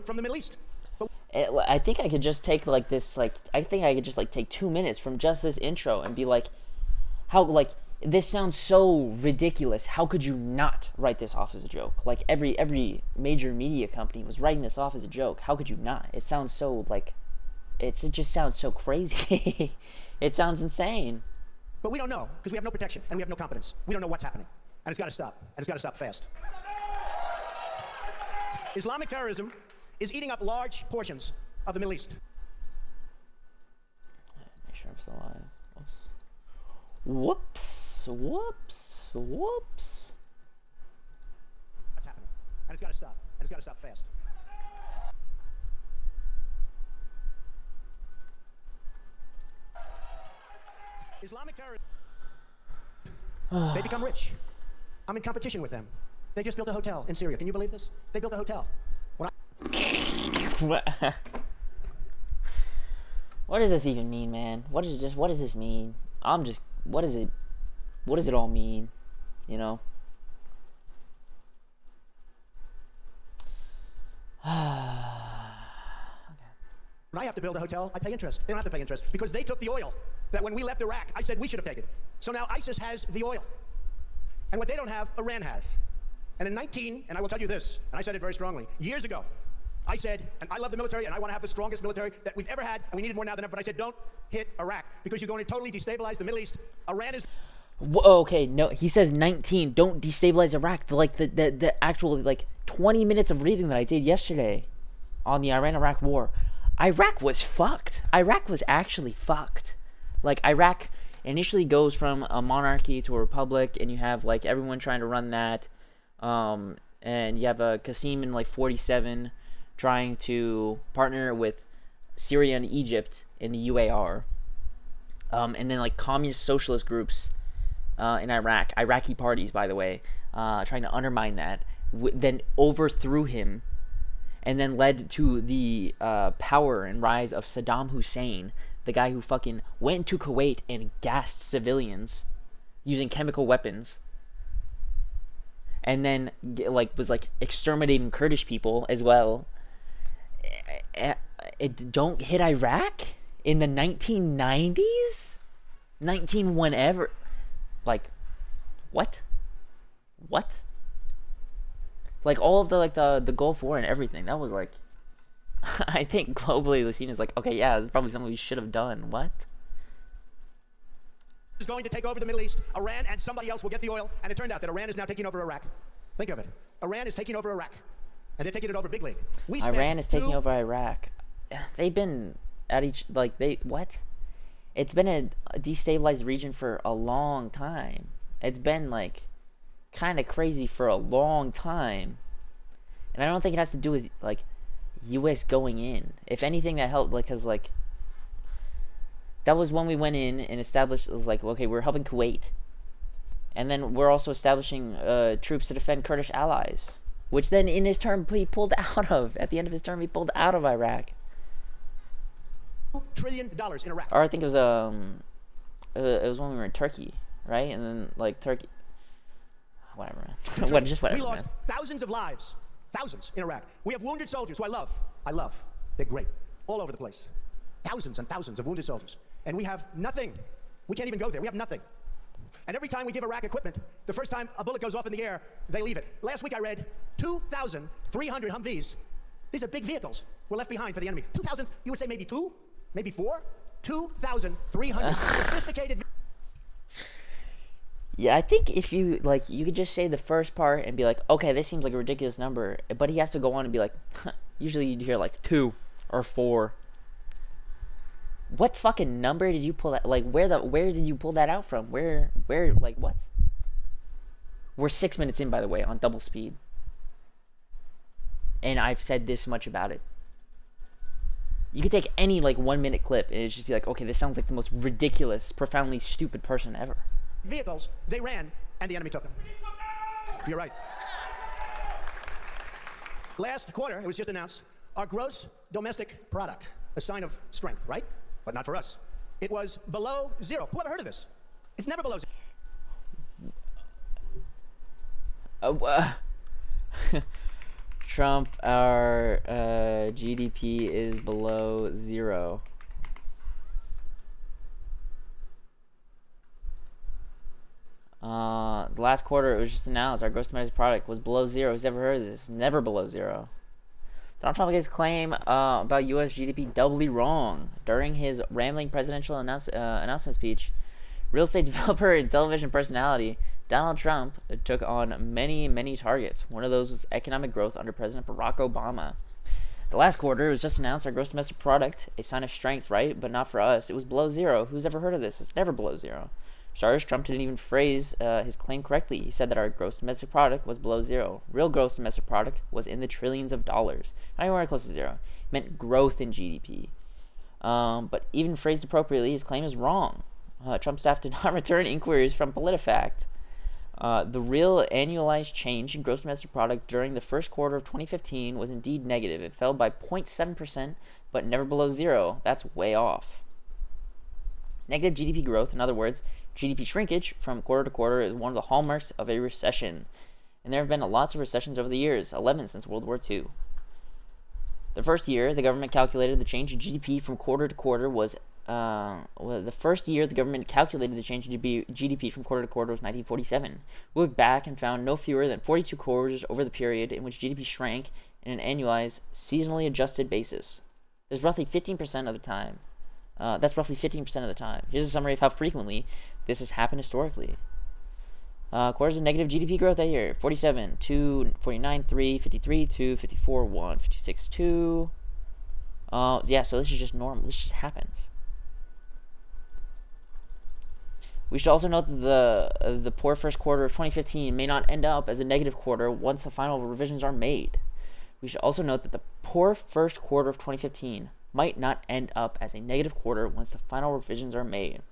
[SPEAKER 21] from the Middle East.
[SPEAKER 1] I think I could just take like this, like I think I could just like take 2 minutes from just this intro and be like, how like this sounds so ridiculous. How could you not write this off as a joke? Like every major media company was writing this off as a joke. How could you not? It sounds so like, it just sounds so crazy. It sounds insane.
[SPEAKER 21] But we don't know because we have no protection and we have no competence. We don't know what's happening, and it's got to stop. And it's got to stop fast. Islamic terrorism is eating up large portions of the Middle East.
[SPEAKER 1] Make sure I'm still alive. Whoops. Whoops. Whoops.
[SPEAKER 21] What's happening? And it's got to stop. And it's got to stop fast. Islamic terrorism. They become rich. I'm in competition with them. They just built a hotel in Syria. Can you believe this? They built a hotel.
[SPEAKER 1] What does this even mean, man? What does this mean? What does it all mean? You know?
[SPEAKER 21] When I have to build a hotel, I pay interest. They don't have to pay interest because they took the oil that when we left Iraq, I said we should have taken. So now ISIS has the oil. And what they don't have, Iran has. And in and I will tell you this, and I said it very strongly, years ago, I said, and I love the military, and I want to have the strongest military that we've ever had, and we need it more now than ever, but I said, don't hit Iraq, because you're going to totally destabilize the Middle East. Iran is...
[SPEAKER 1] Okay, no, he says 19, don't destabilize Iraq. The actual, like, 20 minutes of reading that I did yesterday on the Iran-Iraq war, Iraq was fucked. Iraq was actually fucked. Like, Iraq initially goes from a monarchy to a republic, and you have, like, everyone trying to run that, and you have a Qasim in, like, 47... trying to partner with Syria and Egypt in the UAR, and then like communist socialist groups in Iraqi parties, by the way, trying to undermine that, then overthrew him, and then led to the power and rise of Saddam Hussein, the guy who fucking went to Kuwait and gassed civilians using chemical weapons, and then was exterminating Kurdish people as well. Don't hit Iraq in the 1990s, whenever, like, what? Like all of the Gulf War and everything. That was like, I think globally the scene is like, okay, yeah, it's probably something we should have done. What?
[SPEAKER 21] Is going to take over the Middle East. Iran and somebody else will get the oil, and it turned out that Iran is now taking over Iraq. Think of it. Iran is taking over Iraq. And they're taking it over big league.
[SPEAKER 1] Iran is taking over Iraq. They've been at each, like, it's been a destabilized region for a long time. It's been, like, kind of crazy for a long time. And I don't think it has to do with, like, U.S. going in. If anything, that helped, like, because, like, that was when we went in and established, it was like, okay, we're helping Kuwait. And then we're also establishing troops to defend Kurdish allies. Which then, in his term, he pulled out of. At the end of his term, he pulled out of Iraq.
[SPEAKER 21] $2 trillion in Iraq.
[SPEAKER 1] Or I think it was when we were in Turkey, right? And then, like, Turkey... Whatever, man. Just whatever,
[SPEAKER 21] We lost
[SPEAKER 1] man.
[SPEAKER 21] thousands of lives. Thousands in Iraq. We have wounded soldiers who I love. I love. They're great. All over the place. Thousands and thousands of wounded soldiers. And we have nothing. We can't even go there. We have nothing. And every time we give Iraq equipment, the first time a bullet goes off in the air, they leave it. Last week I read 2,300 Humvees. These are big vehicles. Were left behind for the enemy. 2,000, you would say maybe 2? Maybe 4? 2,300 sophisticated.
[SPEAKER 1] Yeah, I think if you, like, you could just say the first part and be like, okay, this seems like a ridiculous number. But he has to go on and be like, usually you'd hear like 2 or 4. What fucking number did you pull that? Like, where did you pull that out from? Where, like, what? We're 6 minutes in, by the way, on double speed. And I've said this much about it. You could take any, like, 1 minute clip and it'd just be like, okay, this sounds like the most ridiculous, profoundly stupid person ever.
[SPEAKER 21] Vehicles, they ran, and the enemy took them. You're right. Last quarter, it was just announced, our gross domestic product, a sign of strength, right? But not for us. It was below 0. Who ever heard of this? It's never below 0.
[SPEAKER 1] Trump, our GDP is below 0. The last quarter, it was just announced our gross domestic product was below 0. Who's ever heard of this? Never below 0. Donald Trump gets claim about U.S. GDP doubly wrong. During his rambling presidential announcement speech, real estate developer and television personality Donald Trump took on many, many targets. One of those was economic growth under President Barack Obama. The last quarter, it was just announced our gross domestic product, a sign of strength, right? But not for us. It was below 0. Who's ever heard of this? It's never below 0. Stars, Trump didn't even phrase his claim correctly. He said that our gross domestic product was below 0. Real gross domestic product was in the trillions of dollars. Not anywhere close to 0. It meant growth in GDP. But even phrased appropriately, his claim is wrong. Trump staff did not return inquiries from PolitiFact. The real annualized change in gross domestic product during the first quarter of 2015 was indeed negative. It fell by 0.7%, but never below 0. That's way off. Negative GDP growth, in other words, GDP shrinkage from quarter to quarter, is one of the hallmarks of a recession. And there have been lots of recessions over the years, 11 since World War II. The first year the government calculated the change in GDP from quarter to quarter was the first year the government calculated the change in GDP from quarter to quarter was 1947. We looked back and found no fewer than 42 quarters over the period in which GDP shrank in an annualized, seasonally adjusted basis. There's roughly 15% of the time. That's roughly 15% of the time. Here's a summary of how frequently this has happened historically. Quarters of negative GDP growth that year: 47, 2, 49, 3, 53, 2, 54, 1, 56, 2. Yeah, so this is just normal. This just happens. We should also note that the poor first quarter of 2015 may not end up as a negative quarter once the final revisions are made. We should also note that the poor first quarter of 2015 might not end up as a negative quarter once the final revisions are made.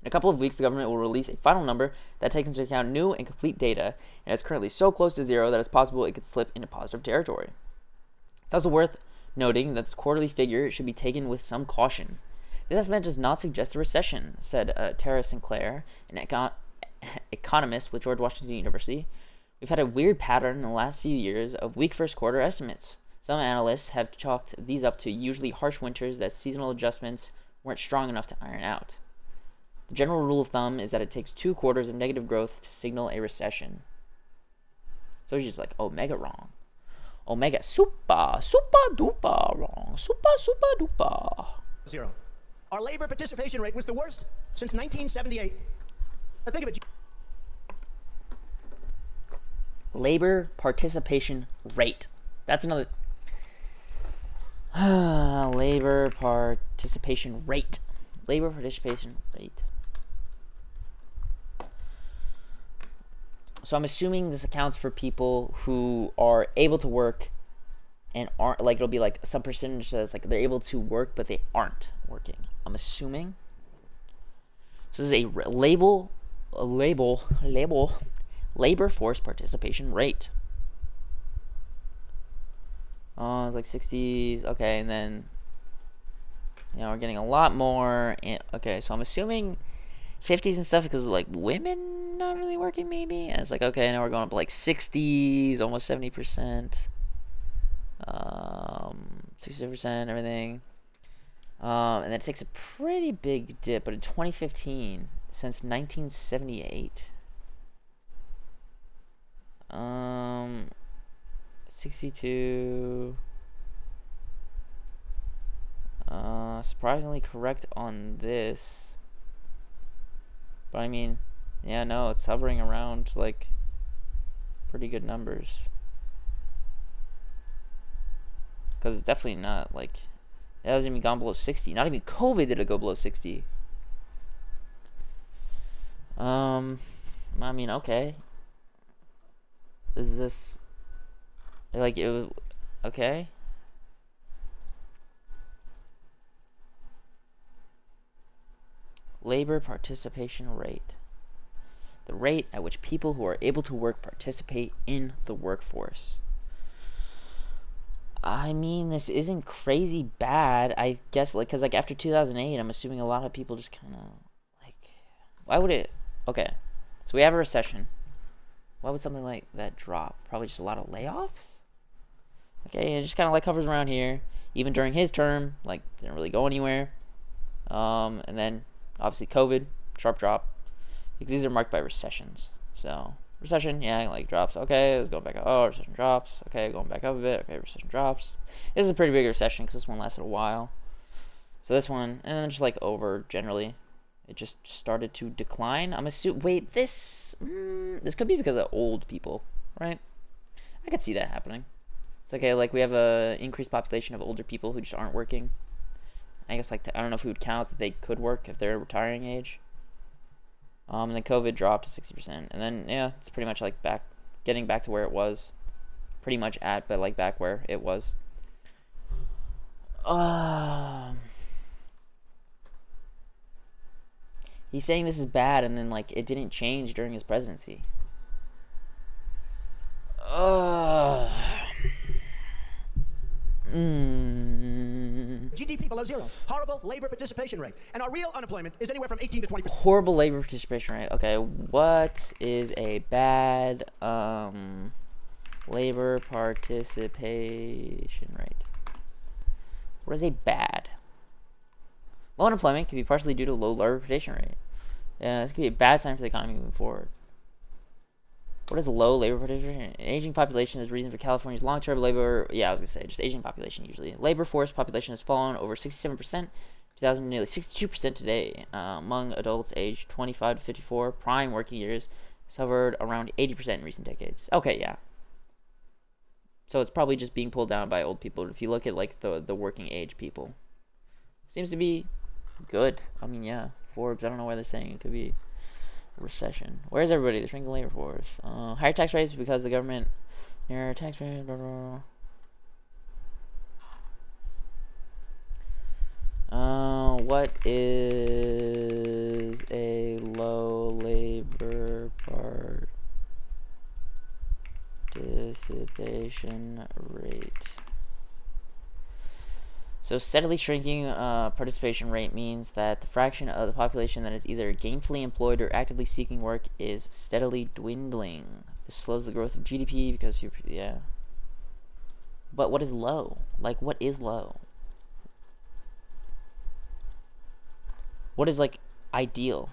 [SPEAKER 1] In a couple of weeks, the government will release a final number that takes into account new and complete data, and is currently so close to 0 that it's possible it could slip into positive territory. It's also worth noting that this quarterly figure should be taken with some caution. This estimate does not suggest a recession, said Tara Sinclair, an economist with George Washington University. We've had a weird pattern in the last few years of weak first quarter estimates. Some analysts have chalked these up to usually harsh winters that seasonal adjustments weren't strong enough to iron out. The general rule of thumb is that it takes 2 quarters of negative growth to signal a recession. So he's just like, Omega wrong. Omega super duper wrong. Super duper.
[SPEAKER 21] 0. Our labor participation rate was the worst since 1978. Now think of it.
[SPEAKER 1] Labor participation rate. That's another. Labor participation rate. Labor participation rate. So I'm assuming this accounts for people who are able to work and aren't, like, it'll be like some percentage that's like they're able to work but they aren't working. I'm assuming. So this is a labor force participation rate. Oh, it's like 60s. Okay, and then we're getting a lot more. Okay, so I'm assuming 50s and stuff because like women not really working maybe. And it's like, okay, now we're going up to like 60s, almost 70%. 60% everything. And then it takes a pretty big dip, but in 2015, since 1978, 62. Surprisingly correct on this. But I mean, yeah, no, it's hovering around like pretty good numbers. Because it's definitely not like, it hasn't even gone below 60. Not even COVID did it go below 60. I mean, okay. Is this like it was okay? Labor participation rate. The rate at which people who are able to work participate in the workforce. I mean, this isn't crazy bad. I guess, like, because, like, after 2008, I'm assuming a lot of people just kind of, like, why would it, okay, so we have a recession. Why would something like that drop? Probably just a lot of layoffs? Okay, it just kind of, like, hovers around here. Even during his term, like, didn't really go anywhere. And then, obviously, COVID, sharp drop. Because these are marked by recessions. So, recession, yeah, like drops. Okay, let's go back up. Oh, recession drops. Okay, going back up a bit. Okay, recession drops. This is a pretty big recession because this one lasted a while. So this one, and then just like over generally, it just started to decline. I'm assuming. Wait, this could be because of old people, right? I could see that happening. It's okay. Like we have a increased population of older people who just aren't working. I guess like I don't know if we would count that they could work if they're retiring age. And then COVID dropped to 60%. And then, yeah, it's pretty much like getting back to where it was. Pretty much but like back where it was. He's saying this is bad and then like it didn't change during his presidency.
[SPEAKER 21] GDP below zero. Horrible labor participation rate. And our real unemployment is anywhere from 18 to 20%.
[SPEAKER 1] Horrible labor participation rate. Okay, what is a bad labor participation rate? What is a bad? Low unemployment can be partially due to low labor participation rate. Yeah, this could be a bad sign for the economy moving forward. What is low labor participation? An aging population is a reason for California's long-term labor. Yeah, I was gonna say just aging population usually. Labor force population has fallen over 67%, 2000 nearly 62% today among adults aged 25 to 54. Prime working years has hovered around 80% in recent decades. Okay, yeah. So it's probably just being pulled down by old people. If you look at like the working age people, seems to be good. I mean, yeah. Forbes. I don't know why they're saying it could be recession. Where's everybody? The shrinking labor force. Higher tax rates because the government near tax rate. What is a low labor participation rate? So steadily shrinking participation rate means that the fraction of the population that is either gainfully employed or actively seeking work is steadily dwindling. This slows the growth of GDP because yeah. But what is low? Like, what is low? What is, like, ideal?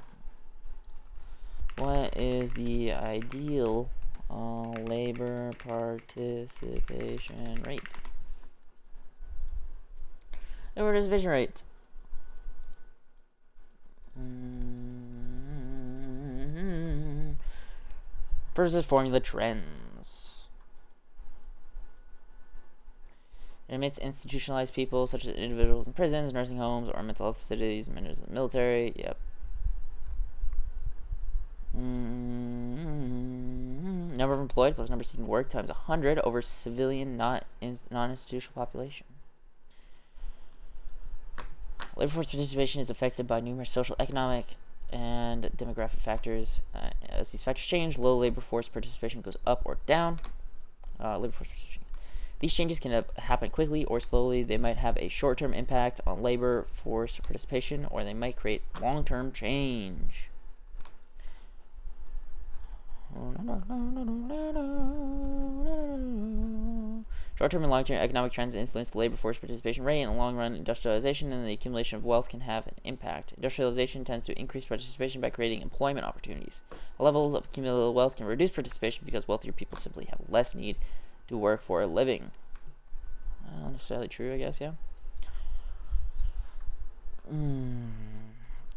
[SPEAKER 1] What is the ideal labor participation rate? Labor participation rate. Versus formula trends. limits institutionalized people, such as individuals in prisons, nursing homes, or mental health facilities, members of the military. Yep. Number of employed plus number seeking work times 100 over civilian non-institutional population. Labor force participation is affected by numerous social, economic, and demographic factors. As these factors change, low labor force participation goes up or down. Labor force participation. These changes can happen quickly or slowly. They might have a short-term impact on labor force participation, or they might create long-term change. Short-term and long-term economic trends influence the labor force participation rate. In the long run, industrialization and the accumulation of wealth can have an impact. Industrialization tends to increase participation by creating employment opportunities. Levels of accumulated wealth can reduce participation because wealthier people simply have less need to work for a living. Not necessarily true, I guess, yeah.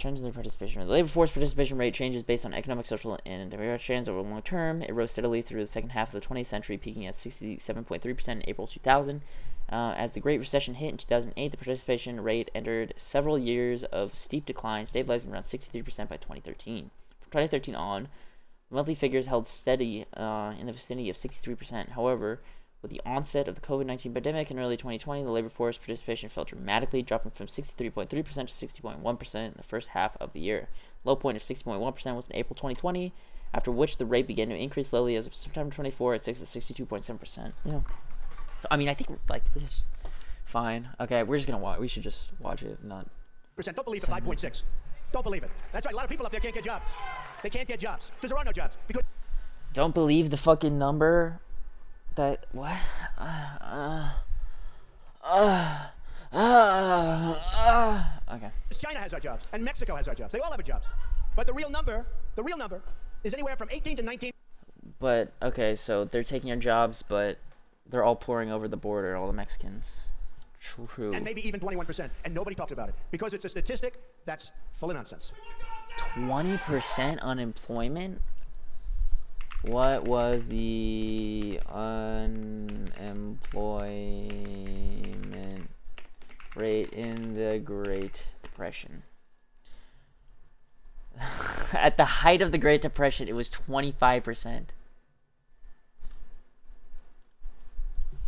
[SPEAKER 1] Trends in the participation rate. The labor force participation rate changes based on economic, social, and demographic trends over the long term. It rose steadily through the second half of the 20th century, peaking at 67.3% in April 2000. As the Great Recession hit in 2008, the participation rate entered several years of steep decline, stabilizing around 63% by 2013. From 2013 on, monthly figures held steady in the vicinity of 63%. However, with the onset of the COVID-19 pandemic in early 2020, the labor force participation fell dramatically, dropping from 63.3% to 60.1% in the first half of the year. Low point of 60.1% was in April 2020, after which the rate began to increase slowly as of September 24 at 62.7%. Yeah. So, I mean, I think, like, this is fine. Okay, we're just gonna watch. We should just watch it, not...
[SPEAKER 21] Don't believe the 5.6. Don't believe it. That's right. A lot of people up there can't get jobs. They can't get jobs because there are no jobs. Because
[SPEAKER 1] don't believe the fucking number. That what? Okay.
[SPEAKER 21] China has our jobs, and Mexico has our jobs. They all have our jobs. But the real number is anywhere from 18 to 19.
[SPEAKER 1] But okay, so they're taking our jobs, but they're all pouring over the border. All the Mexicans. True.
[SPEAKER 21] And maybe even 21%, and nobody talks about it because it's a statistic that's full of nonsense.
[SPEAKER 1] 20% unemployment. What was the unemployment rate in the Great Depression? At the height of the Great Depression, it was 25%.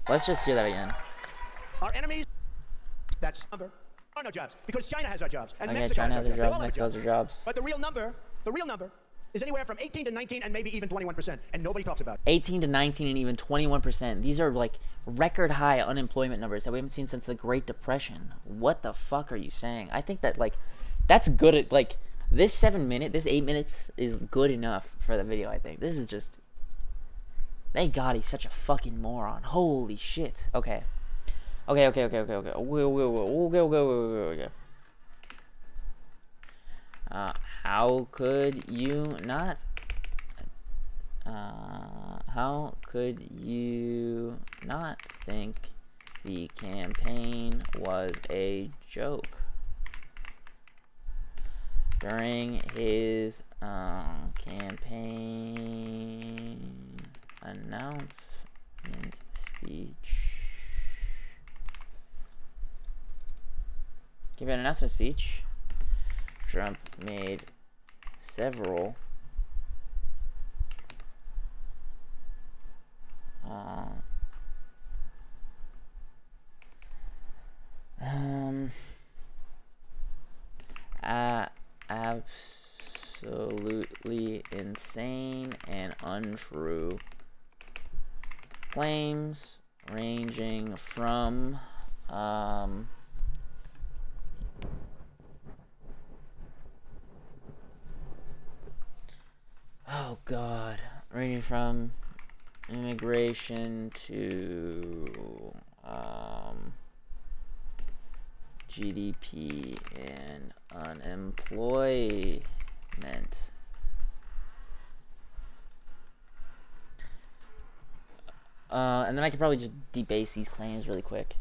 [SPEAKER 1] Let's just hear that again.
[SPEAKER 21] Our enemies, that's number, are no jobs because China has our jobs, and
[SPEAKER 1] okay,
[SPEAKER 21] Mexico
[SPEAKER 1] China
[SPEAKER 21] has our jobs. They all have
[SPEAKER 1] Mexico has
[SPEAKER 21] our
[SPEAKER 1] jobs.
[SPEAKER 21] But the real number is anywhere from 18 to 19 and maybe even 21%, and nobody talks about it.
[SPEAKER 1] 18 to 19 and even 21%. These are like record high unemployment numbers that we haven't seen since the Great Depression. What the fuck are you saying? I think that, like, that's good at, like, this 8 minutes is good enough for the video, I think. This is just, thank God he's such a fucking moron. Holy shit. Okay. Okay. How could you not? How could you not think the campaign was a joke? During his campaign announcement speech. Giving an announcement speech, Trump made several absolutely insane and untrue claims ranging from oh god, ranging from immigration to GDP and unemployment. And then I could probably just debase these claims really quick.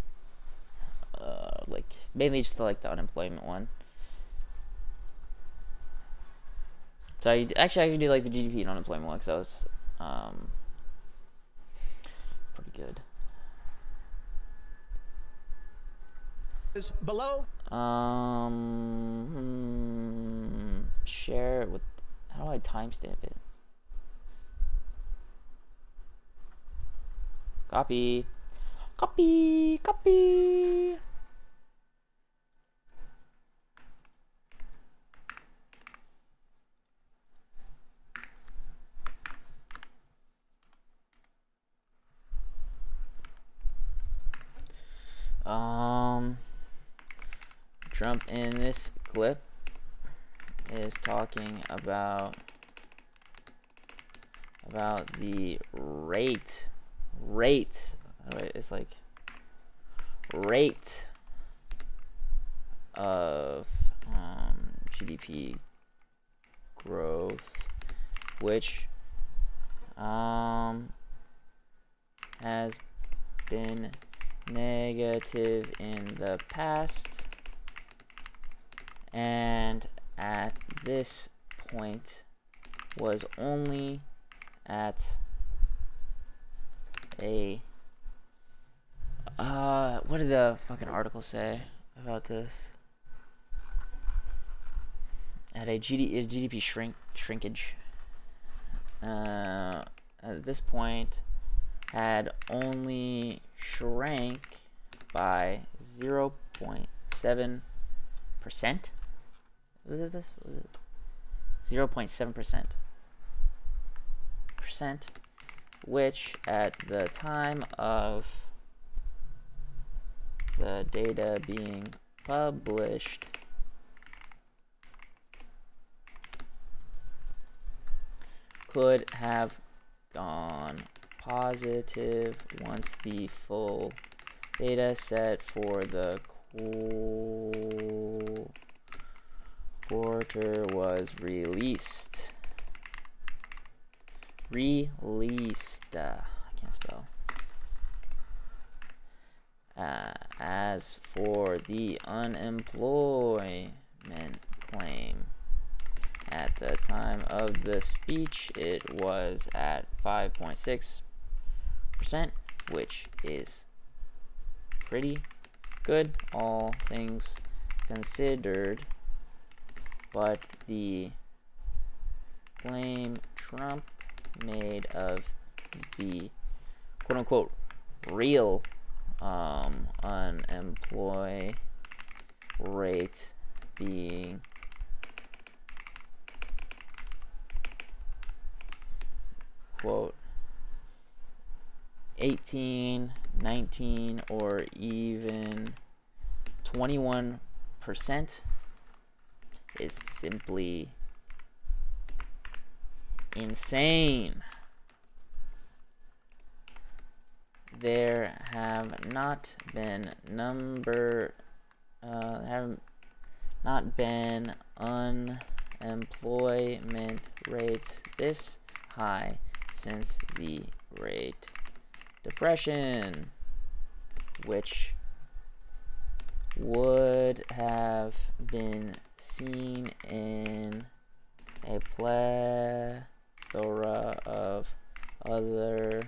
[SPEAKER 1] Like, mainly just like the unemployment one. So actually I can do like the GDP and unemployment one, because that was pretty good.
[SPEAKER 21] is below.
[SPEAKER 1] Share it with. How do I timestamp it? Copy. Copy. Copy. Trump in this clip is talking about the rate it's like rate of GDP growth, which has been negative in the past, and at this point was only at a what did the fucking article say about this? At a GDP shrinkage. At this point had only shrank by 0.7%. Was it this? 0.7%. Which at the time of the data being published could have gone positive once the full data set for the quarter was released. I can't spell. As for the unemployment claim, at the time of the speech, it was at 5.6%, which is pretty good, all things considered. But the claim Trump made of the quote-unquote real unemployment rate being quote 18, 19, or even 21% is simply insane. There have not been unemployment rates this high since the Great Depression, which would have been seen in a plethora of other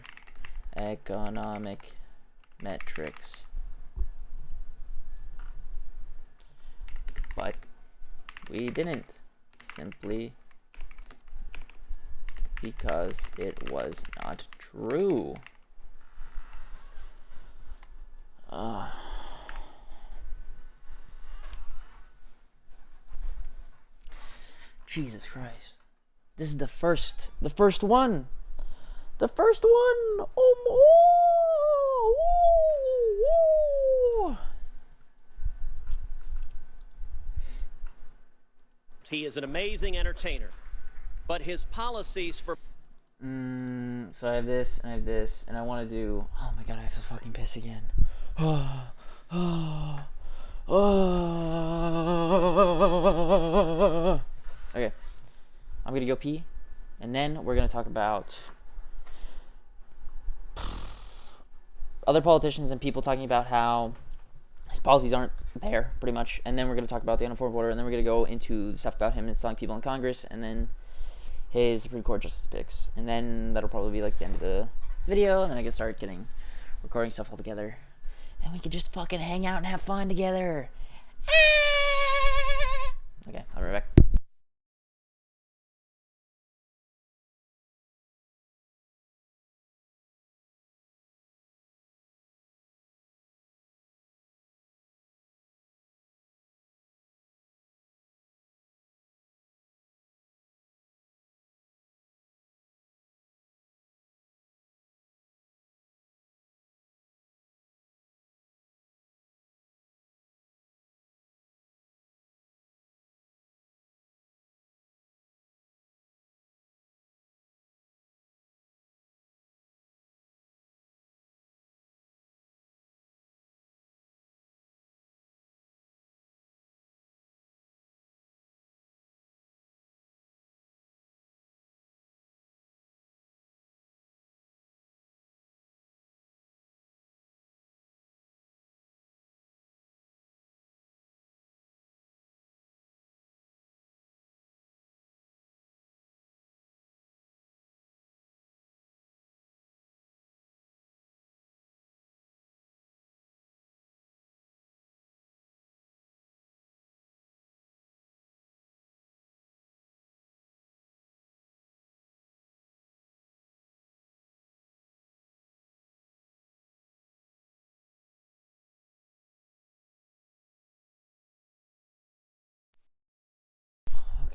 [SPEAKER 1] economic metrics. But we didn't, simply because it was not true. Jesus Christ. This is the first one. The first one.
[SPEAKER 3] He is an amazing entertainer, but his policies for
[SPEAKER 1] So I have this, and I have this, and I want to do. Oh my god, I have to fucking piss again. Okay, I'm gonna go pee, and then we're gonna talk about other politicians and people talking about how his policies aren't there, pretty much. And then we're going to talk about the uniform border, and then we're going to go into stuff about him installing people in Congress, and then his Supreme Court justice picks. And then that'll probably be like the end of the video, and then I can start recording stuff all together. And we could just fucking hang out and have fun together. Okay, I'll be right back.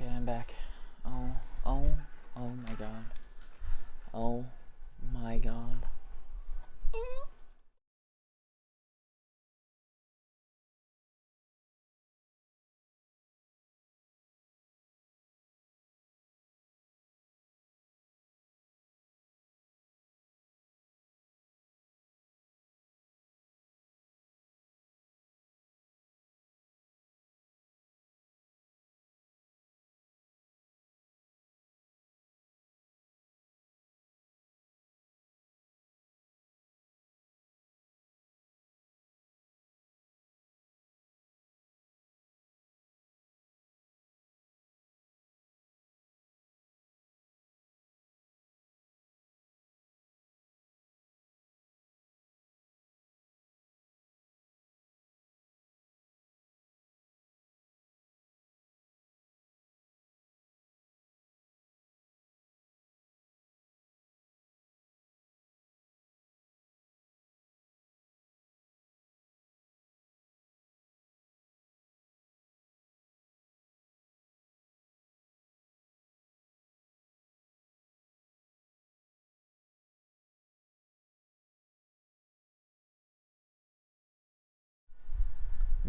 [SPEAKER 1] Okay, I'm back. Oh, oh, oh my god. Oh my god.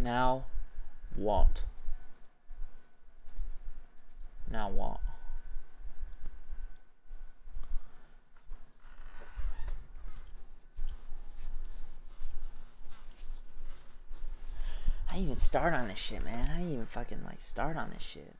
[SPEAKER 1] Now what? Now what? How do you even start on this shit, man? How do you even fucking like start on this shit?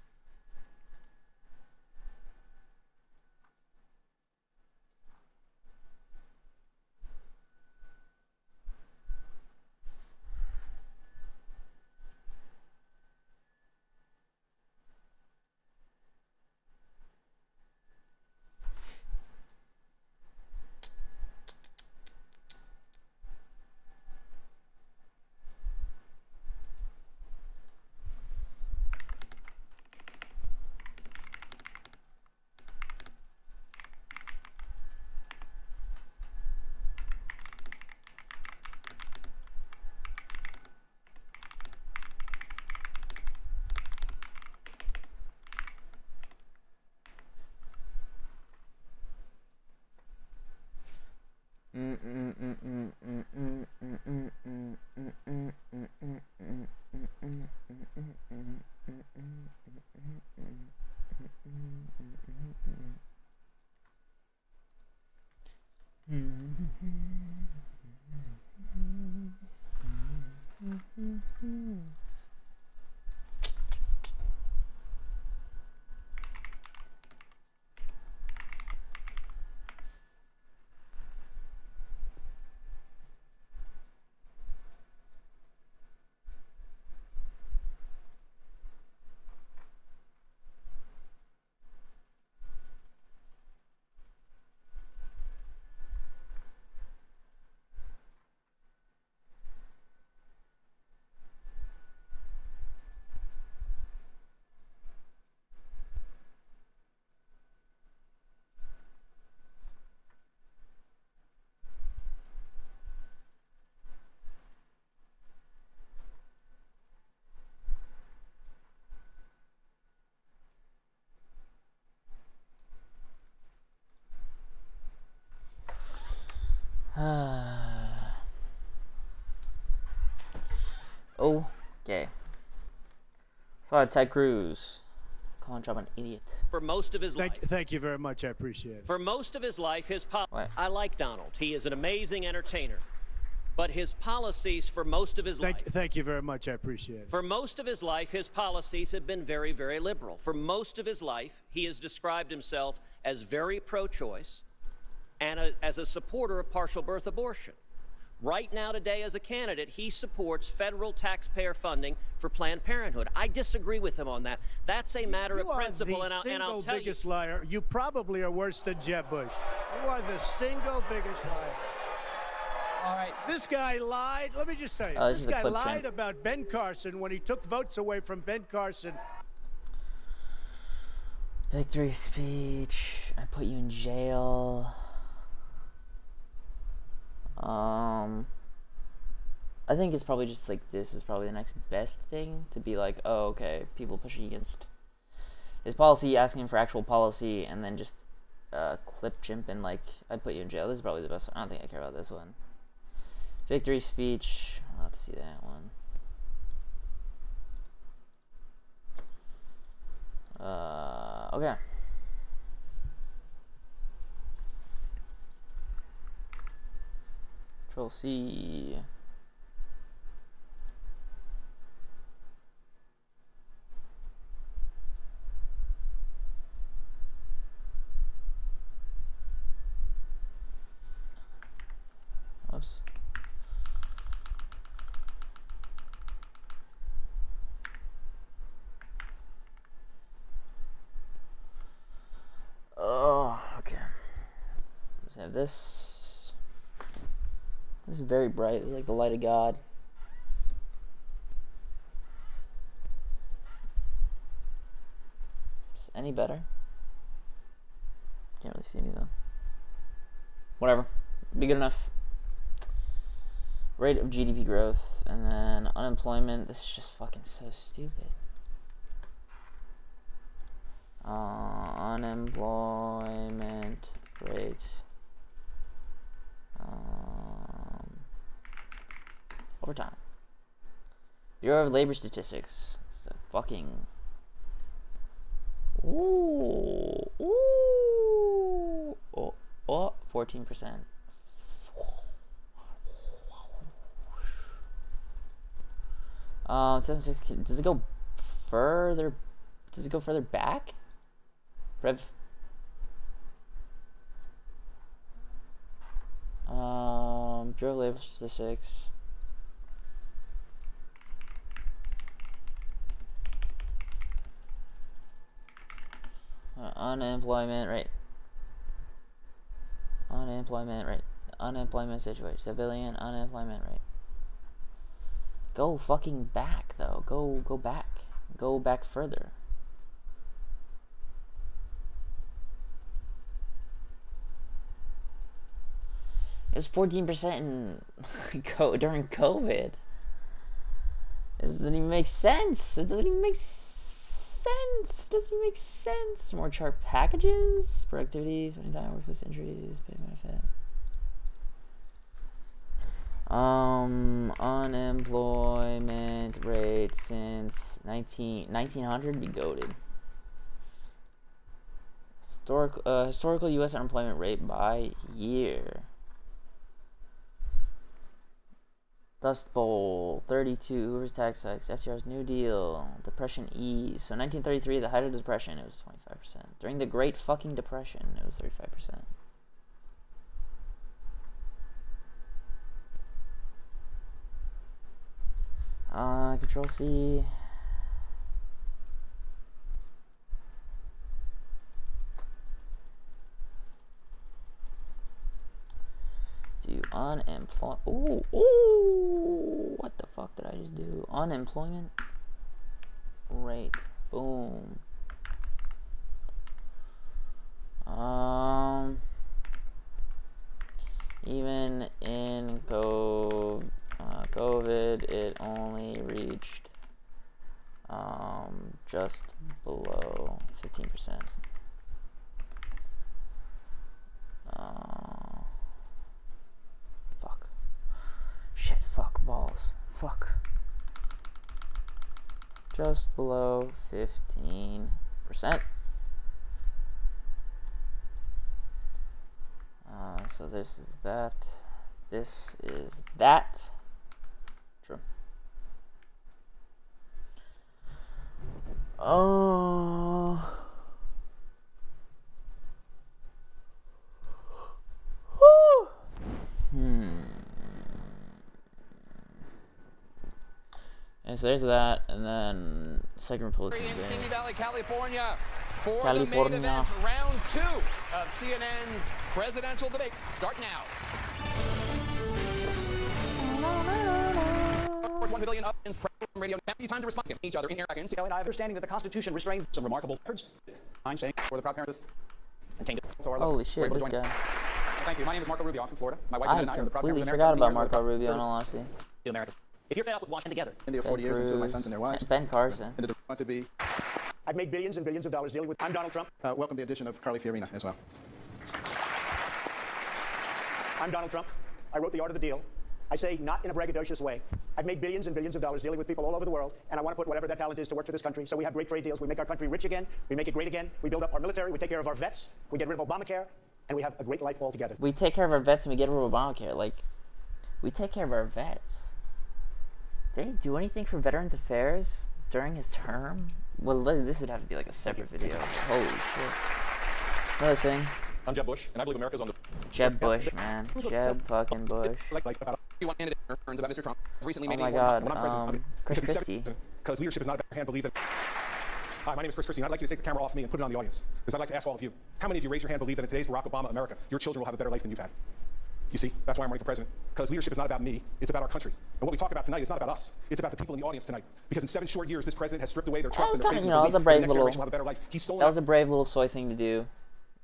[SPEAKER 1] Thought Ted Cruz. Calling Trump an idiot.
[SPEAKER 3] For most of his life.
[SPEAKER 21] Thank you very much. I appreciate it.
[SPEAKER 3] For most of his life, I like Donald. He is an amazing entertainer. But his policies for most of his life.
[SPEAKER 21] Thank you very much. I appreciate it.
[SPEAKER 3] For most of his life, his policies have been very, very liberal. For most of his life, he has described himself as very pro-choice and as a supporter of partial birth abortion. Right now, today, as a candidate, he supports federal taxpayer funding for Planned Parenthood. I disagree with him on that. That's a matter of principle, and I'll tell you.
[SPEAKER 21] You are the single biggest liar. You probably are worse than Jeb Bush. You are the single biggest liar.
[SPEAKER 7] All right.
[SPEAKER 21] This guy lied. Let me just tell you. This guy lied about Ben Carson when he took votes away from Ben Carson.
[SPEAKER 1] Victory speech. I put you in jail. I think it's probably just like this is probably the next best thing to be like, oh, okay, people pushing against his policy, asking for actual policy, and then just clip chimping like, I put you in jail. This is probably the best one. I don't think I care about this one. Victory speech. I'll have to see that one. Okay. Control C. Oops. Oh, okay. Let's have this. This is very bright, like the light of God. Is any better? Can't really see me though. Whatever. Be good enough. Rate of GDP growth, and then unemployment. This is just fucking so stupid. Unemployment rate. Over time. Bureau of Labor Statistics. So fucking. Ooh. Ooh. Oh, 14%. Does it go further? Does it go further back? Rev. Bureau of Labor Statistics. Unemployment rate. Unemployment rate. Unemployment situation. Civilian unemployment rate. Go fucking back though. Go back. Go back further. It's 14% in during COVID. It doesn't even make sense. It doesn't even make sense. It doesn't even make sense. More chart packages, productivity, 20 time workplace injuries, pay benefit. Unemployment rate since 1900 be goated. Historical U.S. unemployment rate by year. Dust Bowl, 32, Hoover's tax hikes, FDR's New Deal, Depression ease. So 1933, the height of the Depression, it was 25%. During the Great fucking Depression, it was 35%. Control C. Do unemployment. Ooh, what the fuck did I just do? Unemployment rate. Boom. Even in COVID, it only reached just below 15%. Fuck. Shit, fuck, balls. Fuck. just below 15%. So this is that. This is that. True. Oh. And so there's that, and then second Republican
[SPEAKER 2] In
[SPEAKER 1] game.
[SPEAKER 2] Simi Valley, California, for the main event, round 2 of CNN's presidential debate starts now. Of course, 1 Pavilion up in radio. Time to respond to each other in here seconds.
[SPEAKER 12] And I have understanding that the Constitution restrains some remarkable records. I'm saying for the proud parents.
[SPEAKER 1] Holy shit, this guy.
[SPEAKER 12] Thank you. My name is Marco Rubio. I'm from Florida. My wife
[SPEAKER 1] I
[SPEAKER 12] and I are the proud parents
[SPEAKER 1] completely
[SPEAKER 12] of
[SPEAKER 1] forgot
[SPEAKER 12] America.
[SPEAKER 1] about Marco Rubio, in all honesty.
[SPEAKER 12] The Americas. If you're fed up with watching together,
[SPEAKER 1] India 40 years and 2 of my sons and their wives. Ben Carson.
[SPEAKER 21] Want to be. I've made billions and billions of dollars dealing with. I'm Donald Trump. Welcome the addition of Carly Fiorina as well. I'm Donald Trump. I wrote The Art of the Deal. I say not in a braggadocious way. I've made billions and billions of dollars dealing with people all over the world, and I want to put whatever that talent is to work for this country. So we have great trade deals. We make our country rich again. We make it great again. We build up our military. We take care of our vets. We get rid of Obamacare, and we have a great life all together.
[SPEAKER 1] We take care of our vets and we get rid of Obamacare. Like, we take care of our vets. Did he do anything for Veterans Affairs during his term? Well, this would have to be like a separate video. Holy shit. Another thing.
[SPEAKER 21] I'm Jeb Bush, and I believe America's on the...
[SPEAKER 1] Jeb Bush, man. Jeb fucking Bush.
[SPEAKER 2] One candidate earns about Mr. Trump recently
[SPEAKER 1] Oh
[SPEAKER 2] made
[SPEAKER 1] my god, Chris Christie.
[SPEAKER 21] Because leadership is not about hand believe that... Hi, my name is Chris Christie, and I'd like you to take the camera off me and put it on the audience. Because I'd like to ask all of you, how many of you raise your hand believe that in today's Barack Obama America, your children will have a better life than you've had? You see, that's why I'm running for president. Because leadership is not about me, it's about our country. And what we talk about tonight is not about us. It's about the people in the audience tonight. Because in 7 short years, this president has stripped away their trust and their faith in the belief that the next generation will have a better life. He's stolen.
[SPEAKER 1] That was a brave little soy thing to do.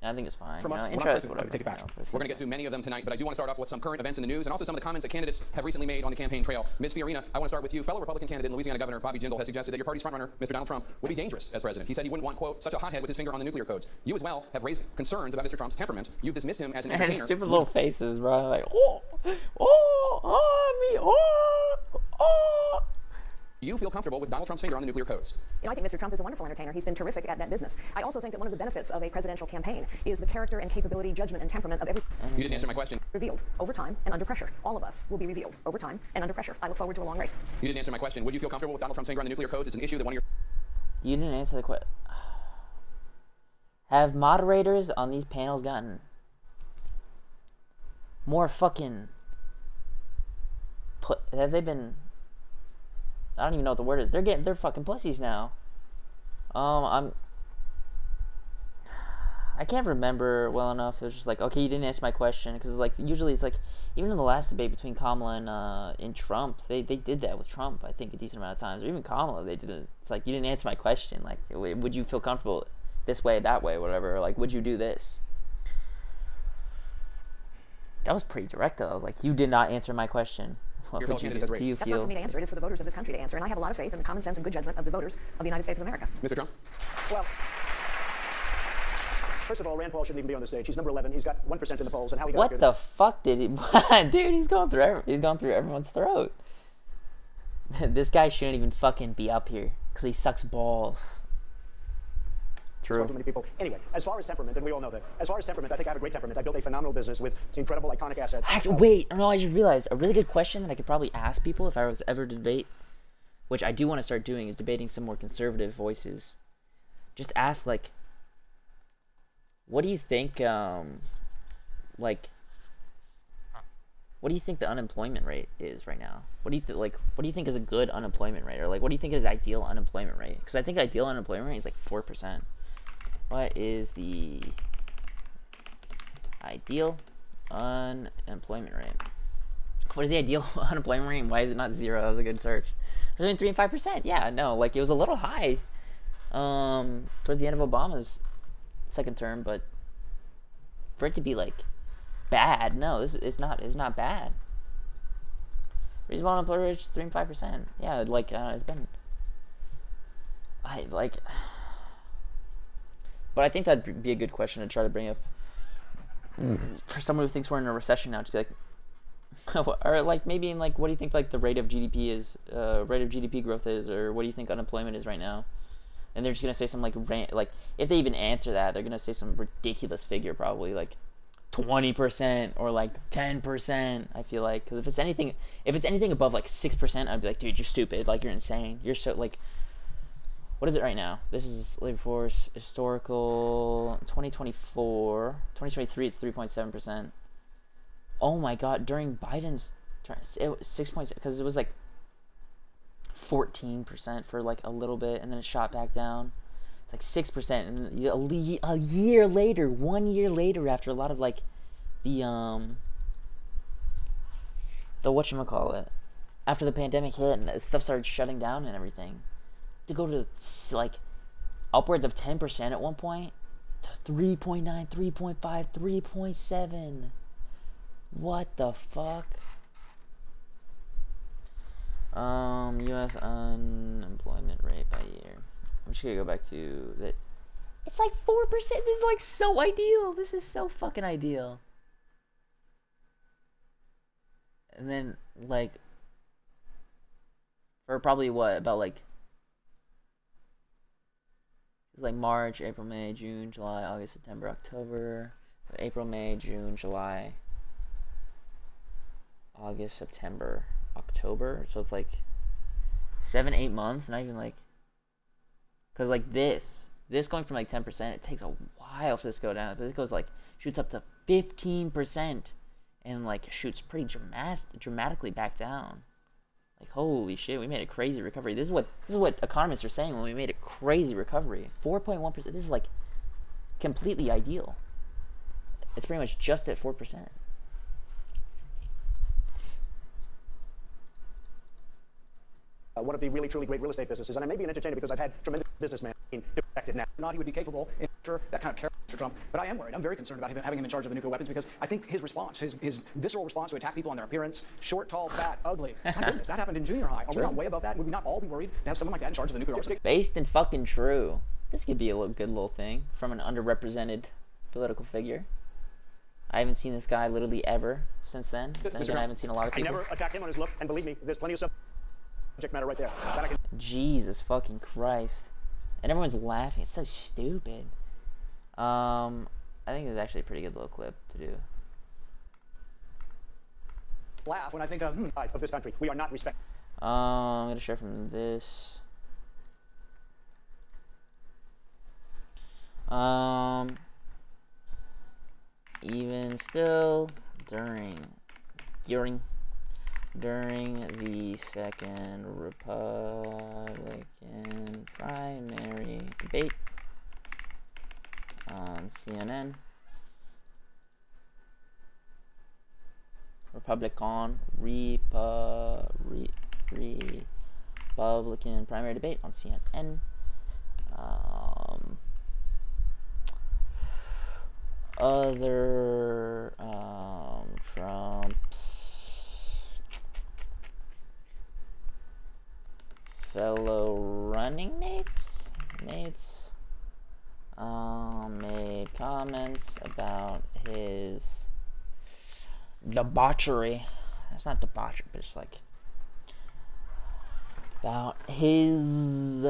[SPEAKER 1] I think it's fine.
[SPEAKER 21] From us,
[SPEAKER 1] intro is whatever.
[SPEAKER 21] take it back.
[SPEAKER 2] We're going to get to many of them tonight, but I do want to start off with some current events in the news and also some of the comments that candidates have recently made on the campaign trail. Ms. Fiorina, I want to start with you. Fellow Republican candidate and Louisiana Governor Bobby Jindal has suggested that your party's frontrunner, Mr. Donald Trump, will be dangerous as president. He said he wouldn't want, quote, such a hothead with his finger on the nuclear codes. You as well have raised concerns about Mr. Trump's temperament. You've dismissed him as an entertainer.
[SPEAKER 1] And stupid little faces, bro. Like, oh.
[SPEAKER 2] Do you feel comfortable with Donald Trump's finger on the nuclear codes?
[SPEAKER 22] I think Mr. Trump is a wonderful entertainer. He's been terrific at that business. I also think that one of the benefits of a presidential campaign is the character and capability, judgment, and temperament of every...
[SPEAKER 2] You didn't answer my question.
[SPEAKER 22] Revealed over time and under pressure. All of us will be revealed over time and under pressure. I look forward to a long race.
[SPEAKER 2] You didn't answer my question. Would you feel comfortable with Donald Trump's finger on the nuclear codes? It's an issue that one of your...
[SPEAKER 1] You didn't answer the question. Have moderators on these panels gotten more fucking... Have they been... I don't even know what the word is. They're fucking pussies now. I can't remember well enough. It was just like, okay, you didn't answer my question, because like usually it's like, even in the last debate between Kamala and Trump, they did that with Trump. I think a decent amount of times, or even Kamala, they did it. It's like, you didn't answer my question. Like, would you feel comfortable this way, that way, whatever? Like, would you do this? That was pretty direct though. I was like, you did not answer my question. What would you do? Do you
[SPEAKER 22] That's
[SPEAKER 1] feel...
[SPEAKER 22] not for me to answer. It is for the voters of this country to answer. And I have a lot of faith in the common sense and good judgment of the voters of the United States of America.
[SPEAKER 2] Mr. Trump?
[SPEAKER 21] Well, first of all, Rand Paul shouldn't even be on the stage. He's number 11. He's got 1% in the polls. And how he got
[SPEAKER 1] What the fuck did he... Dude, he's going through everyone's throat. This guy shouldn't even fucking be up here, because he sucks balls. True.
[SPEAKER 21] Too many people. Anyway, as far as temperament, and we all know that. As far as temperament, I think I have a great temperament. I built a phenomenal business with incredible, iconic assets.
[SPEAKER 1] Actually, wait, no, I just realized a really good question that I could probably ask people if I was ever to debate, which I do want to start doing, is debating some more conservative voices. Just ask, like, what do you think, what do you think the unemployment rate is right now? What do you think is a good unemployment rate? Or, like, what do you think is ideal unemployment rate? Because I think ideal unemployment rate is, like, 4%. What is the ideal unemployment rate? What is the ideal unemployment rate, and why is it not 0? That was a good search. Between 3 and 5%. Yeah, no, like, it was a little high towards the end of Obama's second term, but for it to be like bad, no, it's not bad. Reasonable unemployment rate is 3 and 5%. Yeah, like it's been, but I think that'd be a good question to try to bring up for someone who thinks we're in a recession now. Just be like, Or like maybe in like what do you think like the rate of GDP is, rate of GDP growth is, or what do you think unemployment is right now? And they're just gonna say some like if they even answer that, they're gonna say some ridiculous figure, probably like 20% or like 10%. I feel like, because if it's anything above like 6%, I'd be like, dude, you're stupid, like you're insane, you're so like. What is it right now? This is labor force historical 2024, 2023. It's 3.7%. Oh my God! During Biden's term, it was 6 because it was like 14% for like a little bit, and then it shot back down. It's like 6%, and a year later, 1 year later, after a lot of like the whatchamacallit, after the pandemic hit and stuff started shutting down and everything, to go to like upwards of 10% at one point, to 3.9, 3.5, 3.7. What the fuck? U.S. unemployment rate by year. I'm just gonna go back to that. It's like 4%. This is like so ideal. This is so fucking ideal. And then like for probably what about like it's like March, April, May, June, July, August, September, October. So April, May, June, July, August, September, October. So it's like 7-8 months. Not even like, because like this going from like 10%, it takes a while for this to go down, but it goes like shoots up to 15% and like shoots pretty dramatically back down. Like holy shit, we made a crazy recovery. This is what economists are saying when we made a crazy recovery. 4.1%. This is like completely ideal. It's pretty much just at 4%.
[SPEAKER 21] One of the really, truly great real estate businesses, and I may be an entertainer because I've had tremendous businessmen defected now. Not he would be capable in that kind of character, Trump, but I am worried. I'm very concerned about having him in charge of the nuclear weapons because I think his response, his visceral response to attack people on their appearance, short, tall, fat, ugly. My goodness, that happened in junior high. Are we not way above that? Would we not all be worried to have someone like that in charge of the nuclear weapons?
[SPEAKER 1] Based and fucking true. This could be a good little thing from an underrepresented political figure. I haven't seen this guy literally ever since then. Then again, I haven't seen a lot of people.
[SPEAKER 21] I never attacked him on his look, and believe me, there's plenty of subject matter right there. That I can
[SPEAKER 1] Jesus fucking Christ. And everyone's laughing. It's so stupid. I think it's actually a pretty good little clip to do.
[SPEAKER 21] Laugh when I think of this country. We are not respected.
[SPEAKER 1] I'm gonna share from this. Even still, during the second Republican primary debate on CNN, Republican primary debate on CNN. Other Trump's fellow running mates made comments about his debauchery. It's not debauchery, but it's like about his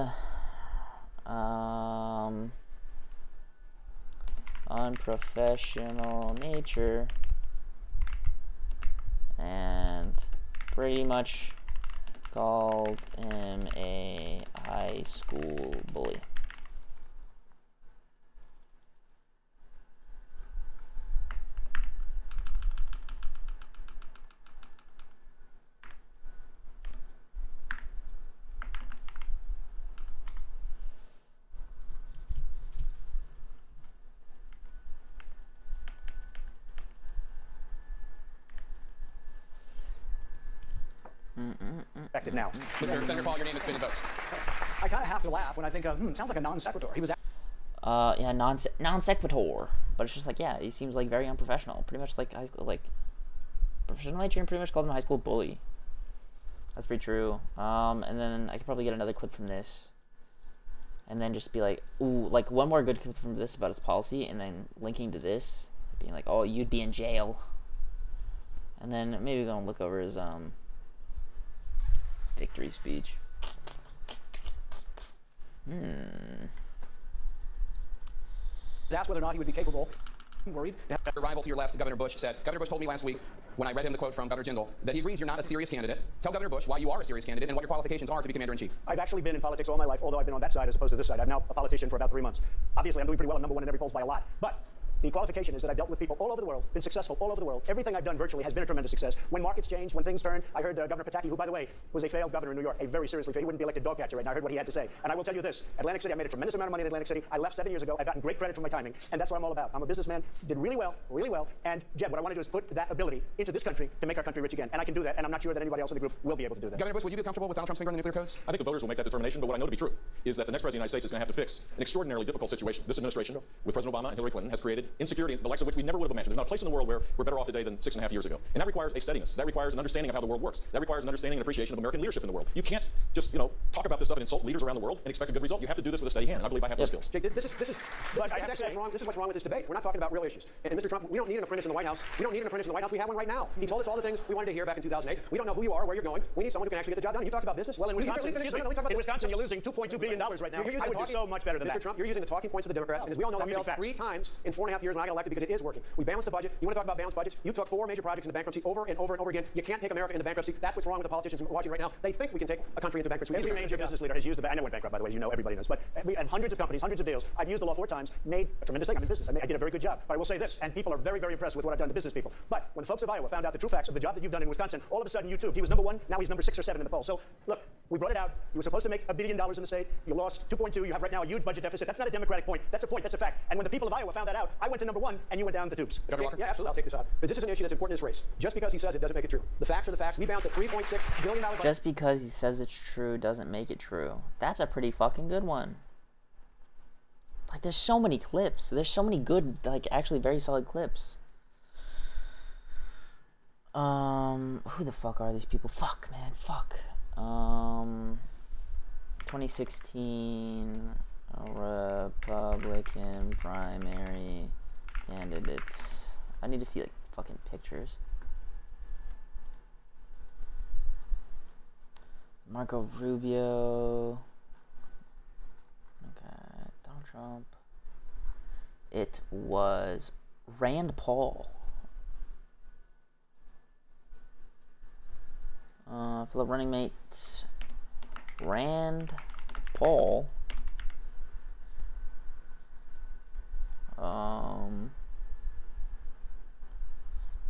[SPEAKER 1] unprofessional nature and pretty much called him a high school bully.
[SPEAKER 21] Now.
[SPEAKER 2] Senator Paul, your name has been invoked.
[SPEAKER 21] I kind of have to laugh when I think of, sounds like a non sequitur. He was
[SPEAKER 1] yeah, non sequitur. But it's just like, yeah, he seems like very unprofessional. Pretty much like high school, like professional nature, and pretty much called him a high school bully. That's pretty true. And then I could probably get another clip from this. And then just be like, ooh, like one more good clip from this about his policy, and then linking to this, being like, oh, you'd be in jail. And then maybe go and look over his victory speech.
[SPEAKER 2] Asked whether or not he would be capable. Worried. A rival to your left, Governor Bush, said, Governor Bush told me last week, when I read him the quote from Governor Jindal, that he agrees you're not a serious candidate. Tell Governor Bush why you are a serious candidate and what your qualifications are to be commander-in-chief.
[SPEAKER 21] I've actually been in politics all my life, although I've been on that side as opposed to this side. I'm now a politician for about 3 months. Obviously, I'm doing pretty well. I'm number one in every polls by a lot. But the qualification is that I've dealt with people all over the world, been successful all over the world. Everything I've done virtually has been a tremendous success. When markets change, when things turn, I heard Governor Pataki, who, by the way, was a failed governor in New York, a very seriously failed. He wouldn't be elected dog catcher right now. I heard what he had to say. And I will tell you this, Atlantic City, I made a tremendous amount of money in Atlantic City. I left 7 years ago. I've gotten great credit for my timing, and that's what I'm all about. I'm a businessman, did really well. And Jeb, what I want to do is put that ability into this country to make our country rich again. And I can do that, and I'm not sure that anybody else in the group will be able to do that.
[SPEAKER 2] Governor Bush, would you be comfortable with Donald Trump's finger on the nuclear codes?
[SPEAKER 4] I think the voters will make that determination, but what I know to be true is that the next president of the United States is going to have to fix an extraordinarily difficult situation. This administration, with President Obama and Hillary Clinton, has created insecurity, the likes of which we never would have imagined. There's not a place in the world where we're better off today than 6.5 years ago. And that requires a steadiness. That requires an understanding of how the world works. That requires an understanding and appreciation of American leadership in the world. You can't just, talk about this stuff and insult leaders around the world and expect a good result. You have to do this with a steady hand, and I believe I have those skills.
[SPEAKER 21] Jake, this is what's wrong with this debate. We're not talking about real issues. And Mr. Trump, we don't need an apprentice in the White House. We don't need an apprentice in the White House. We have one right now. He told us all the things we wanted to hear back in 2008. We don't know who you are, where you're going. We need someone who can actually get the job done. You talked about business. Well, in Wisconsin, you're losing $2.2 billion right now. I would do so much better than that.
[SPEAKER 2] Mr. Trump, you're using the talking points of the Democrats, and as we all know, that failed 3 times in 4.5 years when I got elected because it is working. We balanced the budget. You want to talk about balanced budgets? You took 4 major projects into bankruptcy over and over and over again. You can't take America into bankruptcy. That's what's wrong with the politicians watching right now. They think we can take a country into bankruptcy.
[SPEAKER 21] Every major business leader has used the. I know went bankrupt, by the way, as you know, everybody knows. But we have hundreds of companies, hundreds of deals. I've used the law 4 times, made a tremendous thing. I'm in business. I did a very good job. But I will say this, and people are very, very impressed with what I've done to business people. But when the folks of Iowa found out the true facts of the job that you've done in Wisconsin, all of a sudden you too. He was number 1. Now he's number 6 or 7 in the poll. So look, we brought it out. You were supposed to make $1 billion in the state. You lost 2.2. You have right now a huge budget deficit. That's not a Democratic point. That's a point. That's a fact. And when the people of Iowa found that out, I went to number 1, and you went down the tubes.
[SPEAKER 2] Governor Walker?
[SPEAKER 21] Yeah, absolutely. I'll take this out because this is an issue that's important in this race. Just because he says it doesn't make it true. The facts are the facts. We bounced a $3.6 billion budget.
[SPEAKER 1] Just because he says it's true doesn't make it true. That's a pretty fucking good one. Like, there's so many clips. There's so many good, like, actually very solid clips. Who the fuck are these people? Fuck, man. Fuck. 2016 Republican primary candidates. I need to see, like, fucking pictures. Marco Rubio. Okay, Donald Trump. It was Rand Paul. For the running mates, Rand Paul.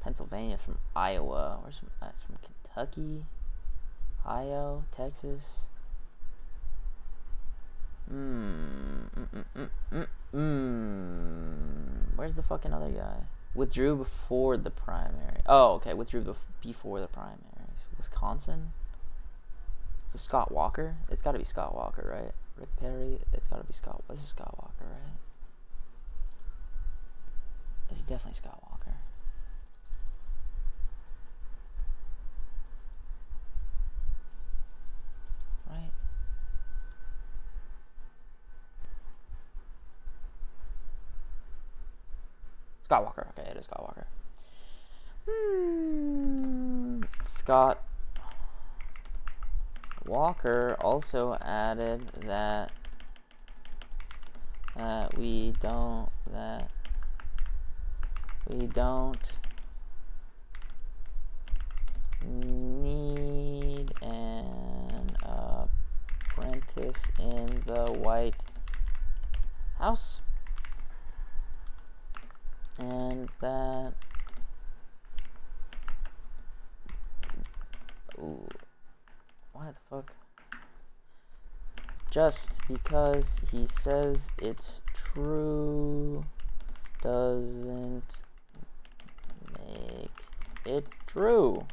[SPEAKER 1] Pennsylvania from Iowa. Where's from? That's from Kentucky, Ohio, Texas. Where's the fucking other guy? Withdrew before the primary. Oh, okay. Withdrew before the primaries. Wisconsin? Is it Scott Walker? It's got to be Scott Walker, right? Rick Perry? It's got to be Scott. This is Scott Walker, right? This is definitely Scott Walker. Right? Scott Walker. Okay, it is Scott Walker. Scott Walker also added that we don't need an apprentice in the White House, and that what the fuck? Just because he says it's true doesn't make it true.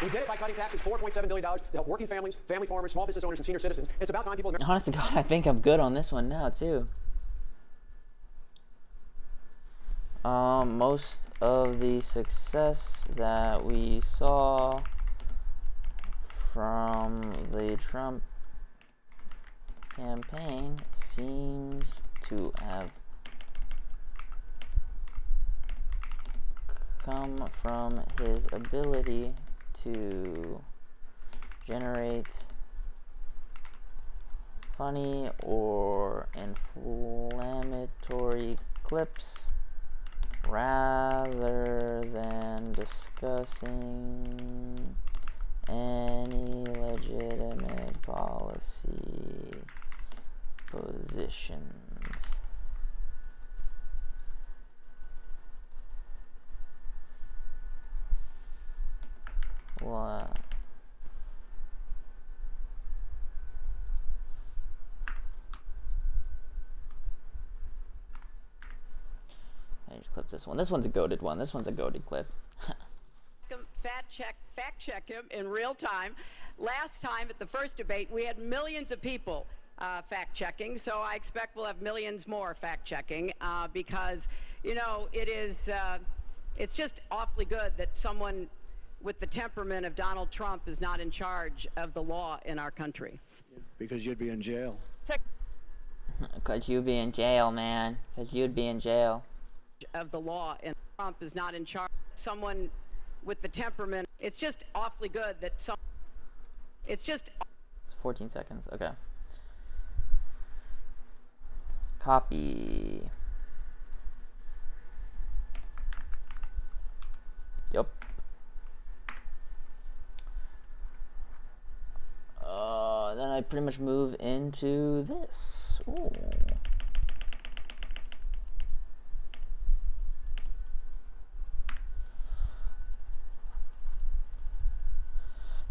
[SPEAKER 2] We did it by cutting taxes, $4.7 billion to help working families, family farmers, small business owners, and senior citizens. It's about time people...
[SPEAKER 1] Honest to God, I think I'm good on this one now, too. Most of the success that we saw from the Trump campaign seems to have come from his ability to generate funny or inflammatory clips rather than discussing any legitimate policy positions. What? I just clipped this one. This one's a goated one. This one's a goated clip.
[SPEAKER 5] Fact check him in real time. Last time at the first debate, we had millions of people fact checking, so I expect we'll have millions more fact checking because, you know, it's just awfully good that someone with the temperament of Donald Trump is not in charge of the law in our country.
[SPEAKER 21] Because you'd be in jail.
[SPEAKER 1] Because you'd be in jail, man. Because you'd be in jail.
[SPEAKER 5] Of the law, and Trump is not in charge. Someone with the temperament. It's just awfully good that it's just
[SPEAKER 1] 14 seconds. Okay. Copy. Yep. Then I pretty much move into this. Ooh.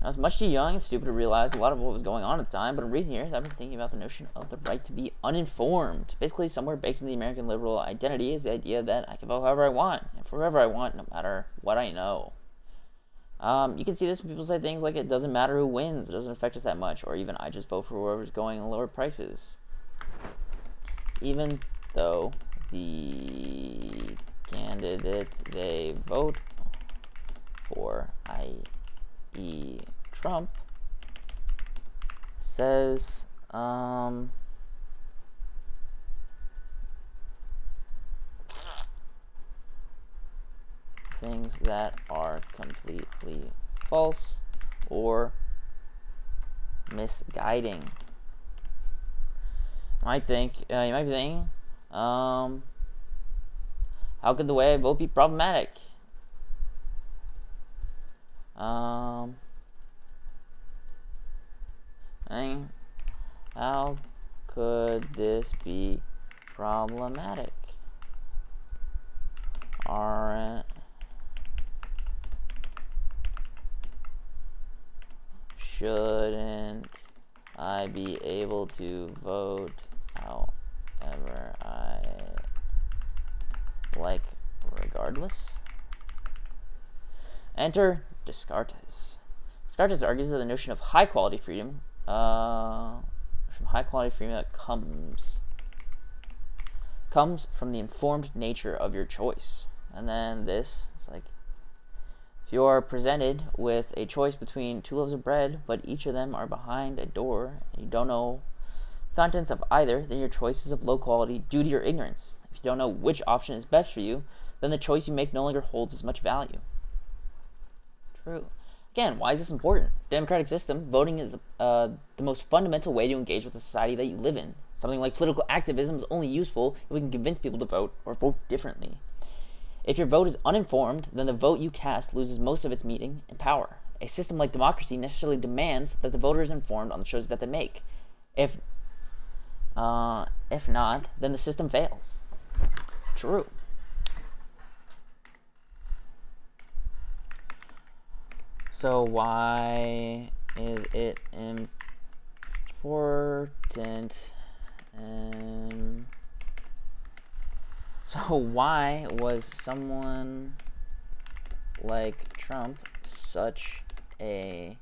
[SPEAKER 1] I was much too young and stupid to realize a lot of what was going on at the time, but in recent years I've been thinking about the notion of the right to be uninformed. Basically, somewhere baked in the American liberal identity is the idea that I can vote however I want, and for whoever I want, no matter what I know. You can see this when people say things like, it doesn't matter who wins, it doesn't affect us that much, or even, I just vote for whoever's going at lower prices. Even though the candidate they vote for, i.e. Trump, says things that are completely false or misguiding. You might be thinking, how could the way I vote be problematic? How could this be problematic? Shouldn't I be able to vote however I like, regardless? Enter Descartes. Descartes argues that the notion of high quality freedom, that comes from the informed nature of your choice. And then this, it's like, if you are presented with a choice between two loaves of bread, but each of them are behind a door, and you don't know the contents of either, then your choice is of low quality due to your ignorance. If you don't know which option is best for you, then the choice you make no longer holds as much value. True. Again, why is this important? Democratic system, voting is the most fundamental way to engage with the society that you live in. Something like political activism is only useful if we can convince people to vote or vote differently. If your vote is uninformed, then the vote you cast loses most of its meaning and power. A system like democracy necessarily demands that the voter is informed on the choices that they make. If not, then the system fails. True. So why is it important? So why was someone like Trump such a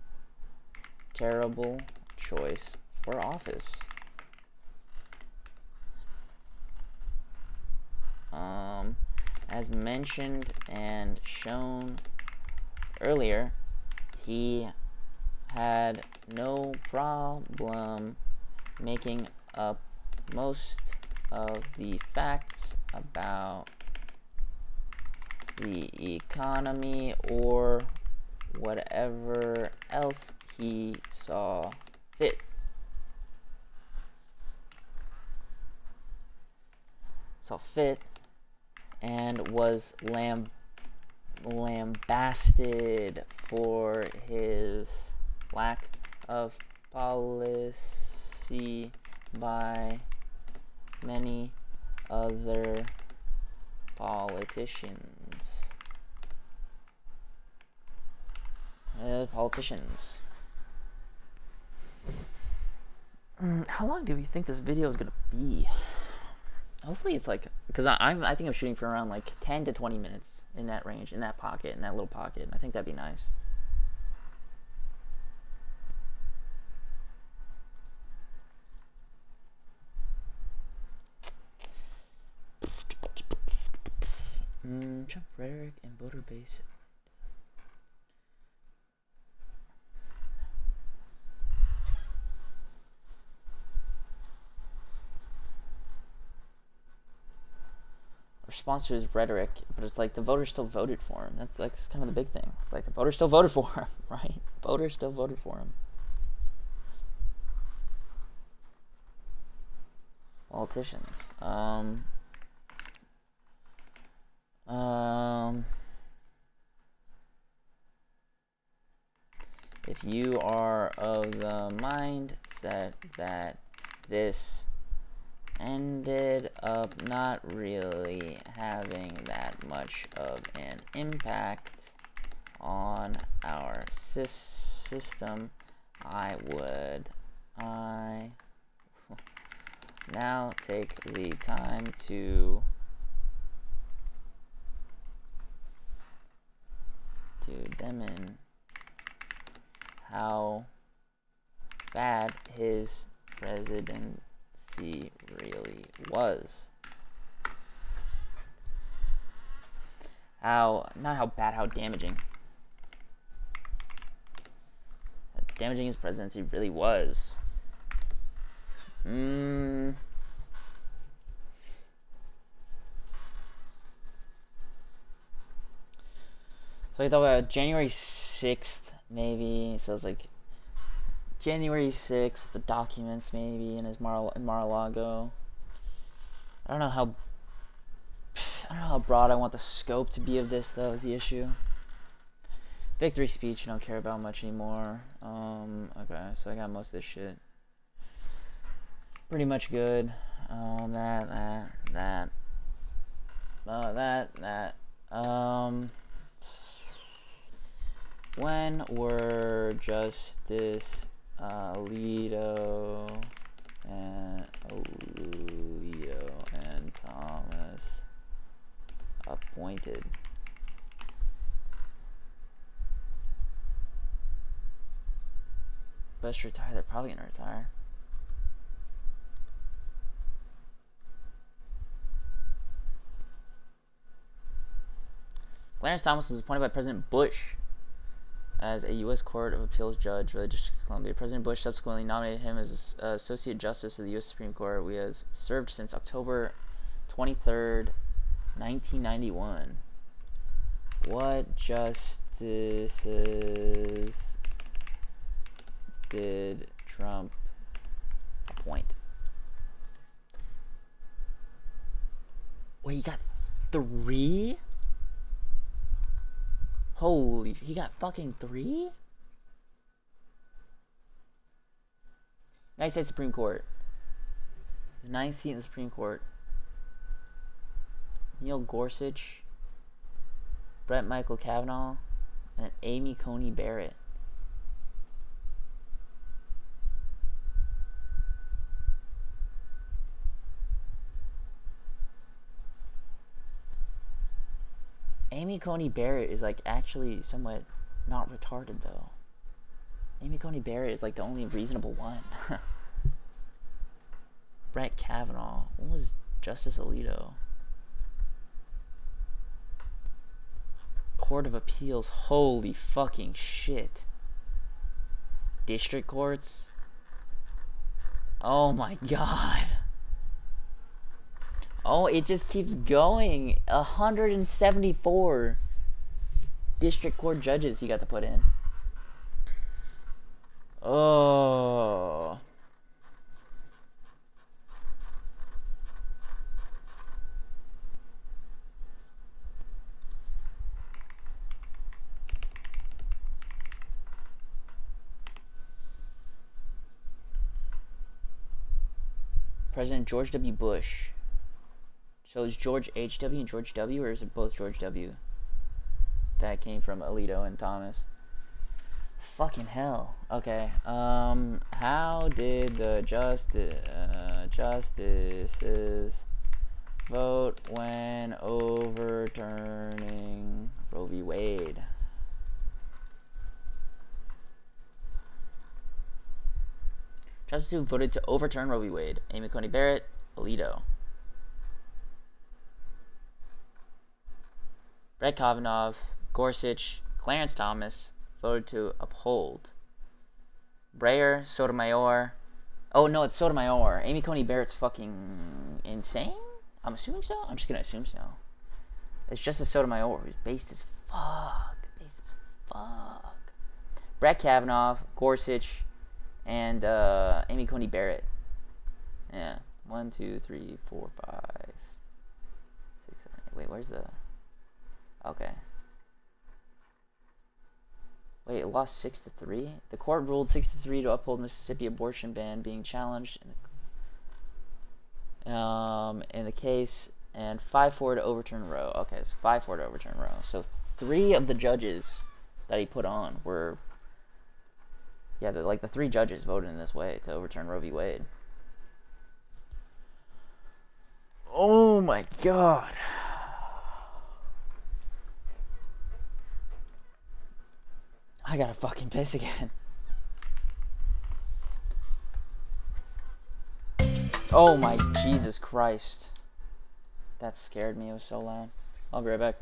[SPEAKER 1] terrible choice for office. As mentioned and shown earlier, he had no problem making up most of the facts about the economy or whatever else he saw fit. And was lambasted for his lack of policy by many other politicians. How long do we think this video is gonna be? Hopefully it's like, because I think I'm shooting for around like 10 to 20 minutes in that range, in that pocket, in that little pocket. I think that'd be nice. Trump rhetoric and voter base. Response to his rhetoric, but it's like the voters still voted for him. That's kind of the big thing. It's like the voters still voted for him, right? Voters still voted for him. Politicians. If you are of the mindset that this ended up not really having that much of an impact on our system, I now take the time to demonstrate how bad his presidency really was. Not how bad, how damaging. How damaging his presidency really was. So I thought about January 6th, maybe. So it's like January 6th, the documents maybe in his Mar-a-Lago. I don't know how broad I want the scope to be of this, though, is the issue. Victory speech, I don't care about much anymore. Okay, so I got most of this shit pretty much good. That. When were Justice Alito and Thomas appointed? Best retire. They're probably gonna retire. Clarence Thomas was appointed by President Bush as a U.S. Court of Appeals judge for the District of Columbia. President Bush subsequently nominated him as Associate Justice of the U.S. Supreme Court. We have served since October 23rd, 1991. What justices did Trump appoint? Wait, he got 3? Holy, he got fucking 3? United States Supreme Court. The 9th seat in the Supreme Court. Neil Gorsuch, Brett Michael Kavanaugh, and Amy Coney Barrett. Amy Coney Barrett is like actually somewhat not retarded though. Amy Coney Barrett is like the only reasonable one. Brett Kavanaugh. What was Justice Alito? Court of Appeals. Holy fucking shit. District courts. Oh my god. Oh, it just keeps going. 174 district court judges he got to put in. Oh. President George W. Bush. So is George H.W. and George W., or is it both George W.? That came from Alito and Thomas. Fucking hell. Okay. How did the justices vote when overturning Roe v. Wade? Justices who voted to overturn Roe v. Wade. Amy Coney Barrett, Alito. Brett Kavanaugh, Gorsuch, Clarence Thomas voted to uphold. Breyer, Sotomayor. Oh no, it's Sotomayor. Amy Coney Barrett's fucking insane? I'm assuming so? I'm just gonna assume so. It's Justice Sotomayor, who's based as fuck. Based as fuck. Brett Kavanaugh, Gorsuch, and Amy Coney Barrett. Yeah. 1, 2, 3, 4, 5, 6, 7, 8. Wait, where's the... Okay. Wait, it lost 6-3? The court ruled 6-3 to uphold Mississippi abortion ban being challenged in the case, and 5-4 to overturn Roe. Okay, it's 5-4 to overturn Roe. So 3 of the judges that he put on were... Yeah, like the 3 judges voted in this way to overturn Roe v. Wade. Oh my god. I gotta fucking piss again. Oh my Jesus Christ. That scared me, it was so loud. I'll be right back.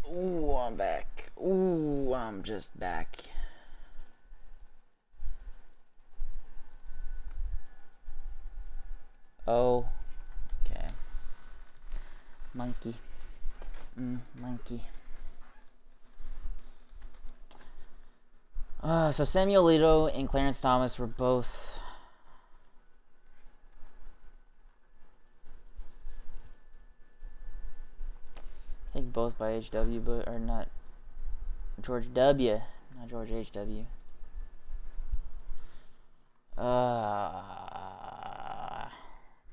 [SPEAKER 1] Ooh, I'm back. Ooh, I'm just back. Oh, okay. Monkey. Monkey. So Samuel Alito and Clarence Thomas were both... I think both by H.W., but... Or not... George W. Not George H.W.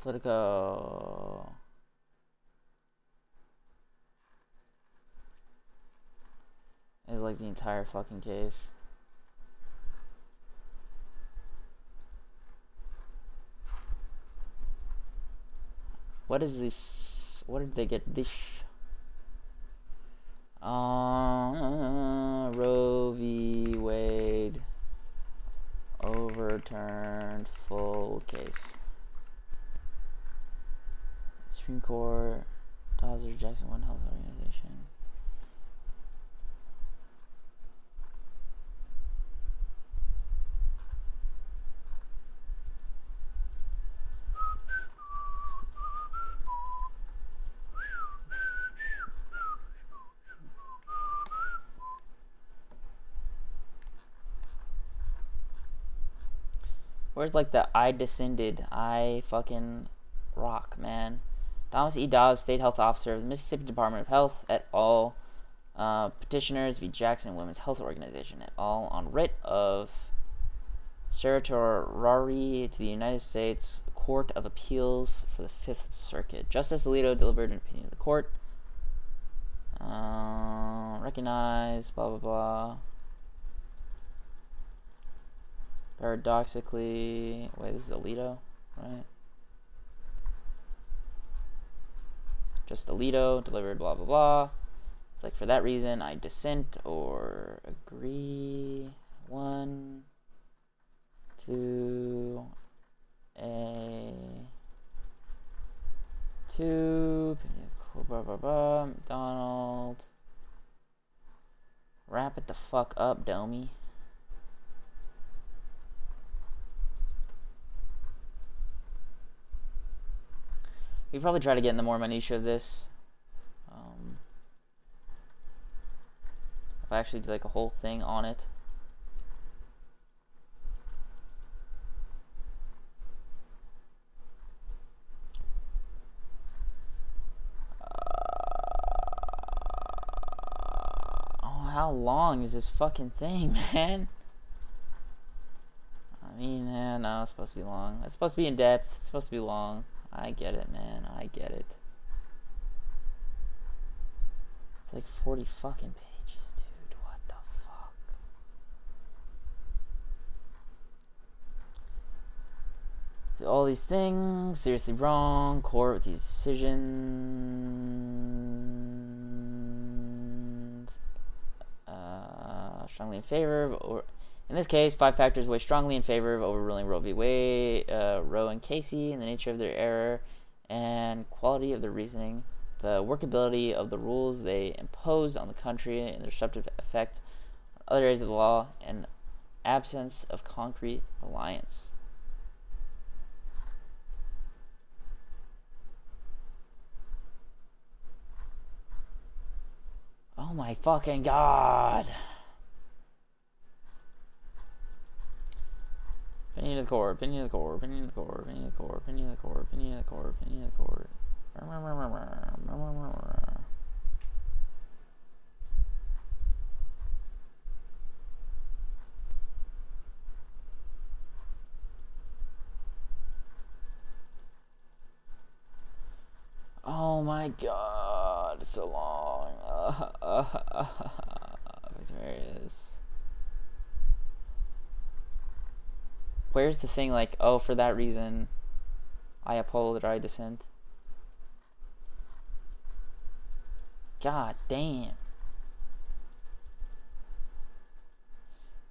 [SPEAKER 1] Politico... Is like the entire fucking case. What is this? What did they get this? Roe v. Wade overturned full case. Supreme Court, Dawes Jackson One Health Organization. Where's like the I descended, I fucking rock, man. Thomas E. Dawes, State Health Officer of the Mississippi Department of Health et al. Petitioners v. Jackson Women's Health Organization et al. On writ of certiorari to the United States Court of Appeals for the Fifth Circuit. Justice Alito delivered an opinion of the court. Recognize, blah, blah, blah. Paradoxically, wait, this is Alito, right? Just Alito delivered, blah, blah, blah. It's like, for that reason, I dissent or agree. 1, 2, A, 2, blah, blah, blah, McDonald. Wrap it the fuck up, Domi. We probably try to get in the more minutia of this. If I actually did like a whole thing on it. Oh, how long is this fucking thing, man? I mean, no, it's supposed to be long. It's supposed to be in depth. It's supposed to be long. I get it, man. I get it. It's like 40 fucking pages, dude. What the fuck? So all these things, seriously wrong. Court with these decisions. Strongly in favor of, or in this case, 5 factors weigh strongly in favor of overruling Roe v. Wade, Roe and Casey, and the nature of their error and quality of their reasoning, the workability of the rules they imposed on the country and their disruptive effect on other areas of the law, and absence of concrete reliance. Oh my fucking god! Opinion of the court, opinion of the court, opinion of the court, opinion of the court, opinion of the court, opinion of the court, opinion of the court. Oh my god, it's so long. There it is. Where's the thing like, oh, for that reason, I uphold or I dissent? God damn.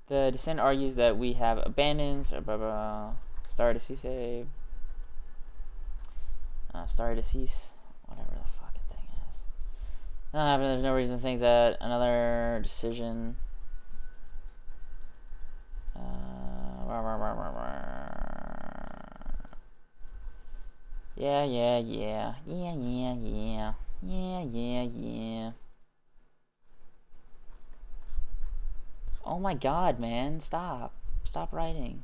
[SPEAKER 1] The dissent argues that we have abandoned, blah, blah, stare decisis, stare decisis, whatever the fucking thing is. There's no reason to think that another decision. Yeah. Oh my god, man, stop writing.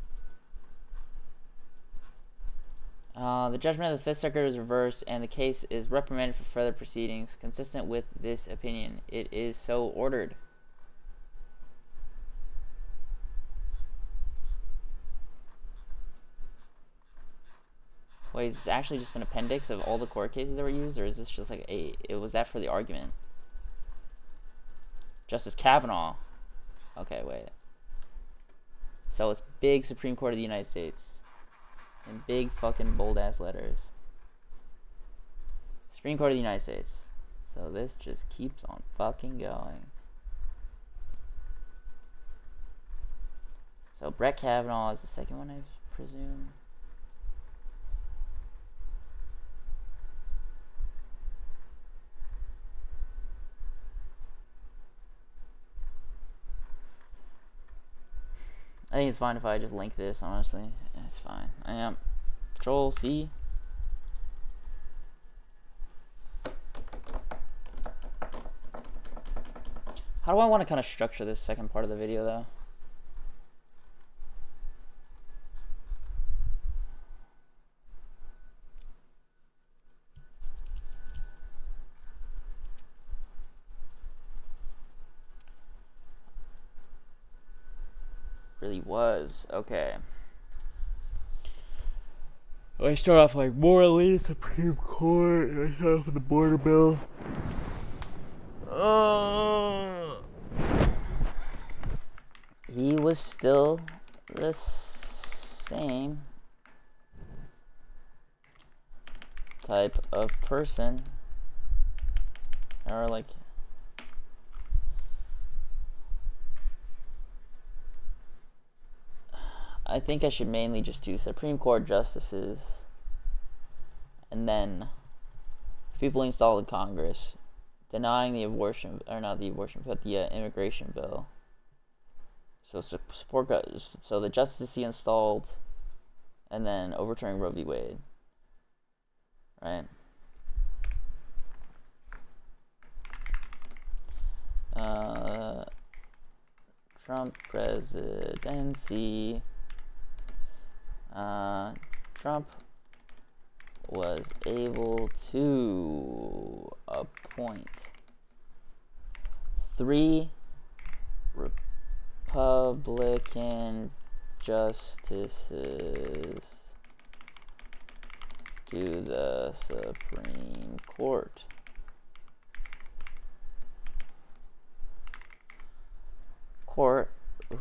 [SPEAKER 1] The judgment of the Fifth Circuit is reversed, and the case is reprimanded for further proceedings. Consistent with this opinion, it is so ordered. Wait, is this actually just an appendix of all the court cases that were used, or is this just like was that for the argument? Justice Kavanaugh. Okay, wait. So it's big Supreme Court of the United States. In big fucking bold ass letters. Supreme Court of the United States. So this just keeps on fucking going. So Brett Kavanaugh is the second one, I presume. I think it's fine if I just link this, honestly. It's fine. I am. Control C. How do I want to kind of structure this second part of the video, though? Really was. Okay. I start off like morally, Supreme Court. I start off with the border bill. He was still the same type of person, or like, I think I should mainly just do Supreme Court justices, and then people installed in Congress denying the abortion, or not the abortion, but the immigration bill. So support, so the justices he installed, and then overturning Roe v. Wade, right? Trump presidency. Trump was able to appoint 3 Republican justices to the Supreme Court.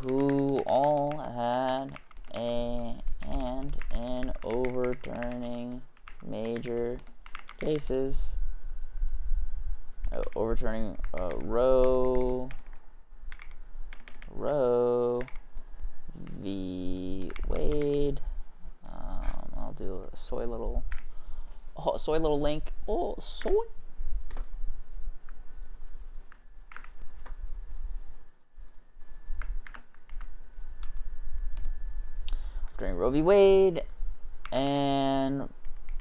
[SPEAKER 1] Who all had a hand in overturning major cases, overturning Roe v. Wade. I'll do a soy little link. Oh, soy. During Roe v. Wade, and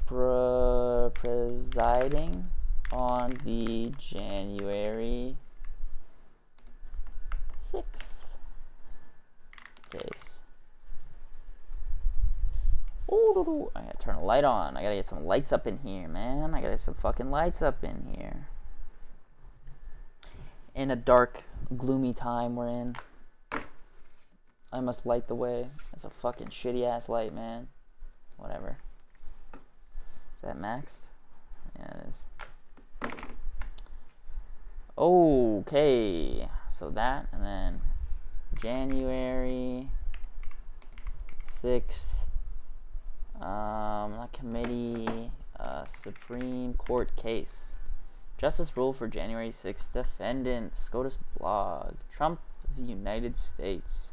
[SPEAKER 1] presiding on the January 6th case. Oh, I gotta turn a light on. I gotta get some lights up in here, man. I gotta get some fucking lights up in here. In a dark, gloomy time we're in, I must light the way. It's a fucking shitty ass light, man. Whatever. Is that maxed? Yeah, it is. Okay. So that, and then January 6th. Not committee. Supreme Court case. Justice rule for January 6th defendant. SCOTUS blog. Trump of the United States.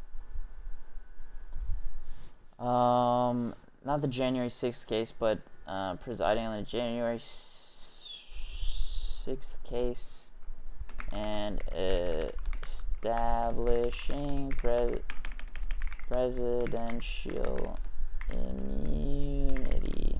[SPEAKER 1] Not the January 6th case, but presiding on the January 6th case and establishing presidential immunity.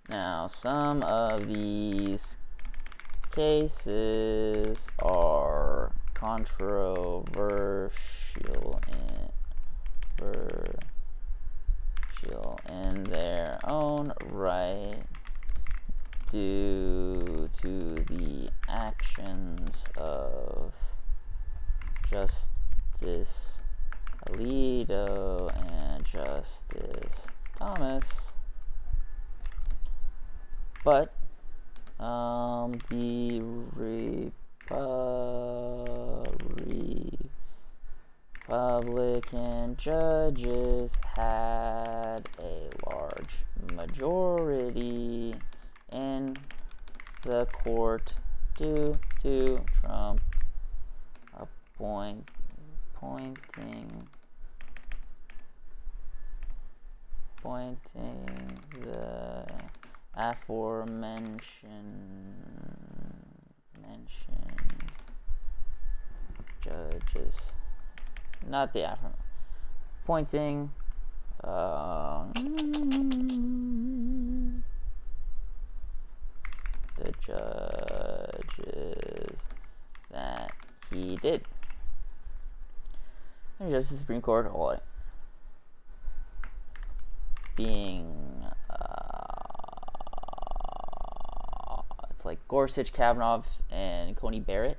[SPEAKER 1] Now, some of these cases are controversial in their own right due to the actions of Justice Alito and Justice Thomas, but The Republican judges had a large majority in the court due to Trump appointing the mentioned judges, not the appointing the judges that he did. And just the Supreme Court, all being it's like Gorsuch, Kavanaugh, and Coney Barrett.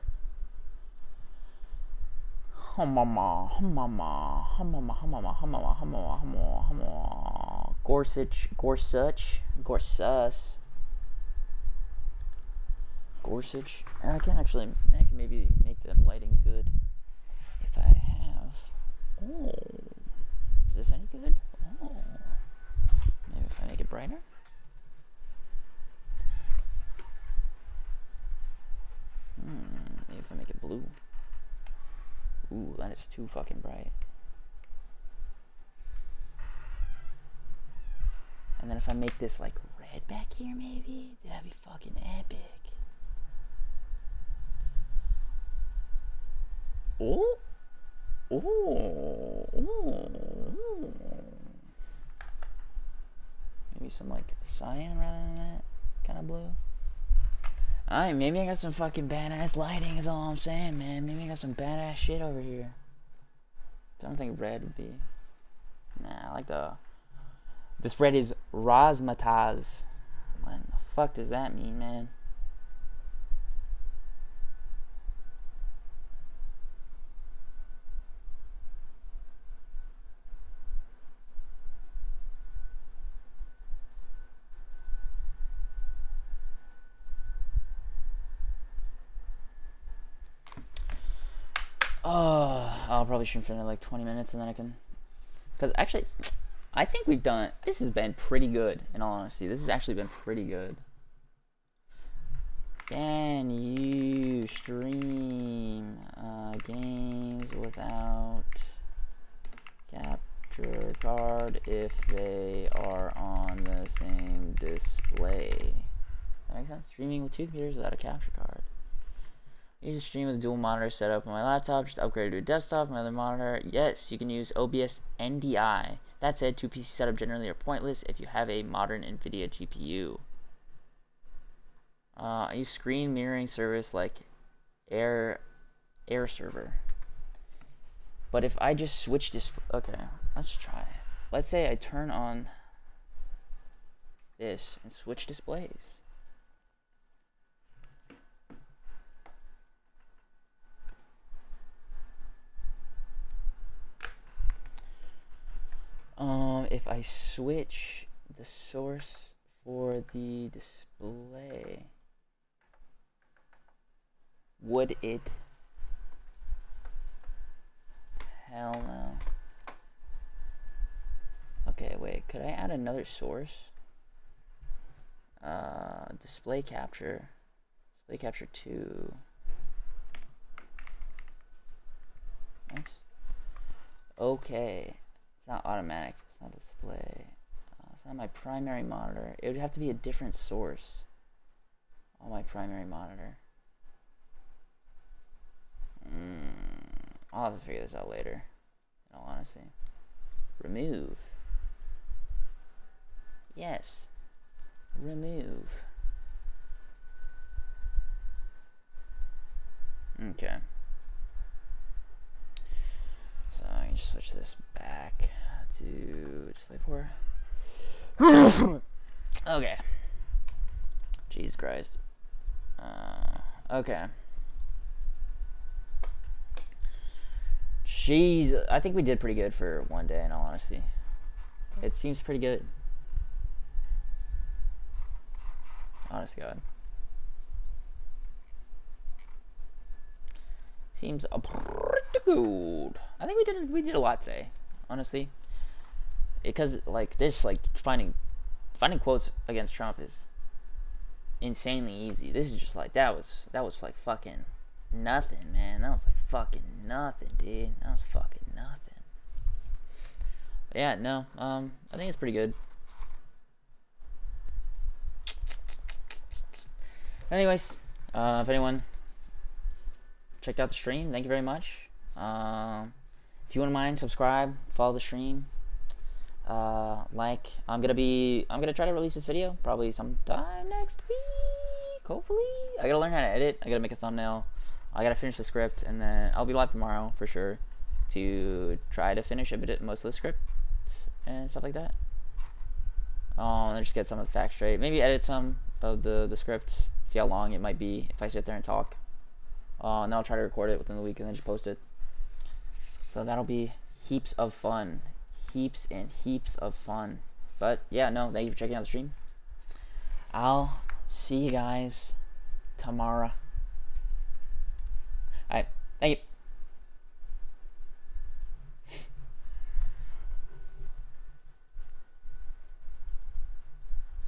[SPEAKER 1] Gorsuch. I can maybe make the lighting good if I have. Oh, is this any good? Oh, maybe if I make it brighter. Maybe if I make it blue. Ooh, that is too fucking bright. And then if I make this like red back here, maybe that'd be fucking epic. Oh, maybe some like cyan rather than that kind of blue. Alright, maybe I got some fucking badass lighting is all I'm saying, man. Maybe I got some badass shit over here. I don't think red would be. Nah, I like the... This red is razzmatazz. What the fuck does that mean, man? Oh, I'll probably stream for another like 20 minutes and then I can... Because actually, I think we've done... This has been pretty good, in all honesty. This has actually been pretty good. Can you stream games without capture card if they are on the same display? That makes sense? Streaming with two computers without a capture card. I use a stream with a dual monitor setup on my laptop, just upgraded to a desktop, my other monitor. Yes, you can use OBS NDI. That said, two PC setup generally are pointless if you have a modern NVIDIA GPU. I use screen mirroring service like Air Server. But if I just switch this, okay, let's try it. Let's say I turn on this and switch displays. If I switch the source for the display, would it? Hell no. Okay, wait, could I add another source? Display capture 2. Oops. Okay, it's not automatic, it's not display. It's not my primary monitor. It would have to be a different source on my primary monitor. I'll have to figure this out later, in all honesty. Remove. Yes. Remove. Okay. So I can just switch this back to DisplayPort. Okay. Jesus Christ. Okay. Jeez, I think we did pretty good for one day, in all honesty. It seems pretty good. Honest to God. Seems pretty good. I think we did a lot today, honestly. Because like this, like finding quotes against Trump is insanely easy. This is just like that was like fucking nothing, man. That was like fucking nothing, dude. That was fucking nothing. But yeah, no. I think it's pretty good. Anyways, if anyone checked out the stream, thank you very much. If you wouldn't mind, subscribe, follow the stream. Like, I'm gonna try to release this video probably sometime next week, hopefully. I gotta learn how to edit, I gotta make a thumbnail, I gotta finish the script, and then I'll be live tomorrow for sure to try to finish most of the script and stuff like that. And just get some of the facts straight, maybe edit some of the script, see how long it might be if I sit there and talk, and then I'll try to record it within the week and then just post it. So that'll be heaps of fun. Heaps and heaps of fun. But yeah, no, thank you for checking out the stream. I'll see you guys tomorrow. Alright, thank you.